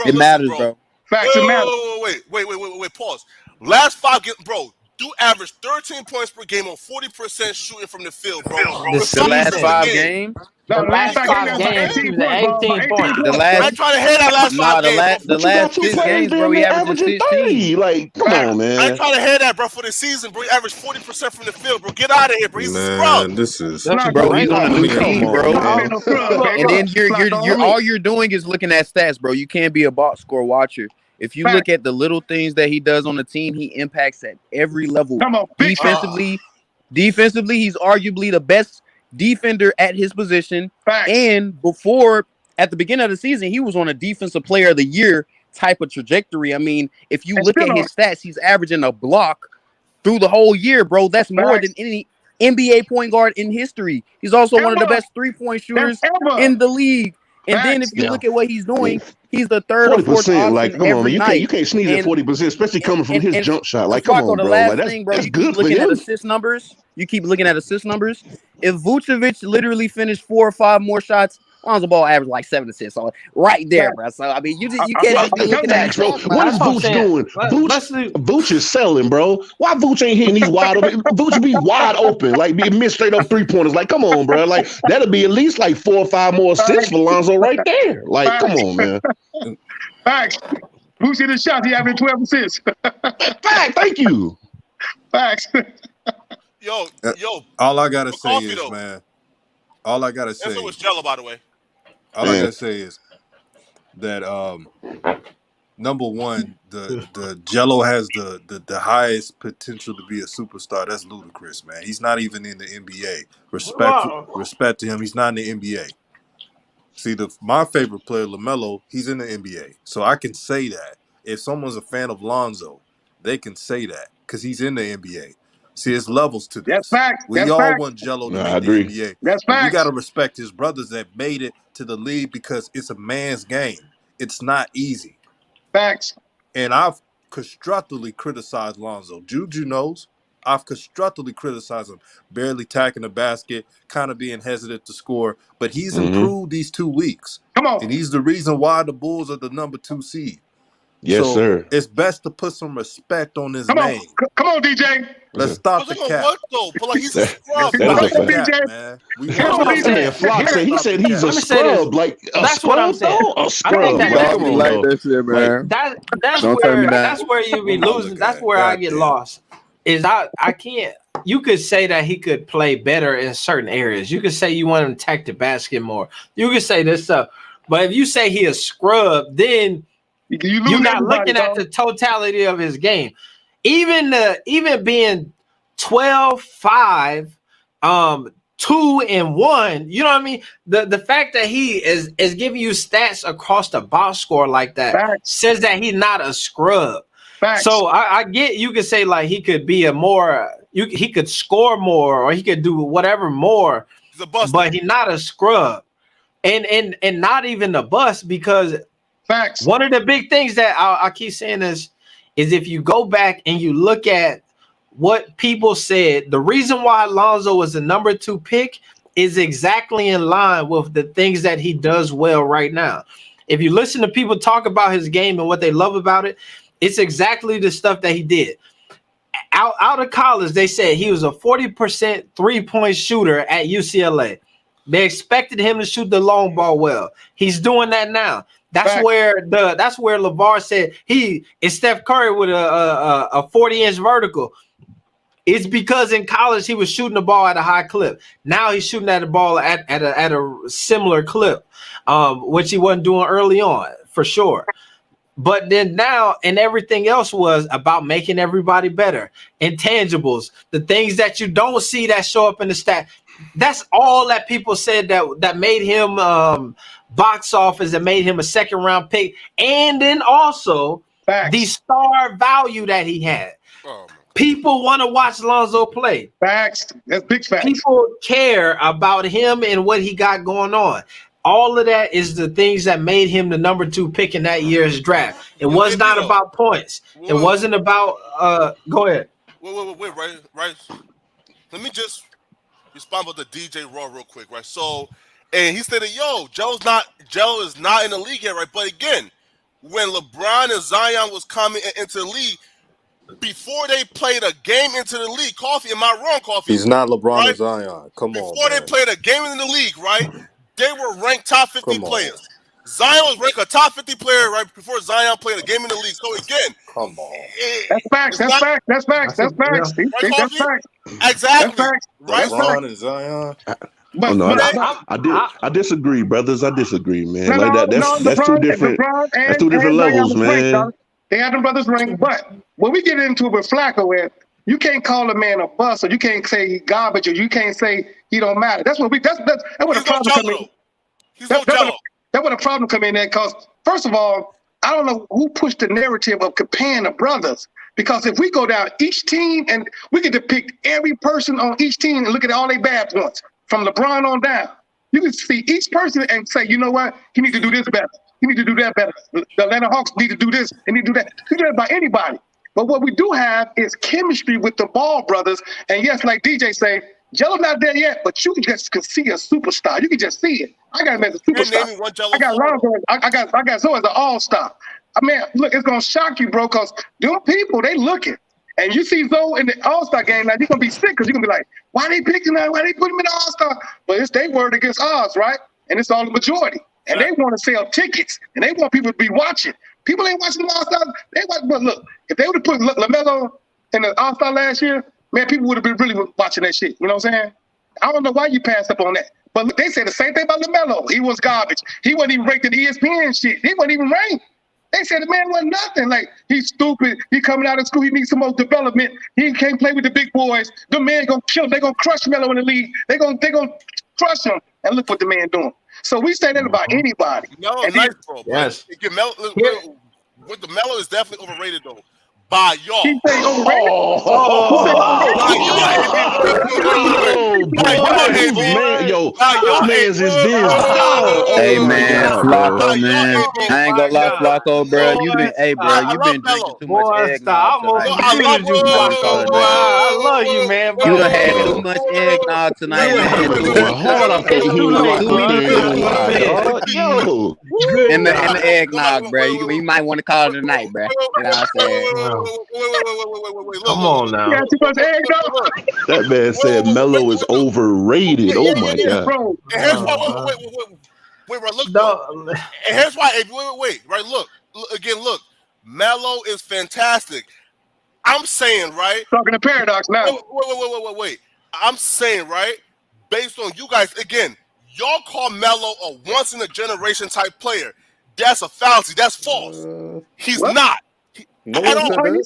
It matters, bro. Facts, it matters. Wait. Pause. Last 5 games, bro. Do average 13 points per game on 40% shooting from the field, bro. The last 5 games. The last 5 games, 18 points. The last. I try to hit that last 5 games. The last 6 games, bro. He averaged 16. Like, come on, man. I try to hit that, bro, for the season, bro. He averaged 40% from the field, bro. Get out of here, bro. He's a scrub. This is bro. He's on a new team, bro. And then you're all you're doing is looking at stats, bro. You can't be a box score watcher. If you look at the little things that he does on the team, he impacts at every level. Defensively, he's arguably the best defender at his position. And at the beginning of the season, he was on a defensive player of the year type of trajectory. I mean, if you look at his stats, he's averaging a block through the whole year, bro. That's more than NBA point guard in history. He's also one of the best 3-point shooters in the league. And then if you look at what he's doing, he's the third or fourth 40%, option like, come on, man. every night. You can't sneeze at 40%, especially coming from his jump shot. Like, come Flocco, on, the bro. last Like, thing, bro, that's you good keep for looking at him. assist numbers. If Vucevic literally finished 4 or 5 more shots, Lonzo Ball averaged like 7 assists. So right there, bro. So I mean, you can't just be looking at Facts, bro. What is Vooch doing? Vooch is selling, bro. Why Vooch ain't hitting these wide open? Vooch be wide open, like be missed straight up 3-pointers. Like, come on, bro. Like that'll be at least like 4 or 5 more assists for Lonzo right there. Like, come on, man. Facts. Vooch hit his shot. He having 12 assists. Fact. Thank you. Facts. Yo. All I gotta say is, man. All I gotta say. And so was Jello, by the way. All I gotta say is that number one, the Jello has the highest potential to be a superstar. That's ludicrous, man. He's not even in the NBA. Respect to him. He's not in the NBA. See, my favorite player, LaMelo, he's in the NBA. So I can say that. If someone's a fan of Lonzo, they can say that because he's in the NBA. See, it's levels to this. That's facts. We all want Jello to make the NBA. That's facts. We got to respect his brothers that made it to the league because it's a man's game. It's not easy. Facts. And I've constructively criticized Lonzo. Juju knows. I've constructively criticized him. Barely tacking the basket, kind of being hesitant to score. But he's improved these 2 weeks. Come on. And he's the reason why the Bulls are the number 2 seed. Yes, sir. It's best to put some respect on his name. Come on, DJ. Let's stop the cap. What though? But like he's a scrub. Man. Flock said he said he's a scrub. Like that's what I'm saying. A scrub. Like that shit, man. That's where you be losing. That's where I get lost. Is I can't. You could say that he could play better in certain areas. You could say you want him to attack the basket more. You could say this stuff. But if you say he a scrub, then you're not looking at the totality of his game. Even being 12-5, 2-1, you know what I mean? The fact that he is giving you stats across the box score like that says that he's not a scrub. So I get you could say like he could be he could score more or he could do whatever more, but he's not a scrub. And not even a bust because one of the big things that I keep saying is if you go back and you look at what people said, the reason why Lonzo was the number 2 pick is exactly in line with the things that he does well right now. If you listen to people talk about his game and what they love about it, it's exactly the stuff that he did. Out of college, they said he was a 40% 3-point shooter at UCLA. They expected him to shoot the long ball well. He's doing that now. That's where LeVar said he is Steph Curry with a 40-inch vertical. It's because in college he was shooting the ball at a high clip. Now he's shooting at the ball at a similar clip, which he wasn't doing early on for sure. But then now, and everything else was about making everybody better. Intangibles, the things that you don't see that show up in the stat. That's all that people said that made him box office and made him a 2nd-round pick. And then also the star value that he had. People want to watch Lonzo play. Facts. That's big facts. People care about him and what he got going on. All of that is the things that made him the number 2 pick in that year's draft. It was not about points. It wasn't about go ahead. Wait, right. Let me just respond with the DJ Raw real quick, right? So, and he said, Jello is not in the league yet, right? But again, when LeBron and Zion was coming into the league, before they played a game into the league, Coffee, am I wrong, Coffee? He's not LeBron and Zion. Before they played a game in the league, right? They were ranked top 50 players. Zion was ranked a top 50 player right before Zion played a game in the league. So again, that's facts. That's facts. That's facts. That's facts. That's facts. Exactly. Right. LeBron and Zion. I disagree, brothers. I disagree, man. That's two different. That's 2 different levels, man. They had them brothers ranked, but when we get into it with Flocco, where you can't call a man a bust, or you can't say he garbage, or you can't say he don't matter. That's what that's what the problem come in. That's where the problem come in there. Because first of all, I don't know who pushed the narrative of comparing the brothers. Because if we go down each team and we can depict every person on each team and look at all their bad points, from LeBron on down, you can see each person and say, you know what? He need to do this better. He need to do that better. The Atlanta Hawks need to do this and need to do that. You can do that by anybody. But what we do have is chemistry with the Ball brothers. And yes, like DJ say, Jello not there yet, but you just can see a superstar. You can just see it. I got him as a superstar. I got Lonzo. I got Zoe as an all-star. I mean, look, it's gonna shock you, bro, because them people, they looking. And you see Zoe in the All-Star game, like you're gonna be sick because you're gonna be like, why they picking that? Why they put him in the All-Star? But it's their word against ours, right? And it's all the majority. And they want to sell tickets, and they want people to be watching. People ain't watching the All-Star. They watch, but look, if they would have put LaMelo in the All-Star last year, man, people would have been really watching that shit. You know what I'm saying? I don't know why you passed up on that. But look, they said the same thing about LaMelo. He was garbage. He wasn't even ranked in ESPN shit. He wasn't even ranked. They said the man wasn't nothing. Like, he's stupid. He coming out of school. He needs some more development. He can't play with the big boys. The man gonna kill him. They gonna crush Melo in the league. They gonna crush him. And look what the man doing. So we say that about anybody. Melo is nice, bro. Yes. With the Melo is definitely overrated though. By y'all. He say overrated. Man's is this. Hey man, Flocco, man. I ain't gonna lie, Flocco, bro. You been drinking too much eggnog tonight. I love you, man. Bro. You done had too much eggnog tonight, man. Hold up, yo. In the eggnog, bro. You might want to call it a night, bro. You know what I'm saying? Wait. Come on now. You got too much eggnog. That man said Melo is overrated. Oh my God. Bro. And here's why. Wait, right, look. No. And here's why. Wait. Right, look. Again, look. Melo is fantastic. I'm saying, right? Talking to Paradox now. Wait. I'm saying, right? Based on you guys, again, y'all call Melo a once in a generation type player. That's a fallacy. That's false. He's not. No at all, right?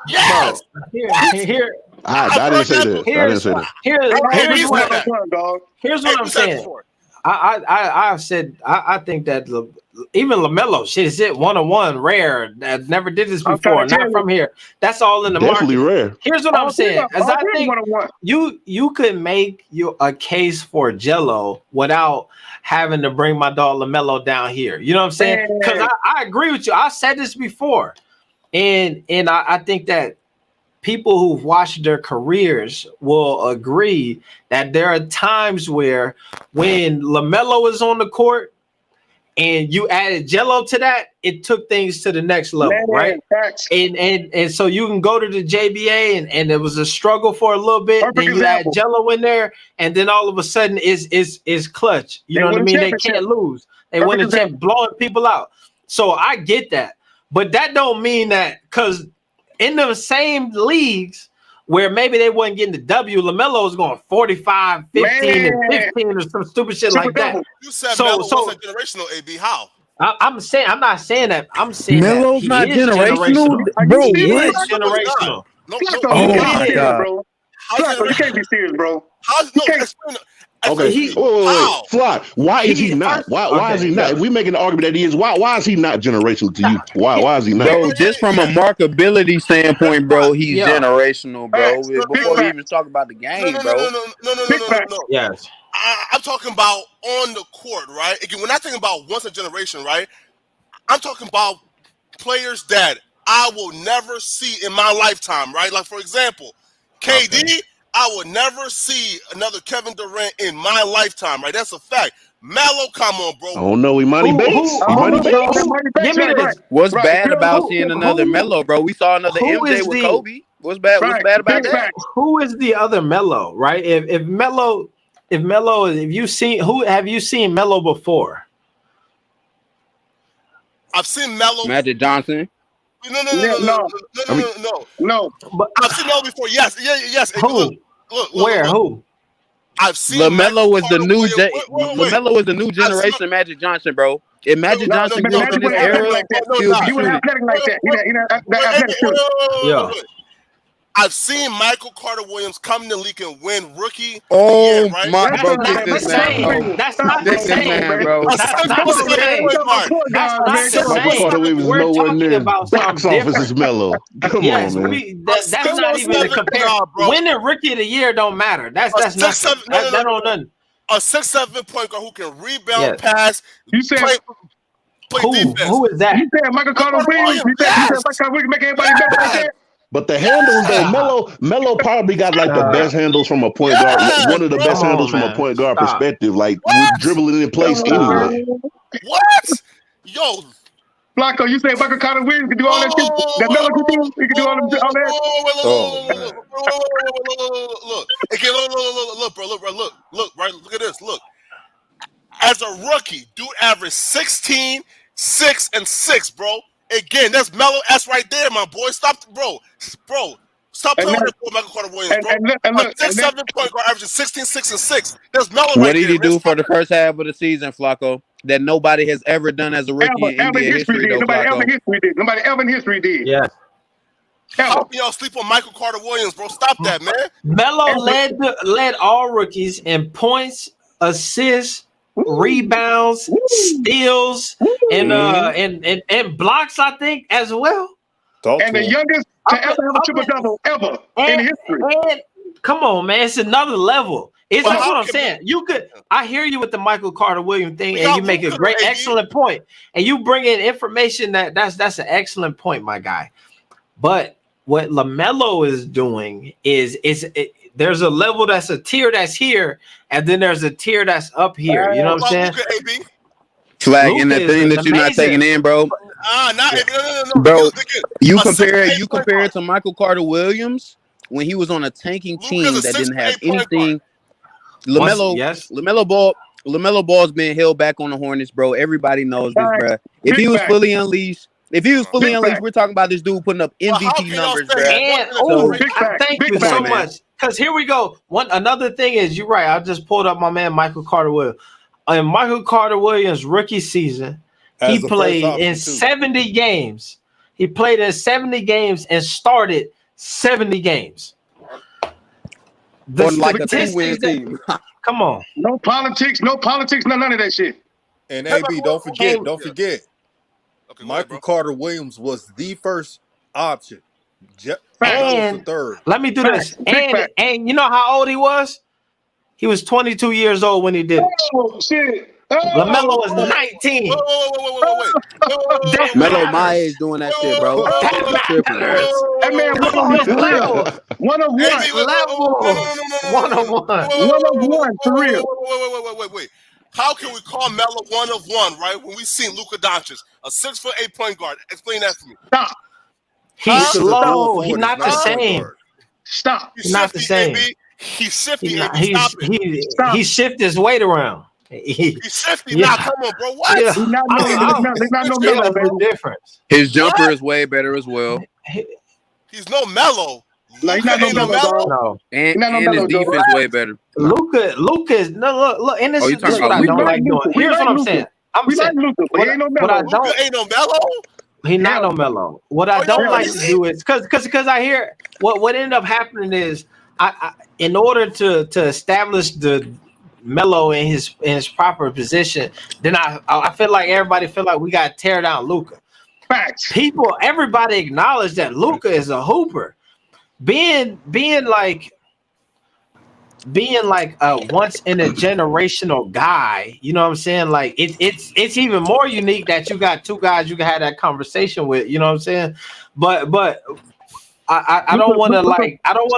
Yes. Here. I didn't say that. I didn't say that. Here's what I'm saying. I've said I think that even LaMelo shit is it 1-on-1 rare that never did this before, not from here. That's all in the Definitely market. Rare. Here's what I'm saying. As I think you could make a case for Jello without having to bring my dog LaMelo down here. You know what I'm saying? Because I agree with you. I said this before. And I think that people who've watched their careers will agree that there are times where when LaMelo is on the court and you added Jello to that, it took things to the next level, right? And so you can go to the JBA and it was a struggle for a little bit. Then you add Jello in there, and then all of a sudden is clutch. You know what I mean? They can't lose. They win the championship, blowing people out. So I get that. But that don't mean that because in the same leagues where maybe they wasn't getting the W, LaMelo was going 45, 15, and 15 or some stupid shit like that. You said Melo wasn't generational, AB. How? I'm not saying that. I'm saying Melo's that not generational. Bro, what? Generational. Oh my God, bro. You can't be serious, bro. Okay, wait. Flock, why is he not? Why is he not? If we make an argument that he is, why is he not generational to you? Why is he not? Bro, just from a marketability standpoint, bro, he's generational, bro. Before we even talk about the game, bro. No. Yes. I'm talking about on the court, right? Again, we're not talking about once a generation, right? I'm talking about players that I will never see in my lifetime, right? Like, for example, KD. Okay. I would never see another Kevin Durant in my lifetime, right? That's a fact. Melo, come on, bro. I don't know. Imani Bates. Give me this. What's bad about seeing another Melo, bro? We saw another MJ with Kobe. What's bad about that? Who is the other Melo, right? If you seen Melo before? I've seen Melo. Magic Johnson. No. But I've seen Melo before. Yes. Who? Look. Who? I've seen LaMelo was the new LaMelo was the new generation Magic Johnson, bro. If Magic Johnson grew up in this era, he was athletic like that. I've seen Michael Carter Williams come in the league and win rookie. Oh right? my, That's bro, not kick this man, bro. That's not not the Kick this same, man, bro. A That's not Come the on, man. same. You talking about point That's guards, not man. the Come on. Michael same. Carter Williams is We're nowhere talking near about box something office different. is Melo. Come Yes, on, man. that's not even a compare. bro. Winning rookie of the year don't matter. That's nothing. That don't nothing. A 6'7" point guard who can rebound, Yes. pass, You said play defense. Who is that? You said Michael Carter Williams. You said Michael Carter Williams make everybody better like that. But the handles though, Melo probably got like the best handles from a point guard. One of the best handles from a point guard perspective, like with dribbling in place anyway. What? Yo, Flocco, you said Michael Carter Williams can do all that shit. That Melo can do. He can do all that. Look. Okay, look, bro. Look at this. Look. As a rookie, dude averaged 16, 6, and 6, bro. Again, that's Melo S right there, my boy. Stop, bro. Stop playing with Michael Carter Williams, bro. A 6'7" point guard averaging 16, 6, and 6. That's Melo right there. What did he do for the first half of the season, Flocco, that nobody has ever done as a rookie in NBA history, though, Flocco? Nobody ever in history did. Yeah. How can y'all sleep on Michael Carter Williams, bro? Stop that, man. Melo led all rookies in points, assists, rebounds, steals, and blocks, I think, as well. And the youngest to ever have a triple-double ever in history. And come on, man, it's another level. That's what I'm saying. I hear you with the Michael Carter Williams thing, and you make a great, excellent point. And you bring in information that's an excellent point, my guy. But what LaMelo is doing is there's a level that's a tier that's here, and then there's a tier that's up here. You know what I'm saying? Flag in the thing that you're not taking in, bro. No. Bro, you compare it to Michael Carter Williams when he was on a tanking team that didn't have anything. LaMelo Ball's been held back on the Hornets, bro. Everybody knows this, bro. If he was fully unleashed, we're talking about this dude putting up MVP numbers, bro. And thank you so much. Because here we go. Another thing is, you're right. I just pulled up my man Michael Carter Williams. In Michael Carter Williams' rookie season, he played in 70 games. He played in 70 games and started 70 games. On like a 2-win team. Come on. No politics, none of that shit. And AB, don't forget. Michael Carter Williams was the first option. And the third. Let me do this. And you know how old he was? He was 22 years old when he did it. Oh, shit. LaMelo was 19. Wait. Melo my age doing that shit, bro. That man one of one for real. Wait. How can we call Melo 1 of 1, right? When we seen Luka Doncic, a 6'8" point guard. Explain that to me. Stop. He's slow. He's not the same. Stop. He's not the same. He's shifty. He shift his weight around. He's shifty. Nah, come on, bro. What? Yeah. He's not no Melo, baby. Difference. His jumper is way better as well. He's no Melo. Like, he's not no Melo. No. And his defense way better. Luka is look. And this is what I don't like doing. Here's what I'm saying. We like Luka, but he ain't no Melo. Luka ain't no Melo. He's not no Melo. What I don't like to do is because I hear what ended up happening is I in order to establish the Melo in his proper position, then I feel like everybody feel like we got to tear down Luka. Facts. Everybody acknowledge that Luka is a hooper. Being like a once in a generational guy, you know what I'm saying? Like it's even more unique that you got two guys you can have that conversation with, you know what I'm saying? But I don't want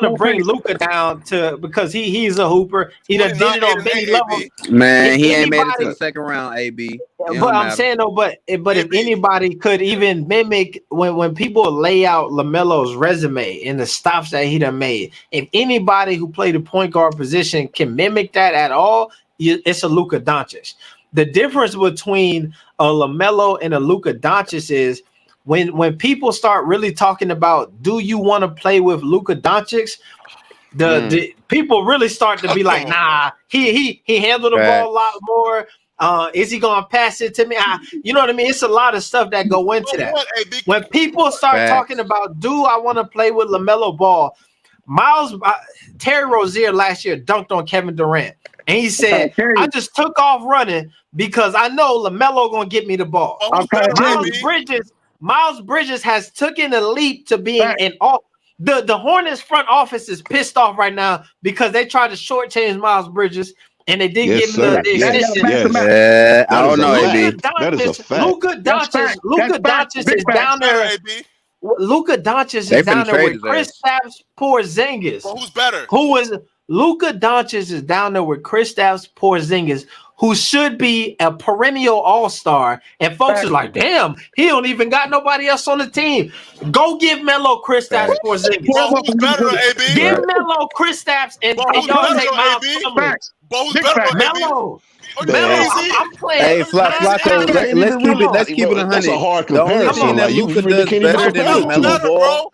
to bring Luka down because he's a hooper. He done did it on many levels. Man, he ain't made it to the second round, AB. But I'm saying though, but if anybody could even mimic when people lay out LaMelo's resume and the stops that he done made, if anybody who played the point guard position can mimic that at all, it's a Luka Doncic. The difference between a LaMelo and a Luka Doncic is when people start really talking about, do you want to play with Luka Doncic? The people really start to be like, nah, he handled the ball a lot more. Is he gonna pass it to me? You know what I mean? It's a lot of stuff that go into that. When people start talking about, do I want to play with LaMelo Ball? Terry Rozier last year dunked on Kevin Durant, and he said, "I just took off running because I know LaMelo gonna get me the ball." Miles Bridges has taken a leap to being an all. The Hornets front office is pissed off right now because they tried to shortchange Miles Bridges and they didn't give him the extension. I don't know, AB. That is a fact. Luka Doncic is down there. Luka Doncic is down there with Kristaps Porzingis. Well, who's better? Luka Doncic is down there with Kristaps Porzingis, who should be a perennial all-star. And folks are like, damn, he don't even got nobody else on the team. Go give Melo Kristaps Porzingis. Bro, who's better, AB? Give Melo Kristaps and y'all take Miles Plumlee. Bro, who's better, Melo. I'm playing. Hey, Flocco, let's keep it 100. That's a hard comparison. The only thing that Luka does better than LaMelo Ball.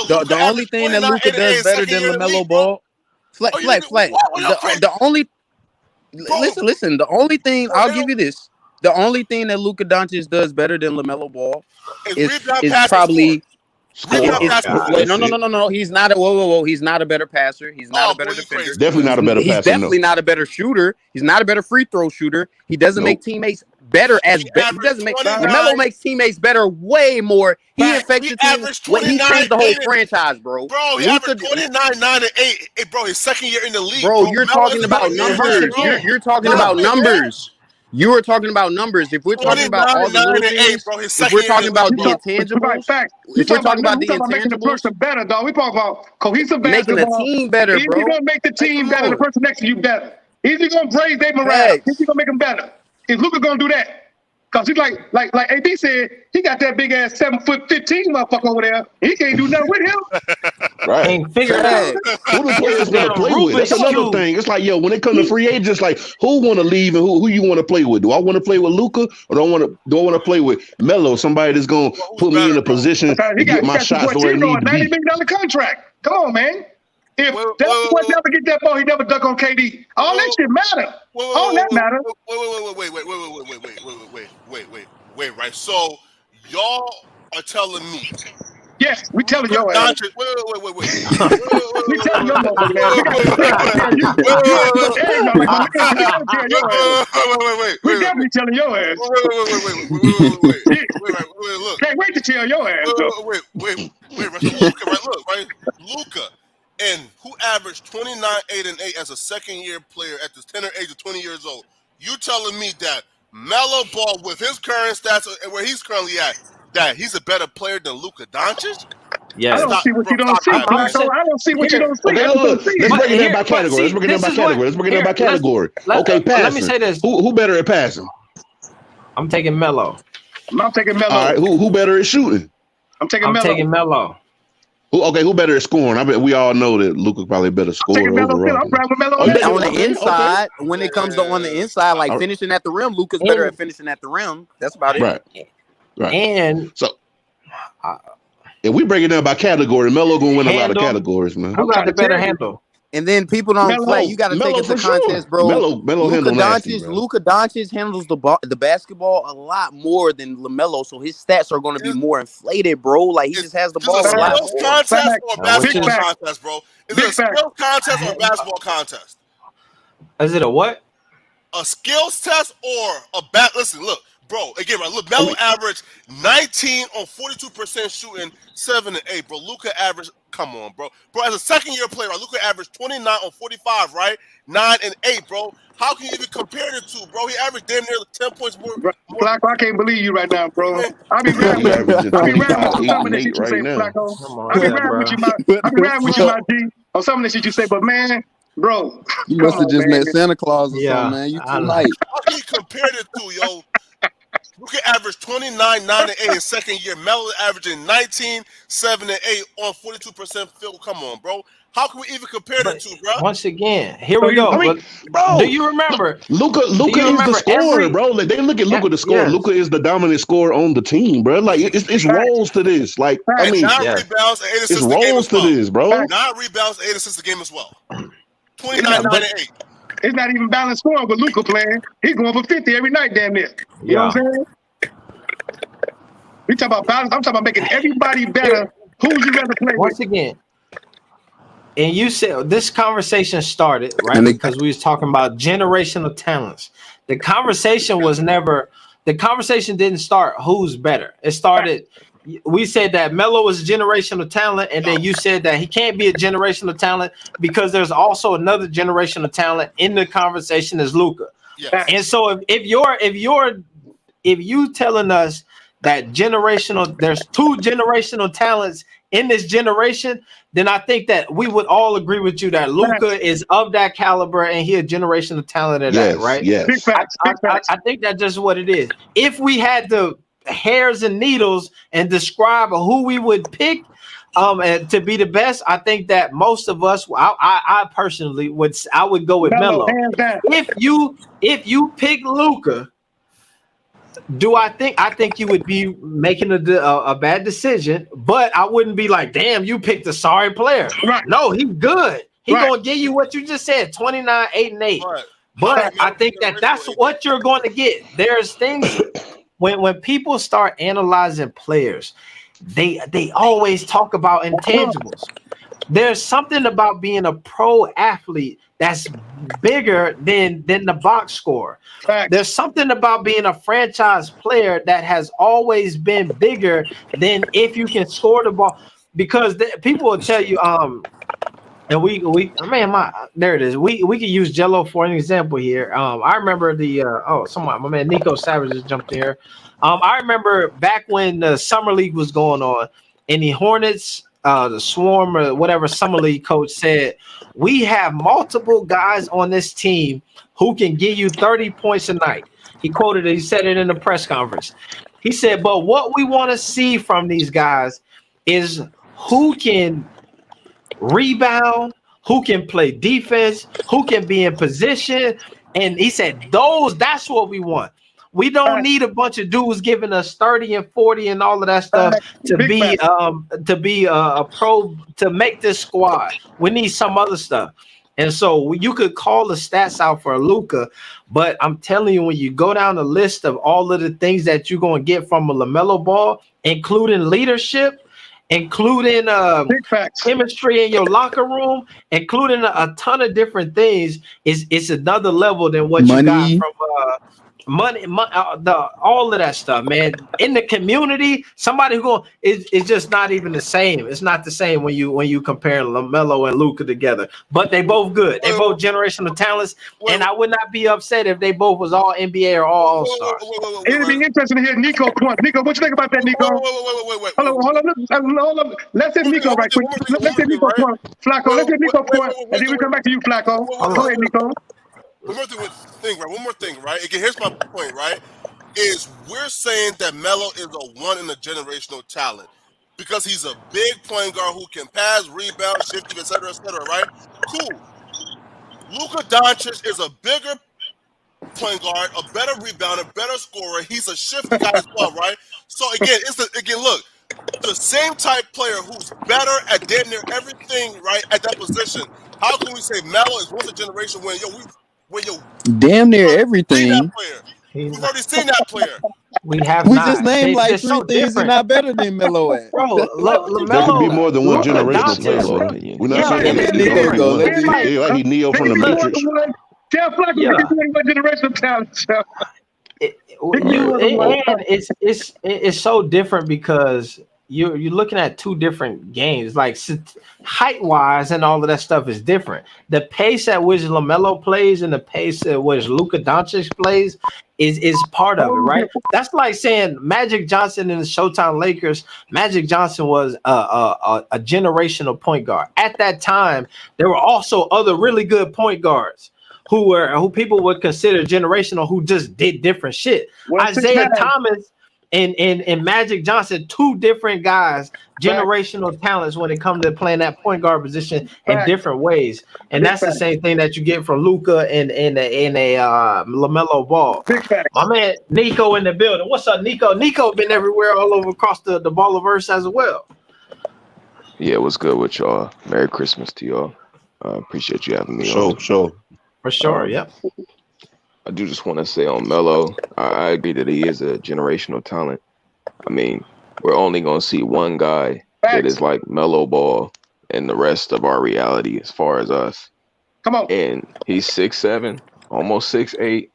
The only thing that Luka does better than LaMelo Ball. Flex. The only. Listen. The only thing I'll give you this. The only thing that Luka Doncic does better than LaMelo Ball is probably. No. He's not a whoa. He's not a better passer. He's not a better defender. Definitely not a better passer. He's definitely not a better shooter. He's not a better free throw shooter. He doesn't make teammates better as better. He doesn't make LaMelo makes teammates better way more. He affects the team. He changed the whole franchise, bro. Bro, he averaged 29, 9, and 8. Hey, bro, his second year in the league. Bro, you're talking about numbers. You're talking about numbers. You were talking about numbers. If we're talking about all the little things, if we're talking about the intangibles, if we're talking about the intangibles, better, dog. We talk about cohesive making basketball. the team better, bro. He's gonna make the team better. The person next to you better. Is he gonna praise Dave Morales? Is he gonna make him better? Is Luka gonna do that? Because he's like AB said, he got that big ass 7'15" motherfucker over there. He can't do nothing with him. Right. Ain't figured out. Who the players gonna play with? That's another thing. It's like, yo, when it comes to free agents, like who want to leave and who you want to play with? Do I want to play with Luka or do I want to play with Melo? Somebody that's gonna put me in a position to get my shots where it need to be. $90 million contract. Come on, man. If that boy never get that ball, he never dunk on KD. All that shit matter. All that matter. Wait, right? So y'all are telling me. Yes, we telling your ass. Wait. We telling your motherfucker. We definitely telling your ass. Wait, look. Can't wait to tell your ass. Wait, right? Luka. And who averaged 29, 8, and 8 as a second-year player at the tender age of 20 years old? You telling me that Melo Ball, with his current stats and where he's currently at, that he's a better player than Luka Doncic? Yeah, I don't see what you don't see. I don't see what you don't see. Okay, look, let's break it down by category. Okay, passing. Let me say this. Who better at passing? I'm taking Melo. I'm taking Melo. All right, who better at shooting? I'm taking Melo. Who better at scoring? I bet we all know that Luka's probably a better scorer overall. I'm with Melo. On the inside, when it comes to on the inside, like finishing at the rim, Luka's better at finishing at the rim. That's about it. Right. And so if we break it down by category, Melo gonna win a lot of categories, man. Who got the better handle? And then people don't play. You got to take into contest, bro. Melo Luka Doncic handles the basketball a lot more than LaMelo, so his stats are going to be more inflated, bro. Like he just has the ball a lot more. Contest or basketball contest, bro? Is it a skills contest or a basketball contest? Is it a what? A skills test or a bat? Listen, look. Bro, again, right? Look, Melo averaged 19 on 42% shooting, 7 and 8, bro. Luka averaged, come on, bro. Bro, as a second-year player, right? Luka averaged 29 on 45, right? 9 and 8, bro. How can you even compare the two, bro? He averaged damn near 10 points more. Flocco, I can't believe you right now, bro. I be riding with you some of the shit you say, Flocco. I be riding with you, my G, on some of the shit you say, but man, bro. You must have just met Santa Claus or something, man. You too light. How can you compare the two, yo? Luka averaged 29, 9, and 8 in second year. Melo averaging 19, 7, and 8 on 42% field. Come on, bro. How can we even compare the two, bro? Once again, here we go. Bro, do you remember? Luka is the scorer, bro. Like, they look at Luka the scorer. Luka is the dominant scorer on the team, bro. Like it's roles to this. Like I mean, rebounds and 8 assists it's roles to this, bro. 9 rebounds, 8 assists a game as well. 29, 9, and 8. It's not even balanced scoring with Luka playing. He's going for 50 every night, damn near. You know what I'm saying? We talk about balance. I'm talking about making everybody better. Who would you rather play Once with? again, and you said this conversation started right because we was talking about generational talents. The conversation didn't start who's better. It started. We said that Melo was a generational talent, and then you said that he can't be a generational talent because there's also another generational talent in the conversation is Luka. Yes. And so if you telling us that there's two generational talents in this generation, then I think that we would all agree with you that Luka is of that caliber and he a generational talent of that, right? Yes. Big facts. Big facts. I think that's just what it is. If we had the hairs and needles and describe who we would pick and to be the best, I think that most of us, I personally would go with Melo. Hands down. If you pick Luka, I think you would be making a bad decision, but I wouldn't be like, damn, you picked a sorry player. Right. No, he's good. He's gonna give you what you just said, 29, 8, and 8. Right. But I think that's what you're going to get. There's things when people start analyzing players, they always talk about intangibles. There's something about being a pro athlete that's bigger than the box score. Facts. There's something about being a franchise player that has always been bigger than if you can score the ball. Because people will tell you, and there it is. We can use Jello for an example here. I remember my man Nico Savage just jumped in here. I remember back when the summer league was going on, and the Hornets, the Swarm or whatever summer league coach said, we have multiple guys on this team who can give you 30 points a night. He quoted it. He said it in the press conference. He said, but what we want to see from these guys is who can rebound, who can play defense, who can be in position. And he said, that's what we want. We don't need a bunch of dudes giving us 30 and 40 and all of that stuff to be a pro to make this squad. We need some other stuff. And so you could call the stats out for Luka, but I'm telling you, when you go down the list of all of the things that you're going to get from a LaMelo Ball, including leadership, including chemistry in your locker room, including a ton of different things, it's another level than what you got from money, all of that stuff, man. In the community, somebody who it's just not even the same. It's not the same when you compare LaMelo and Luka together. But they both good. They both generational talents, and I would not be upset if they both was all NBA or all All-Stars. It'd be interesting to hear Nico point. Nico, what you think about that, Nico? Wait. Hold on. Let's hit Nico right quick. Let's hit Nico point. Flocco, let's hit Nico point, and then we come back to you, Flocco. Go ahead, Nico. One more thing, right? Again, here's my point, right? Is we're saying that Melo is a one in a generational talent because he's a big point guard who can pass, rebound, shift, etc., right? Cool. Luka Doncic is a bigger point guard, a better rebounder, better scorer. He's a shifty guy as well, right? So again, look, the same type player who's better at damn near everything, right, at that position. How can we say Melo is once a generation when damn near everything? We've already seen that player. We just named like three things that not better than Melo at. Bro, there could be more than one generational player. We're not saying that. He Neo from the Matrix. Tell Flocco what generational talent. It's so different because you're looking at two different games, like height wise and all of that stuff is different. The pace at which LaMelo plays and the pace at which Luka Doncic plays is part of it, right? That's like saying Magic Johnson in the Showtime Lakers. Magic Johnson was a generational point guard. At that time, there were also other really good point guards who people would consider generational, who just did different shit. Isaiah Thomas and Magic Johnson, two different guys, generational talents when it comes to playing that point guard position in different ways. And that's the same thing that you get from Luka and a LaMelo Ball. My man Nico in the building. What's up, Nico? Nico been everywhere, all over across the Balliverse as well. Yeah, what's good with y'all? Merry Christmas to y'all. Appreciate you having me on. For sure, yep. I do just want to say on Melo, I agree that he is a generational talent. I mean, we're only going to see one guy that is like Melo Ball in the rest of our reality as far as us. Come on. And he's 6'7", almost 6'8",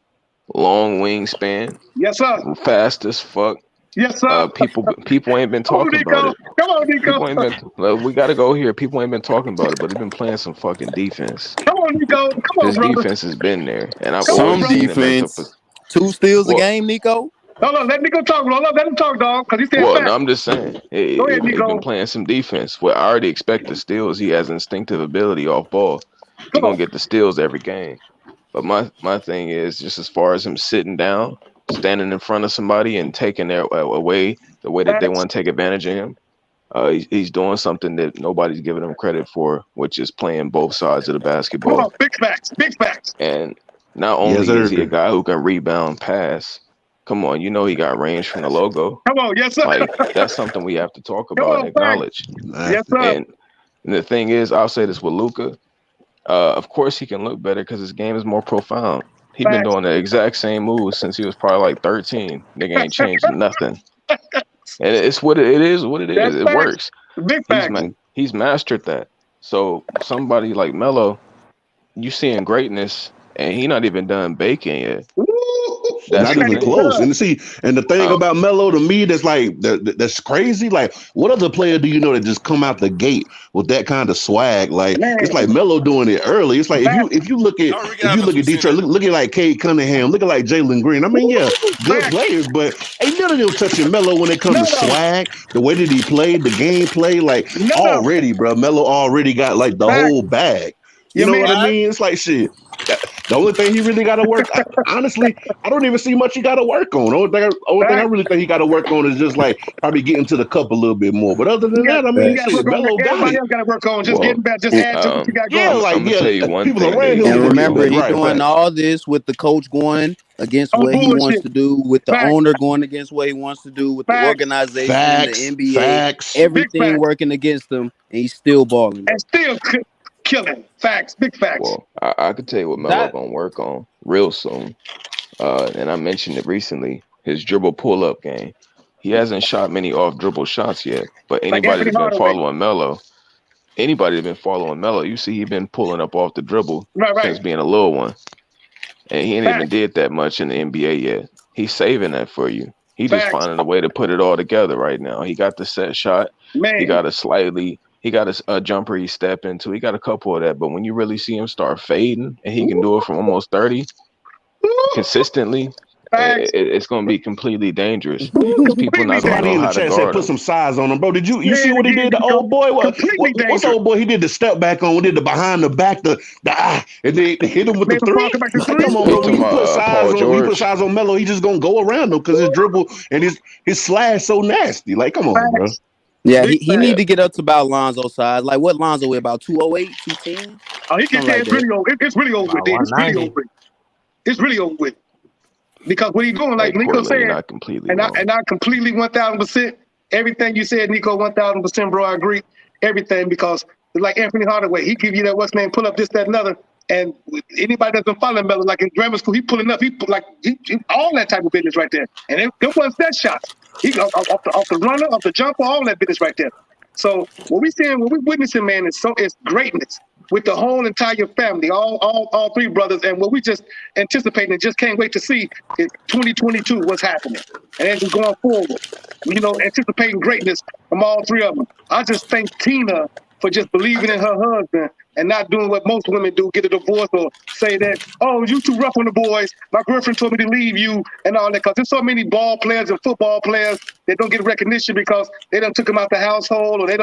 long wingspan. Yes, sir. Fast as fuck. Yes, sir. People ain't been talking about it. Come on, Nico. People ain't been. We got to go here. People ain't been talking about it, but he's been playing some fucking defense. Come on, Nico. Come on, His brother. defense has been there, and I've Some always seen him as defense. 2 steals a game, Nico. Hold on, let Nico talk. Hold on, let him talk, dog. Because he said Well, fast. no, I'm just saying. Go ahead, He's Nico. been playing some defense. Well, I already expect the steals. He has instinctive ability off ball. He's gonna get the steals every game. But my thing is just as far as him sitting down, standing in front of somebody and taking their away the way that they want to take advantage of him. He's doing something that nobody's giving him credit for, which is playing both sides of the basketball. Come on, big facts. And not only is he a guy who can rebound, pass. Come on, you know he got range from the logo. Come on, yes, sir. Like that's something we have to talk about and acknowledge. Yes, sir. And the thing is, I'll say this with Luka. Of course, he can look better because his game is more profound. He's been doing the exact same moves since he was probably like 13. Nigga ain't changed nothing. And it's what it is. What it is. It works. Big facts. He's mastered that. So somebody like Melo, you seeing greatness, and he not even done baking yet. Not even close. And see, and the thing about Melo to me that's like that's crazy. Like, what other player do you know that just come out the gate with that kind of swag? Like, it's like Melo doing it early. It's like if you look at Detroit, look at like Cade Cunningham, look at like Jalen Green. I mean, yeah, good players, but ain't none of them touching Melo when it comes to swag. The way that he played, the gameplay, like already, bro. Melo already got like the whole bag. You know what I mean? It's like shit. The only thing he really got to work, honestly, I don't even see much he got to work on. The only thing I really think he got to work on is just like probably getting to the cup a little bit more. But other than that, I mean, Melo got it. Got to work on just getting back, just add to what you got going. Yeah, like people around him. And remember, he's doing all this with the coach going against what he wants to do, with the owner going against what he wants to do, with the organization, the NBA, everything working against him, and he's still balling. And still killing. Facts, big facts. Well, I could tell you what Melo gonna work on real soon. And I mentioned it recently. His dribble pull-up game. He hasn't shot many off-dribble shots yet. But anybody that's been following Melo, you see he's been pulling up off the dribble since being a little one. And he ain't even did that much in the NBA yet. He's saving that for you. He's just finding a way to put it all together right now. He got the set shot. He got a jumper he step into. He got a couple of that. But when you really see him start fading and he can do it from almost 30 consistently, it's going to be completely dangerous. People not going to know how to guard put him. some size on him, bro. Did you see what he did to old boy? What's old boy? He did the step back on, did the behind the back, and then hit him with the three. Come on, bro. When you put size on Melo, he just gonna go around him because his dribble and his slash so nasty. Like, come on, bro. Yeah, he need to get up to about Lonzo size. Like, what Lonzo weigh, about 208, 210? Oh, he can say it's really over. It's really over with. It's really over with. Because what he's doing, like Nico said, and I completely 1000%, everything you said, Nico, 1000%, bro, I agree. Everything, because like Anthony Hardaway, he give you that what's name, pull up this, that, and other. And anybody that's been following Melo, like in grammar school, he pulling up, he all that type of business right there. And it was that shots. He off the runner, off the jumper, all that business right there. So what we witnessing, man, is greatness with the whole entire family, all three brothers, and what we just anticipating and just can't wait to see is 2022 what's happening, and then just going forward, anticipating greatness from all three of them. I just thank Tina for just believing in her husband and not doing what most women do, get a divorce or say that, oh, you too rough on the boys. My girlfriend told me to leave you and all that. Because there's so many ball players and football players that don't get recognition because they done took them out the household or they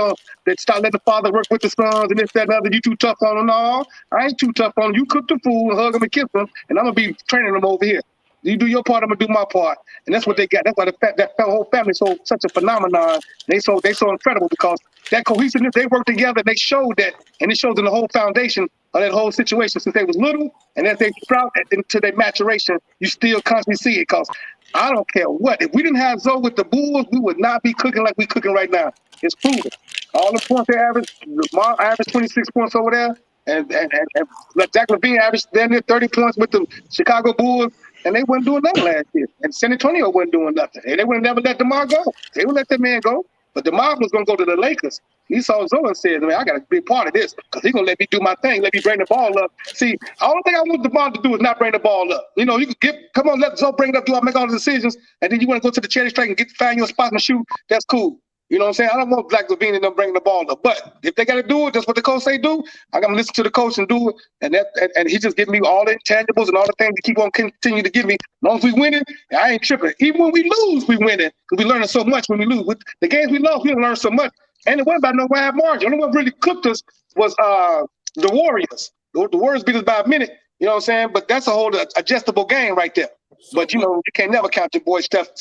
start letting the father work with the sons and this, that, and other. You too tough on them. No, I ain't too tough on them. You cook the food and hug them and kiss them, and I'm going to be training them over here. You do your part, I'm gonna do my part, and that's what they got. That's why that whole family is such a phenomenon. They so incredible because that cohesiveness. They work together. They showed that, and it shows in the whole foundation of that whole situation since they was little, and as they sprout into their maturation, you still constantly see it. Because I don't care what, if we didn't have Zoe with the Bulls, we would not be cooking like we cooking right now. It's proven. All the points they average, Lamar averaged 26 points over there, and Zach LaVine averaged damn near 30 points with the Chicago Bulls. And they wasn't doing nothing last year. And San Antonio wasn't doing nothing. And they would have never let DeMar go. They would let that man go. But DeMar was going to go to the Lakers. He saw Zoe and said, man, I got to be a part of this because he's going to let me do my thing, let me bring the ball up. See, the only thing I want DeMar to do is not bring the ball up. You know, you can come on, let Zoe bring it up, make all the decisions, and then you want to go to the charity stripe and find your spot and shoot. That's cool. You know what I'm saying? I don't want Black Levine and them bringing the ball up. But if they got to do it, that's what the coach say do. I got to listen to the coach and do it. And he just give me all the intangibles and all the things to keep on continue to give me. As long as we winning, I ain't tripping. Even when we lose, we winning. Because we learning so much when we lose. With the games we lost, we learn so much. And it wasn't by no wide margin. The only one really cooked us was the Warriors. The Warriors beat us by a minute. You know what I'm saying? But that's a whole adjustable game right there. But, you know, you can't never count your boy Steph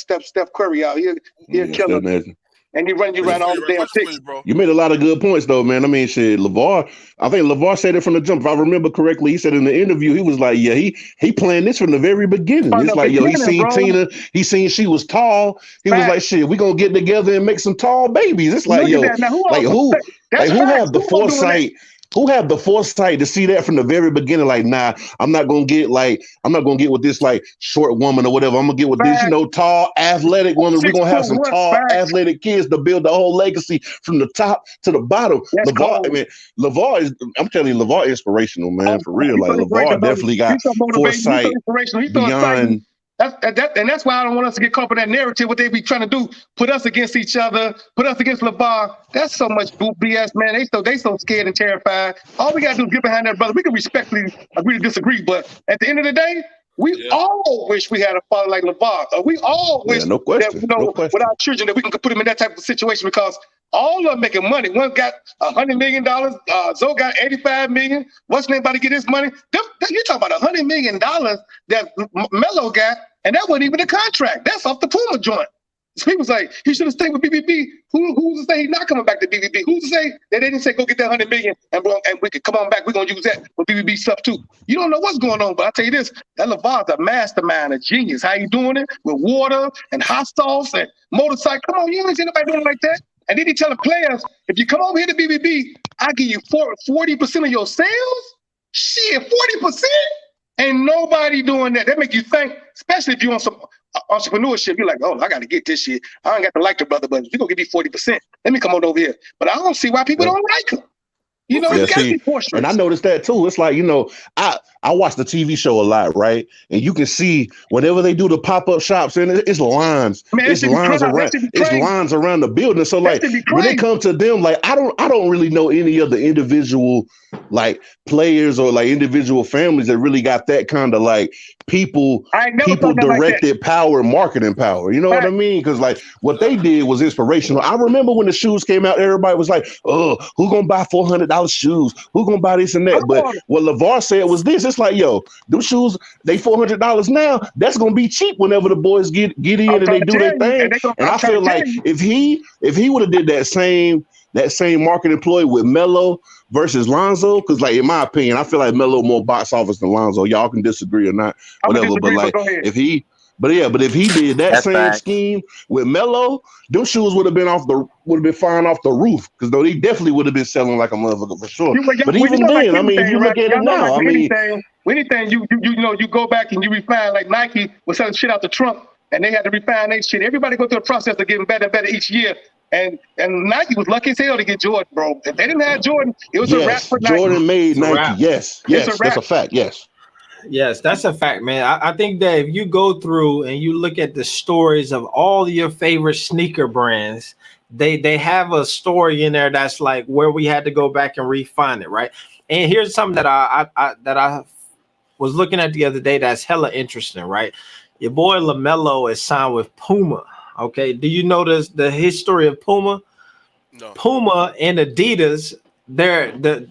Curry out. He'll kill him. And you run all the damn things. You made a lot of good points, though, man. I mean, shit, I think LeVar said it from the jump. If I remember correctly, he said in the interview, he was like, yeah, he planned this from the very beginning. It's like, yo, he seen Tina, he seen she was tall. He was like, shit, we gonna get together and make some tall babies. It's like, yo, who have the foresight? Who have the foresight to see that from the very beginning? Like, nah, I'm not gonna get with this like short woman or whatever. I'm gonna get with this, you know, tall, athletic woman. We're gonna have some tall, athletic kids to build the whole legacy from the top to the bottom. LeVar is, I'm telling you, LeVar inspirational, man, for real. Like LeVar definitely got foresight beyond. That's why I don't want us to get caught up in that narrative. What they be trying to do, put us against each other, put us against LeVar. That's so much BS, man. They so scared and terrified. All we gotta do is get behind that brother. We can respectfully agree to disagree, but at the end of the day, we all wish we had a father like LeVar. We all wish that with our children that we can put them in that type of situation because all of them making money. One got $100 million. Zoe got $85 million. What's name about to get his money? You're talking about $100 million that Melo got, and that wasn't even a contract. That's off the Puma joint. So people say he should have stayed with BBB. Who's to say he's not coming back to BBB? Who's to say that they didn't say go get that $100 million and we can come on back? We're gonna use that for BBB stuff too. You don't know what's going on, but I tell you this: that LeVar's a mastermind, a genius. How you doing it with water and hot sauce and motorcycle? Come on, you ain't seen nobody doing it like that. And then he telling players, if you come over here to BBB, I give you 40% of your sales. Shit, 40%? Ain't nobody doing that. That make you think, especially if you want some entrepreneurship. You're like, oh, I got to get this shit. I ain't got to like the brother, but if you're going to give me 40%, let me come on over here. But I don't see why people don't like him. You know, you got to be fortunate. And I noticed that too. It's like, you know, I watch the TV show a lot, right? And you can see whenever they do the pop-up shops, and it's lines. Man, it's lines around the building. So like when it comes to them, like I don't really know any of the individual like players or like individual families that really got that kind of like people directed like power and marketing power. You know what I mean? Because like what they did was inspirational. I remember when the shoes came out, everybody was like, oh, who gonna buy $400 shoes? Who gonna buy this and that? But what LeVar said was this. It's like, yo, those shoes, they $400 now. That's gonna be cheap whenever the boys get in and they do their thing. And I feel like if he would have did that same marketing ploy with Melo versus Lonzo, because like in my opinion, I feel like Melo more box office than Lonzo. Y'all can disagree or not, whatever. But like if he did that same scheme with Melo, them shoes would have been flying off the roof because though they definitely would have been selling like a motherfucker for sure. But even then, I mean, if you look at it now, I mean, anything you go back and you refine, like Nike was selling shit out the trunk, and they had to refine their shit. Everybody go through a process of getting better and better each year. And Nike was lucky as hell to get Jordan, bro. If they didn't have Jordan, it was a wrap for Nike. Jordan made Nike. Yes, that's a fact. Yes, that's a fact, man. I think that if you go through and you look at the stories of all your favorite sneaker brands, they have a story in there that's like where we had to go back and refine it, right? And here's something that I was looking at the other day that's hella interesting, right? Your boy LaMelo is signed with Puma. Okay, do you know the history of Puma? No. Puma and Adidas, the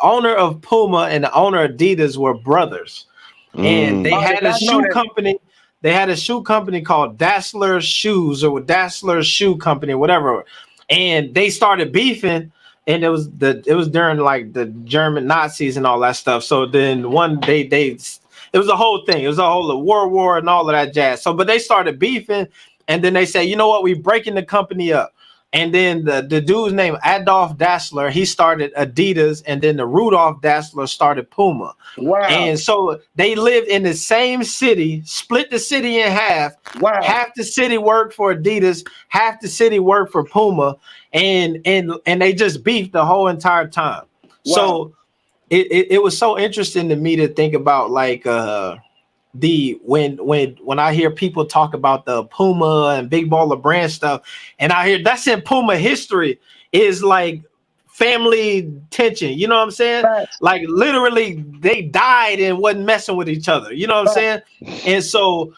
owner of Puma and the owner of Adidas were brothers, and they had a shoe company. They had a shoe company called Dassler Shoes or Dassler Shoe Company, whatever. And they started beefing, and it was during like the German Nazis and all that stuff. So then one day it was a whole thing. It was a whole World War and all of that jazz. So, but they started beefing. And then they say, you know what? We're breaking the company up. And then the dude's name Adolf Dassler, he started Adidas, and then the Rudolph Dassler started Puma. Wow. And so they lived in the same city, split the city in half. Wow. Half the city worked for Adidas, half the city worked for Puma, and they just beefed the whole entire time. Wow. So it was so interesting to me to think about, like, when I hear people talk about the Puma and Big Baller Brand stuff, and I hear that's in Puma history, is like family tension. You know what I'm saying? Right. Like literally, they died and wasn't messing with each other. You know what I'm saying? And so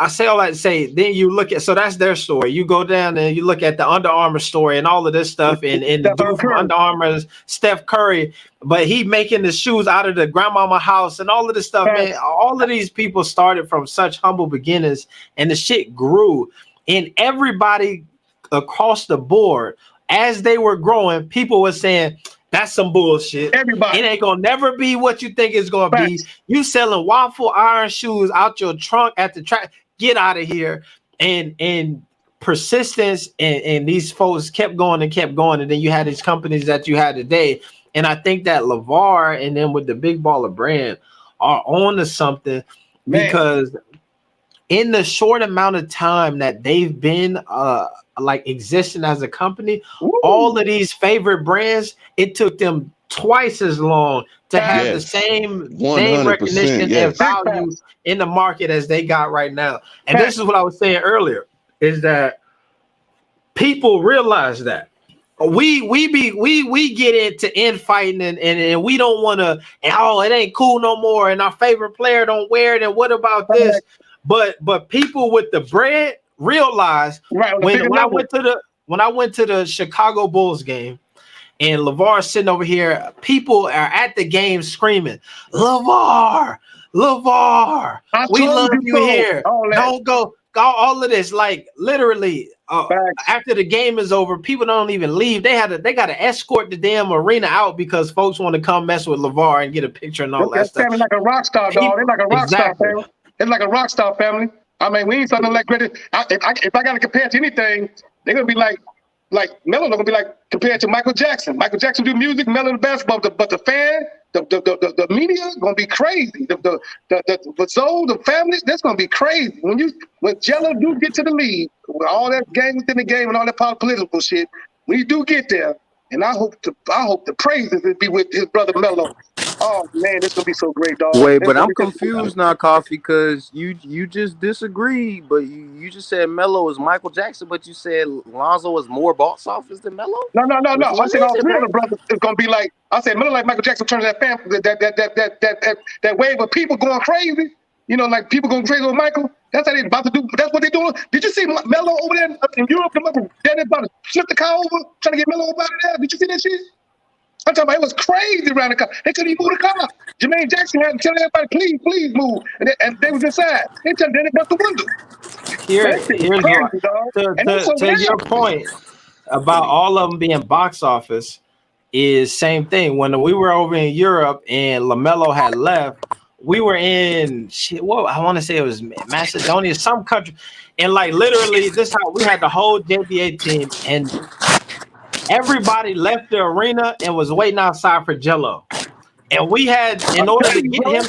I say all that to say, then you look at, so that's their story. You go down and you look at the Under Armour story and all of this stuff, and the dude from Under Armour is Steph Curry, but he making the shoes out of the grandmama house and all of this stuff, man. All of these people started from such humble beginnings, and the shit grew. And everybody across the board, as they were growing, people were saying, that's some bullshit. Everybody. It ain't gonna never be what you think it's gonna be. You selling waffle iron shoes out your trunk at the track. Get out of here. And persistence and these folks kept going, and then you had these companies that you had today. And I think that Lavar and then with the Big Baller Brand are on to something, because in the short amount of time that they've been like existing as a company, all of these favorite brands, it took them twice as long to have the same name recognition and value in the market as they got right now. And this is what I was saying earlier, is that people realize that we get into infighting and we don't want to, it ain't cool no more, and our favorite player don't wear it, and what about this? But people with the bread realize when I went to the Chicago Bulls game, and Lavar sitting over here, people are at the game screaming, Lavar, we love you here. Don't go, all of this. Like literally, after the game is over, people don't even leave. They got to escort the damn arena out because folks want to come mess with Lavar and get a picture and all that stuff. Family like a rock star, dog. They're like a rock star family. It's like a rock star family. I mean, we ain't something like great. If I got to compare to anything, they're gonna be like Melo gonna be like compared to Michael Jackson. Michael Jackson do music, Melo the basketball, but the fan, the media gonna be crazy. The soul, the family, that's gonna be crazy. When Jello do get to the league, with all that game within the game and all that political shit, when you do get there, and I hope the praises will be with his brother Melo. Oh man, this gonna be so great, dog. Wait, but I'm confused now, Coffee, because you just disagreed, but you just said Melo is Michael Jackson, but you said Lonzo is more box office than Melo? No. I said all three of the brothers is gonna be like, I said Melo like Michael Jackson turns that family, that wave of people going crazy. You know, like people going crazy with Michael. That's how they about to do. That's what they doing. Did you see Melo over there in Europe? They're about to flip the car over, trying to get Melo up out of there. Did you see that shit? I'm talking about it was crazy around the car. They couldn't even move the car. Jermaine Jackson had to tell everybody, please move. And they was inside. They tell them to bust the window. Here's to your point about all of them being box office is same thing. When we were over in Europe and LaMelo had left, we were in I want to say it was Macedonia, some country, and like literally this how we had the whole JBA team, and everybody left the arena and was waiting outside for Jello. And we had, in order to get him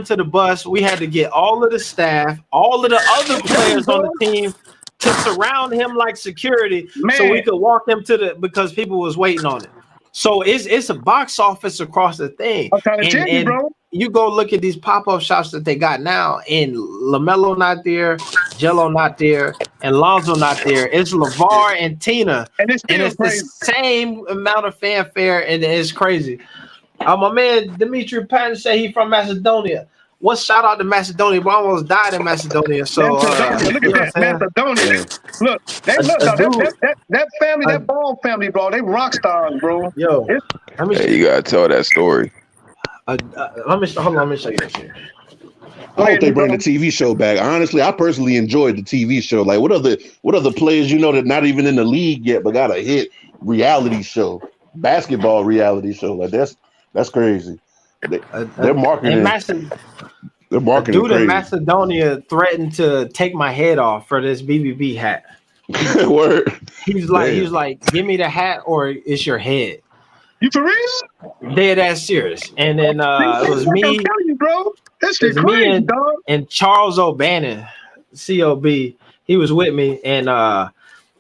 to the bus, we had to get all of the staff, all of the other players on the team to surround him like security, so we could walk him because people was waiting on it. So it's a box office across the thing. I'm trying to tell you, bro. You go look at these pop-up shops that they got now, and LaMelo not there, Jello not there, and Lonzo not there. It's Lavar and Tina, and it's the same amount of fanfare, and it's crazy. My man Dimitri Patton said he from Macedonia. What shout out to Macedonia? But I almost died in Macedonia. So look at that, Macedonia. Look, that family, that Ball family, bro. They rock stars, bro. Yo, you gotta tell that story. Let me show you this here. I hope they bring the TV show back. Honestly, I personally enjoyed the TV show. Like, what other players you know that not even in the league yet, but got a hit reality show, basketball reality show? Like that's crazy. They're marketing. They're A marketing dude in crazy. Macedonia threatened to take my head off for this BBB hat. Word. He was like, give me the hat or it's your head. You for real? Dead ass serious. And then it was I'm me. telling you, bro. That It shit was me crazy, dog. and Charles O'Bannon, COB. He was with me and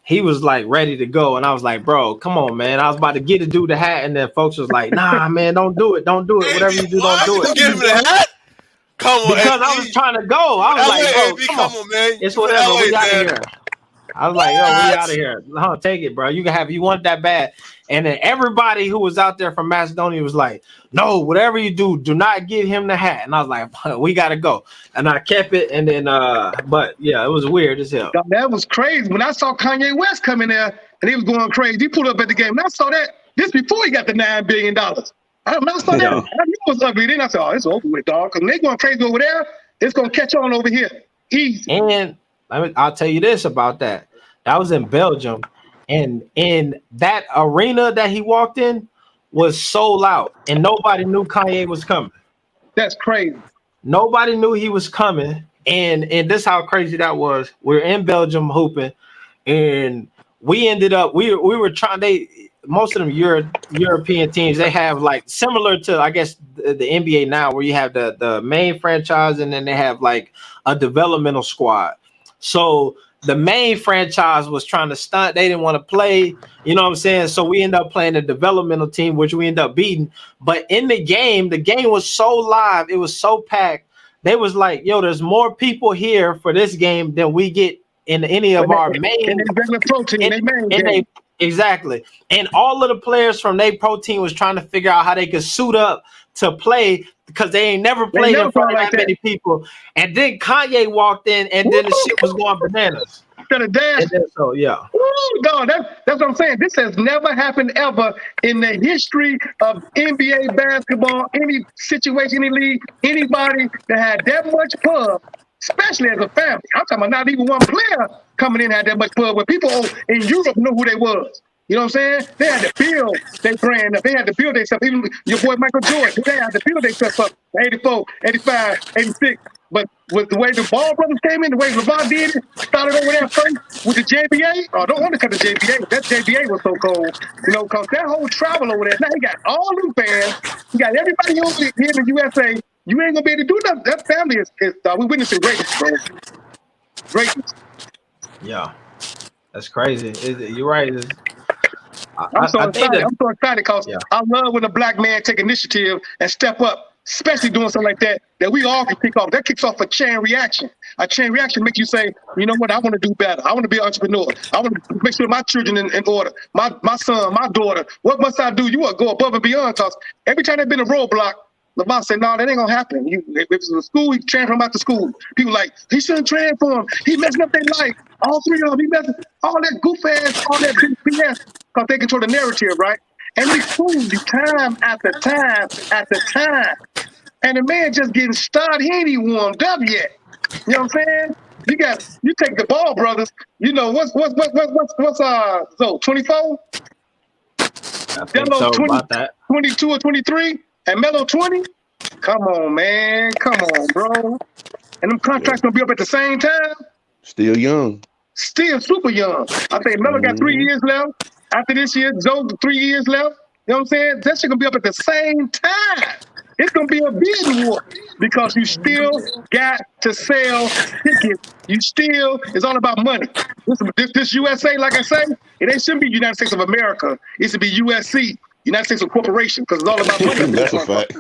he was like ready to go. And I was like, bro, come on, man. I was about to get to do the hat. And then folks was like, nah, man, don't do it. Don't do it. Whatever you do, don't do You it. gonna give him the hat? Come on, Because I was trying to go. I was like, bro, come on, man. it's You from whatever. LA, We out of man. here. I was like, yo, we out of here. No, take it, bro. You can have, you want that bad. And then everybody who was out there from Macedonia was like, no, whatever you do, do not give him the hat. And I was like, we gotta go. And I kept it. And then but yeah, it was weird as hell. That was crazy. When I saw Kanye West come in there and he was going crazy, he pulled up at the game. And I saw that this before he got the $9 billion. When I saw that, I knew it was ugly. Then I said, oh, it's over with, dog. Because they going crazy over there, it's gonna catch on over here. Easy. And I'll tell you this about that. That was in Belgium, and in that arena that he walked in was sold out, and nobody knew Kanye was coming. That's crazy. Nobody knew he was coming, and this how crazy that was. We're in Belgium hooping, and we ended up we were trying. Most of them European teams, they have like similar to I guess the NBA now, where you have the main franchise and then they have like a developmental squad. So the main franchise was trying to stunt. They didn't want to play, you know what I'm saying? So we ended up playing a developmental team, which we ended up beating. But in the game was so live. It was so packed. They was like, yo, there's more people here for this game than we get in any of our main. And regular protein, they main game. Exactly. And all of the players from their pro team was trying to figure out how they could suit up to play because they ain't never played in front of that many people. And then Kanye walked in and then the shit was going bananas. So yeah. Ooh, dog, that's what I'm saying. This has never happened ever in the history of NBA basketball, any situation, any league, anybody that had that much pub, especially as a family. I'm talking about not even one player coming in had that much pub where people in Europe knew who they was. You know what I'm saying? They had to build their brand up. They had to build their stuff. Even your boy Michael Jordan, they had to build their stuff up. 84, 85, 86. But with the way the Ball brothers came in, the way Lavar did it, started over there first with the JBA. Oh, don't undercut the JBA. That JBA was so cold. You know, because that whole travel over there, now he got all new fans. He got everybody over here in the USA. You ain't going to be able to do nothing. That family is we witnessing greatness, bro. Greatness. Yeah. That's crazy. You're right. I'm so excited. I'm so excited because I love when a black man take initiative and step up, especially doing something like that we all can kick off. That kicks off a chain reaction. A chain reaction makes you say, you know what, I want to do better. I want to be an entrepreneur. I want to make sure my children in order. My son, my daughter, what must I do? You want to go above and beyond because every time there's been a roadblock, LeBron said, no, that ain't gonna happen. If it's a school, he transfer him out to school. People like, he shouldn't transfer him. He messing up their life. All three of them, he messing all that goof ass, all that BS, because they control the narrative, right? And we fool you time after time after time. And the man just getting started. He ain't even warmed up yet. You know what I'm saying? You take the Ball brothers. You know what's so 24? So 20, about that. 22 or 23, and Melo 20. Come on, man. Come on, bro. And them contracts gonna be up at the same time. Still young. Still super young. I think Melo got 3 years left. After this year, Joe 3 years left. You know what I'm saying? That shit gonna be up at the same time. It's gonna be a bidding war because you still got to sell tickets. It's all about money. This USA, like I say, it shouldn't be United States of America. It should be USC, United States of Corporation, because it's all about money. That's a fact.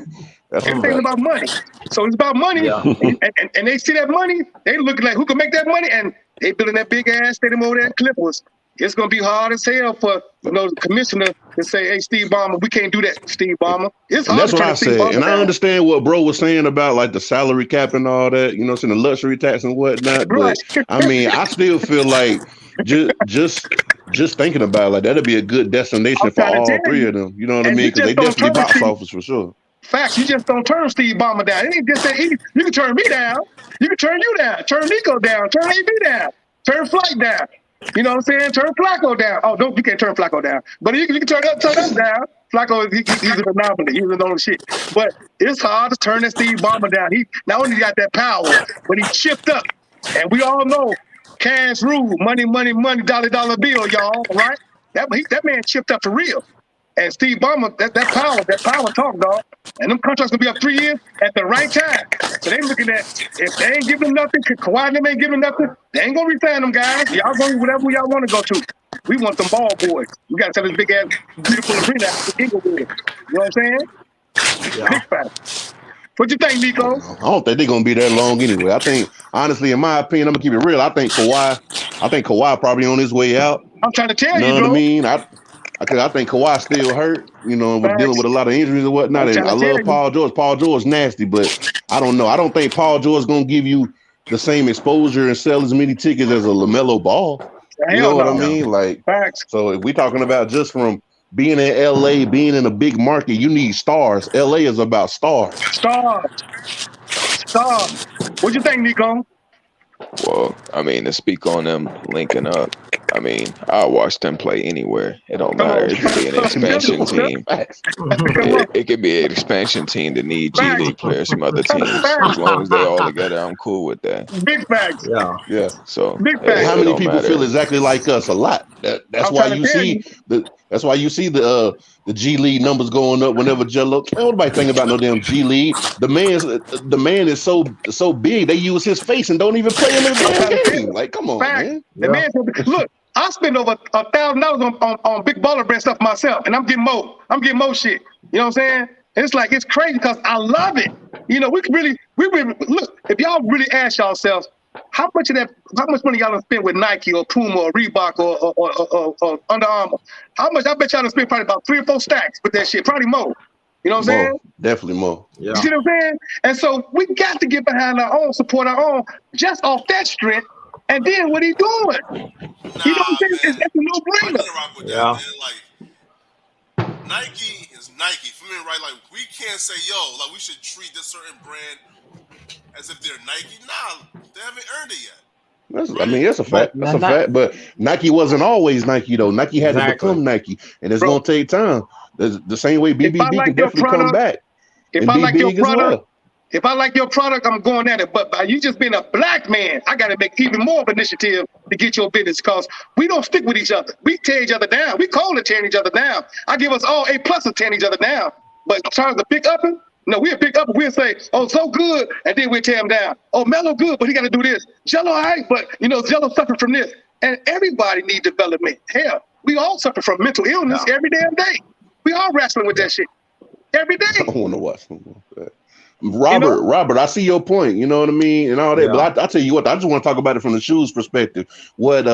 Everything's about money. So it's about money, and they see that money, they look like who can make that money, and they building that big ass stadium over there in Clippers. It's gonna be hard as hell for the commissioner to say, "Hey, Steve Ballmer, we can't do that, Steve Ballmer." It's hard. That's what I said, and I understand what bro was saying about like the salary cap and all that. You know, saying the luxury tax and whatnot. But I mean, I still feel like just thinking about it, like that'd be a good destination for all three of them. You know what I mean? Because they definitely box office for sure. Facts. You just don't turn Steve Ballmer down. It ain't just that easy. You can turn me down. You can turn you down. Turn Nico down. Turn AB down. Turn Flight down. You know what I'm saying? Turn Flocco down. Oh, you can't turn Flocco down. But you can turn us down. Flocco, he's an anomaly. He's an own shit. But it's hard to turn that Steve Ballmer down. He not only got that power, but he chipped up. And we all know cash rule, money, dollar bill, y'all, right? That man chipped up for real. And Steve Ballmer, that power talk, dog. And them contracts gonna be up 3 years at the right time. So they looking at, if they ain't giving nothing, Kawhi and them ain't giving nothing, they ain't gonna resign them guys. Y'all go whatever y'all want to go to. We want them ball boys. We gotta tell this big ass beautiful arena the Inglewood. You know what I'm saying? Yeah. Big fact. What you think, Nico? I don't think they're gonna be that long anyway. I think, honestly, in my opinion, I'm gonna keep it real. I think Kawhi probably on his way out. I'm trying to tell you, bro. Know what I mean? I think Kawhi still hurt, with dealing with a lot of injuries and whatnot. And I love Paul George. Paul George nasty, but I don't know. I don't think Paul George is gonna give you the same exposure and sell as many tickets as a LaMelo Ball. You know what I mean? Like, so if we're talking about just from being in LA, being in a big market, you need stars. LA is about stars. Stars. What you think, Nico? Well, I mean, to speak on them linking up, I mean, I'll watch them play anywhere. It don't matter. It could be an expansion team. It could be an expansion team that need G League players from other teams. As long as they all together, I'm cool with that. Big facts. Yeah. So how many people feel exactly like us? A lot. That's why you see the G League numbers going up whenever Jello. Nobody think about no damn G League. The man is so big they use his face and don't even play in the damn game. Like, come on, man. The man, look, I spend over $1,000 on big baller brand stuff myself, and I'm getting more shit. You know what I'm saying? And it's like, it's crazy because I love it. We really look. If y'all really ask yourselves, how much money y'all done spent with Nike or Puma or Reebok or Under Armour? How much? I bet y'all done spent probably about 3 or 4 stacks with that shit. Probably more. You know what I'm saying? Definitely more. Yeah. You see what I'm saying? And so we got to get behind our own, support our own, just off that strength. And then what he doing? You know what I'm saying? It's a no-brainer. Yeah. Like, Nike is Nike. For me, right? Like, we can't say, like, we should treat this certain brand as if they're Nike. Nah, they haven't earned it yet. That's a fact. That's a fact. But Nike wasn't always Nike, though. Nike had to become Nike. And it's going to take time. The same way BBB can definitely come back. If I like your product, if I like your product, I'm going at it. But by you just being a black man, I got to make even more of an initiative to get your business because we don't stick with each other. We tear each other down. We call it tearing each other down. I give us all A+ of tearing each other down. But in terms of pick up, no, we'll pick up and we'll say, oh, so good, and then we'll tear him down. Oh, Melo good, but he got to do this. Jello, all right, but Jello suffered from this. And everybody needs development. Hell, we all suffer from mental illness every damn day. We all wrestling with that shit every day. I don't want to watch that. Robert, I see your point. You know what I mean, and all that. Yeah. But I tell you what, I just want to talk about it from the shoes perspective. What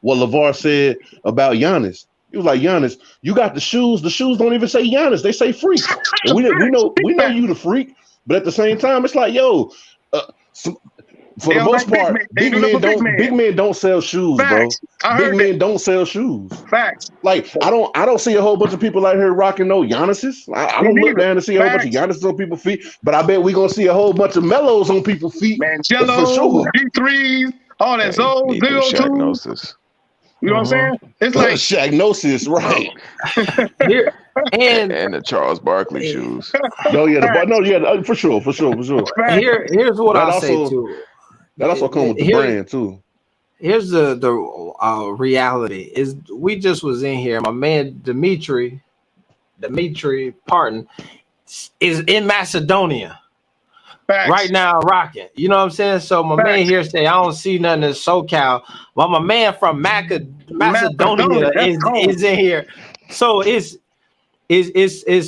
LaVar said about Giannis. He was like, Giannis, you got the shoes. The shoes don't even say Giannis; they say freak. And we know you the freak, but at the same time, it's like, for the most part, big men don't sell shoes, bro. Big men don't sell shoes. Facts. Like, I don't see a whole bunch of people out here rocking no Giannis's. I don't look down to see a whole bunch of Giannis's on people's feet, but I bet we're gonna see a whole bunch of Melos on people's feet. Man, Jello, for sure. G3s, all that Zoe, Shaqnosis. You know what I'm saying? It's like Shaqnosis, right? and the Charles Barkley shoes. For sure. Here's what I'll say too. That also comes with the brand too. Here's the reality is we just was in here. My man Dimitri Parton is in Macedonia. Facts. Right now rocking. You know what I'm saying? So my man here say I don't see nothing in SoCal. But my man from Macedonia is in here. So it's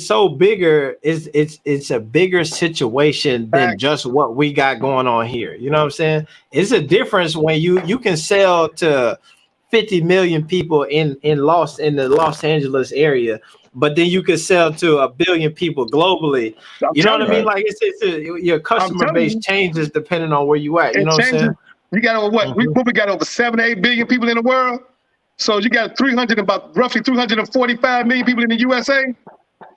so bigger. It's a bigger situation than just what we got going on here. You know what I'm saying? It's a difference when you can sell to 50 million people in the Los Angeles area, but then you can sell to 1 billion people globally. You know what I mean? Like your customer base changes depending on where you at. You know what I'm saying? You got over what? We got over 7 to 8 billion people in the world. So you got roughly 345 million people in the USA.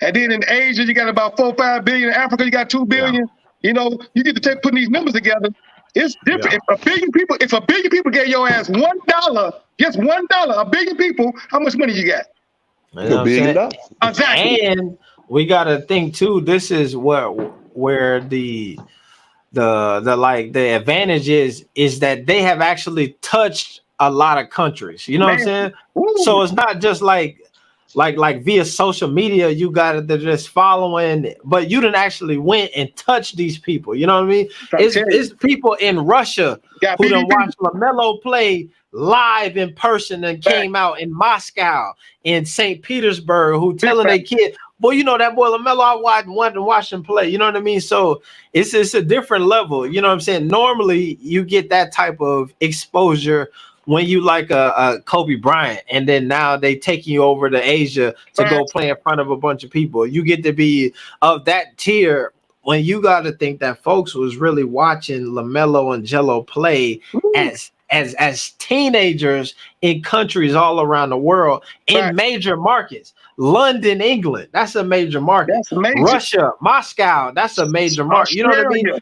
And then in Asia, you got about 4 or 5 billion. In Africa, you got 2 billion. Yeah. You get to putting these numbers together. It's different. Yeah. If a billion people gave your ass $1, just $1, 1 billion people, how much money you got? You know $1 billion. Exactly. And we got to think too. This is where the like the advantage is that they have actually touched a lot of countries. You know what I'm saying? So it's not just like via social media you got to just following, but you didn't actually went and touch these people. You know what I mean? It's people in Russia who done watched LaMelo play live in person and came out in Moscow, in St. Petersburg, who telling their kid, boy, you know that boy LaMelo, I wanted to watch him play. You know what I mean? So it's a different level. You know what I'm saying? Normally you get that type of exposure when you like a Kobe Bryant, and then now they taking you over to Asia to go play in front of a bunch of people. You get to be of that tier when you got to think that folks was really watching LaMelo and Jello play as teenagers in countries all around the world in major markets. London, England, that's a major market. That's major. Russia, Moscow, that's a major market. You know what I mean?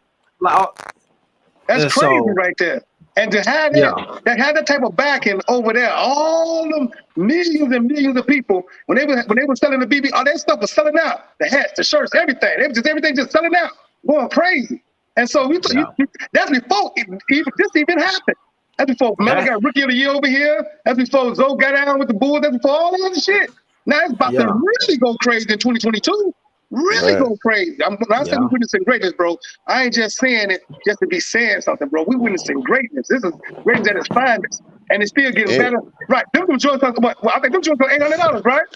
That's crazy right there. And to have that type of backing over there, all them millions and millions of people, when they were selling the BB, all that stuff was selling out. The hats, the shirts, everything. Everything just selling out, going crazy. And so that's before this even happened. That's before Melo got Rookie of the Year over here. That's before Zoe got down with the Bulls. That's before all that other shit. Now it's about to really go crazy in 2022. Really go crazy. I'm not saying we're witnessing greatness, bro. I ain't just saying it just to be saying something, bro. We're witnessing greatness. This is greatness at its finest. And it's still getting better. Right. Them joints are what? Well, I think them joints are $800, right?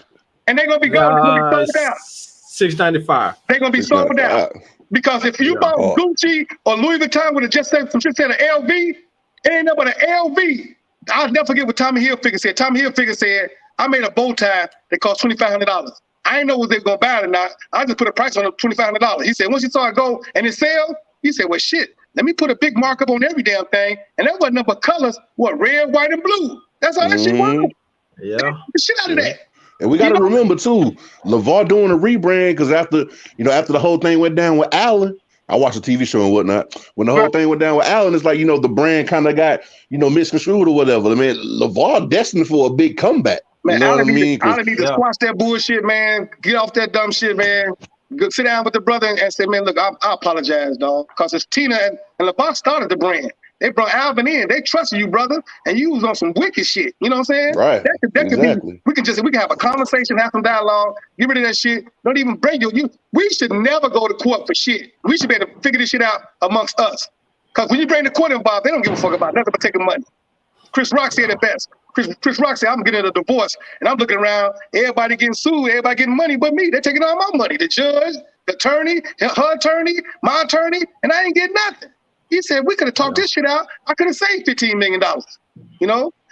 And they're gonna be going. They're gonna be sold out. $695. They're gonna be sold out. Because if you bought Gucci or Louis Vuitton with just some shit said an LV, it ain't nothing but an LV. I'll never forget what Tommy Hilfiger said. Tommy Hilfiger said, I made a bow tie that cost $2,500. I didn't know what they were going to buy it or not. I just put a price on it, $2,500. He said, once you saw it go and it sell, he said, well, shit, let me put a big markup on every damn thing. And that wasn't number colors, red, white, and blue. That's all that shit was. Yeah. The shit out of that. And we got to remember, too, LaVar doing a rebrand, because after the whole thing went down with Allen, I watched a TV show and whatnot. When the whole thing went down with Allen, it's like, the brand kind of got, misconstrued or whatever. I mean, LaVar destined for a big comeback. Man, you know what I mean? I need to squash that bullshit, man. Get off that dumb shit, man. Go sit down with the brother and say, man, look, I apologize, dog. Because it's Tina and LaVar started the brand. They brought Alvin in. They trusted you, brother, and you was on some wicked shit. You know what I'm saying? Right. That could be. We can have a conversation, have some dialogue, get rid of that shit. Don't even bring you. We should never go to court for shit. We should be able to figure this shit out amongst us. Because when you bring the court involved, they don't give a fuck about nothing but taking money. Chris Rock said it best. Chris Rock said, I'm getting a divorce, and I'm looking around, everybody getting sued, everybody getting money but me. They're taking all my money. The judge, the attorney, her attorney, my attorney, and I ain't getting nothing. He said, we could have talked this shit out. I could have saved $15 million,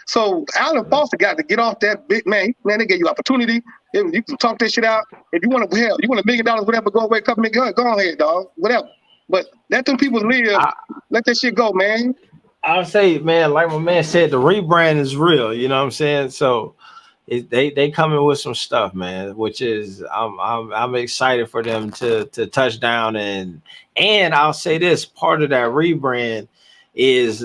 So Alan Foster got to get off that big man. Man, they gave you opportunity. You can talk this shit out. If you want to, you want $1 million, whatever, go away, couple million, go ahead, dog, whatever. But let them people live. Let that shit go, man. I'll say, man, like my man said, the rebrand is real. You know what I'm saying? So they coming with some stuff, man, which is I'm excited for them to touch down. And I'll say this, part of that rebrand is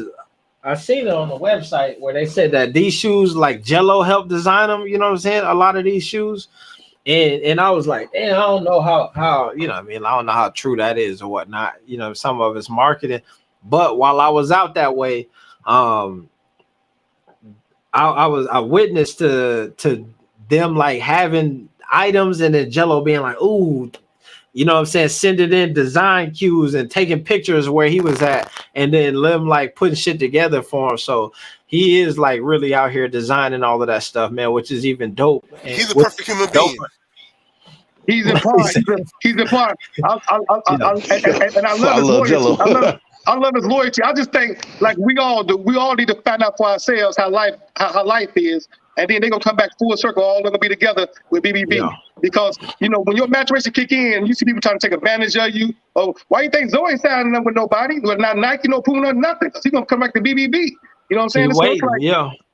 I seen it on the website where they said that these shoes, like Jello helped design them. You know what I'm saying? A lot of these shoes. And I was like, damn, I don't know how I don't know how true that is or whatnot. Some of it's marketing. But while I was out that way, I witnessed to them like having items and then Jello being like, ooh, you know what I'm saying, send it in design cues and taking pictures where he was at, and then them like putting shit together for him. So he is like really out here designing all of that stuff, man, which is even dope. He's a perfect human being. He's in part. He's in part. And I love his loyalty. I love his loyalty. I just think, like we all do, we all need to find out for ourselves how life is, and then they're gonna come back full circle. All gonna be together with BBB because when your maturation kick in, you see people trying to take advantage of you. Oh, why you think Zoe ain't signing up with nobody? Well, not Nike, no Puma, nothing. Because he's gonna come back to BBB. You know what I'm saying?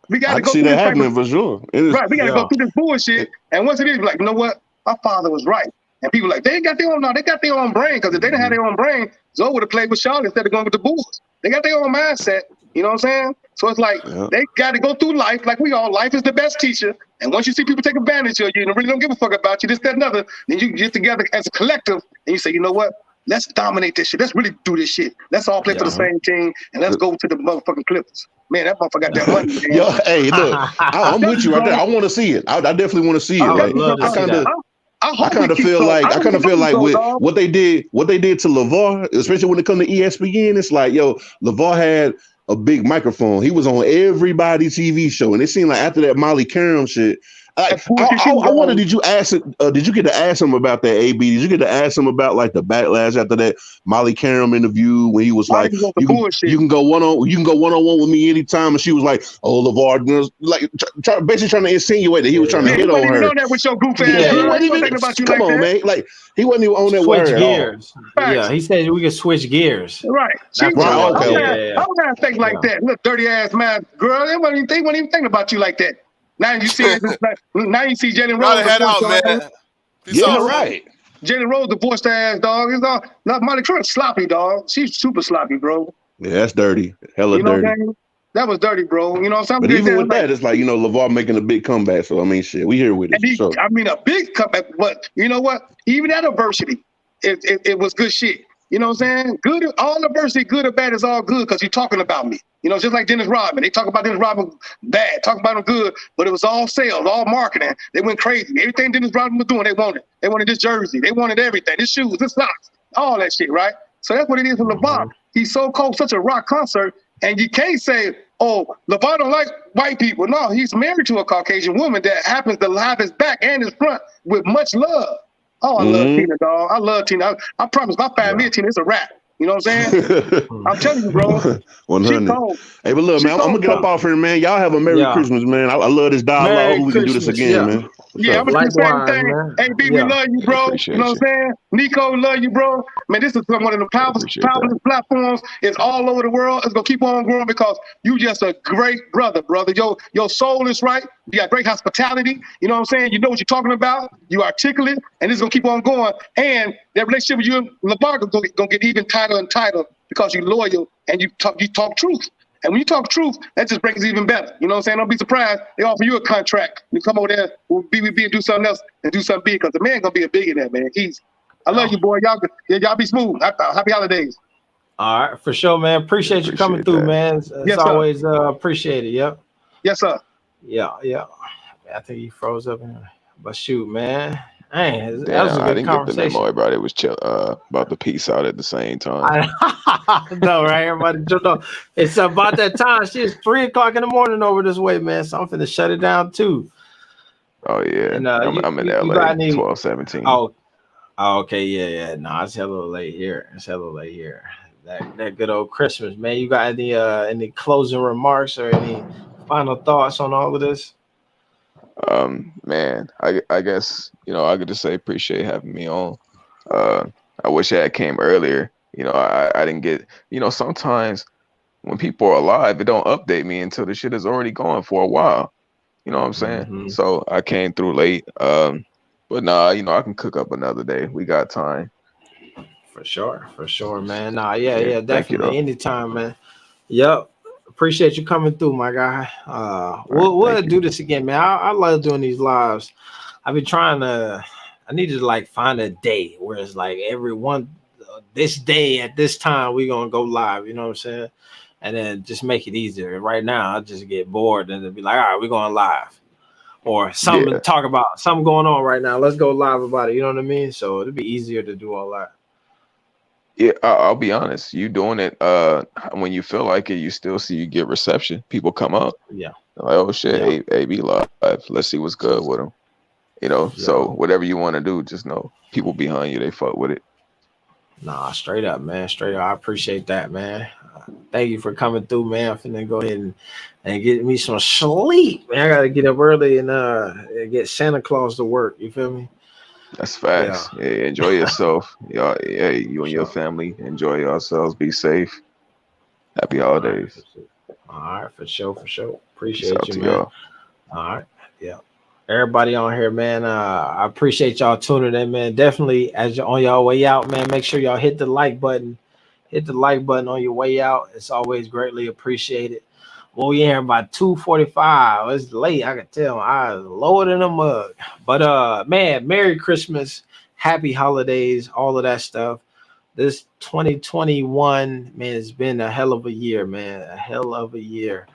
We gotta go see that happening for sure. Right, we gotta go through this bullshit, and once it is, like, you know what? My father was right. And people like, they ain't got their own, they got their own brain. Because if they didn't have their own brain, Zoe would have played with Charlotte instead of going with the Bulls. They got their own mindset. You know what I'm saying? So it's like they got to go through life like we all. Life is the best teacher. And once you see people take advantage of you and really don't give a fuck about you, this, that, and other, then you get together as a collective and you say, you know what? Let's dominate this shit. Let's really do this shit. Let's all play for the same team and let's go to the motherfucking Clippers. Man, that motherfucker got that money, man. Yo, hey, look, I'm with you right there. I want to see it. I definitely want to see it. I kind of feel like with what they did to Lavar, especially when it comes to ESPN, it's like, yo, Lavar had a big microphone. He was on everybody's TV show, and it seemed like after that Molly Karam shit, I wonder, did you get to ask him about that, AB? Did you get to ask him about like the backlash after that Molly Karam interview when he was like, you can go one on one with me anytime, and she was like, oh, LaVar, like basically trying to insinuate that he was trying to hit on her. That with your goof ass. Come on, man. Like he wasn't even on that word gears. at all. Yeah, he said we could switch gears. Right. I was not thinking like that. Look, dirty ass man, girl. They wasn't even thinking about you like that. Now you see, now you see Jalen Rose. Head out, man. Right. Jalen Rose divorced her ass, dog. It's all not Molly Cruz, sloppy, dog. She's super sloppy, bro. Yeah, that's dirty. Hella dirty. That was dirty, bro. You know what I'm saying? But even with that, it's like, you know, LaVar making a big comeback. So I mean, shit, we here with it. I mean, a big comeback. But you know what? Even that adversity, it was good shit. You know what I'm saying? Good, all adversity, good or bad, is all good because you're talking about me. You know, just like Dennis Rodman. They talk about Dennis Rodman bad, talk about him good, but it was all sales, all marketing. They went crazy. Everything Dennis Rodman was doing, they wanted. They wanted this jersey. They wanted everything. His shoes, his socks, all that shit, right? So that's what it is with LaVar. He's so cold, such a rock concert, and you can't say, oh, LaVar don't like white people. No, he's married to a Caucasian woman that happens to have his back and his front with much love. Oh, I love Tina, dog. I love Tina. I promise, if I find me a Tina, it's a wrap. You know what I'm saying? I'm telling you, bro. 100. Hey, but look, man, I'm gonna get up off here, man. Y'all have a Merry Christmas, man. I love this dialogue. I hope we can do this again, man. Yeah, I'm gonna do the same thing. AB, we love you, bro. You know what I'm saying? Nico, love you, bro. Man, this is one of the powerful platforms. It's all over the world. It's gonna keep on growing because you just a great brother. Your soul is right. You got great hospitality. You know what I'm saying? You know what you're talking about. You articulate, and this is gonna keep on going. And that relationship with you and LaVar gonna get even tighter and tighter because you're loyal and you talk truth. And when you talk truth, that just brings it even better. You know what I'm saying? Don't be surprised. They offer you a contract. You come over there with BBB and do something else and do something big because the man going to be a billionaire, man. I love you, boy. Y'all be smooth. Happy holidays. All right. For sure, man. Appreciate you coming through, man. It's always appreciated. Yep. Yes, sir. Yeah. I think he froze up. But shoot, man. Dang, that was a good conversation. I didn't get the memo about it was about the peace out at the same time. No, right? Everybody jumped up. It's about that time. It's 3:00 in the morning over this way, man. So I'm finna shut it down too. Oh yeah, and, I'm in LA. 12:17. Oh, okay, yeah. No, it's a little late here. That good old Christmas, man. You got any closing remarks or any final thoughts on all of this? Man, I guess, I could just say appreciate having me on. I wish I had came earlier. I didn't get, sometimes when people are alive, it don't update me until the shit is already going for a while. You know what I'm saying? Mm-hmm. So I came through late. But nah, I can cook up another day. We got time. For sure, man. Nah, yeah, definitely. Anytime, man. Yep. Appreciate you coming through, my guy. We'll do this again, man. I love doing these lives. I've been I needed to find a day where it's like this day at this time we're gonna go live, you know what I'm saying? And then just make it easier. Right now I just get bored and it'd be like, all right, we're going live. Or something to talk about, something going on right now. Let's go live about it, you know what I mean? So it'd be easier to do all that. Yeah, I'll be honest. You doing it when you feel like it, you still see you get reception. People come up. Yeah. They're like, oh shit, AB live. Let's see what's good with them. So whatever you want to do, just know people behind you, they fuck with it. Nah, straight up, man. Straight up. I appreciate that, man. Thank you for coming through, man. I'm finna go ahead and get me some sleep. Man, I gotta get up early and get Santa Claus to work. You feel me? That's facts. Yeah, enjoy yourself. You and your family, enjoy yourselves. Be safe. Happy holidays. All right, for sure. Appreciate you, man. Y'all. All right, yeah. Everybody on here, man. I appreciate y'all tuning in, man. Definitely, as you're on y'all way out, man, make sure y'all hit the like button, hit the like button on your way out. It's always greatly appreciated. Well, we here about 2:45. It's late. I can tell my eyes lower than a mug. But man, Merry Christmas, Happy Holidays, all of that stuff. This 2021, man, it's been a hell of a year, man. A hell of a year.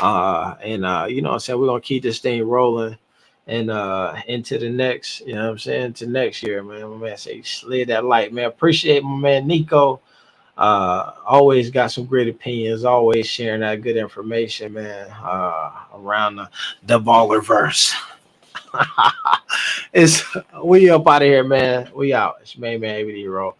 And you know what I'm saying? We're gonna keep this thing rolling and into the next, you know what I'm saying, to next year, man. My man say slid that light, man. Appreciate my man Nico. Always got some great opinions, always sharing that good information, man. Around the ballerverse. It's we up out of here, man. We out. It's main man ABD roll.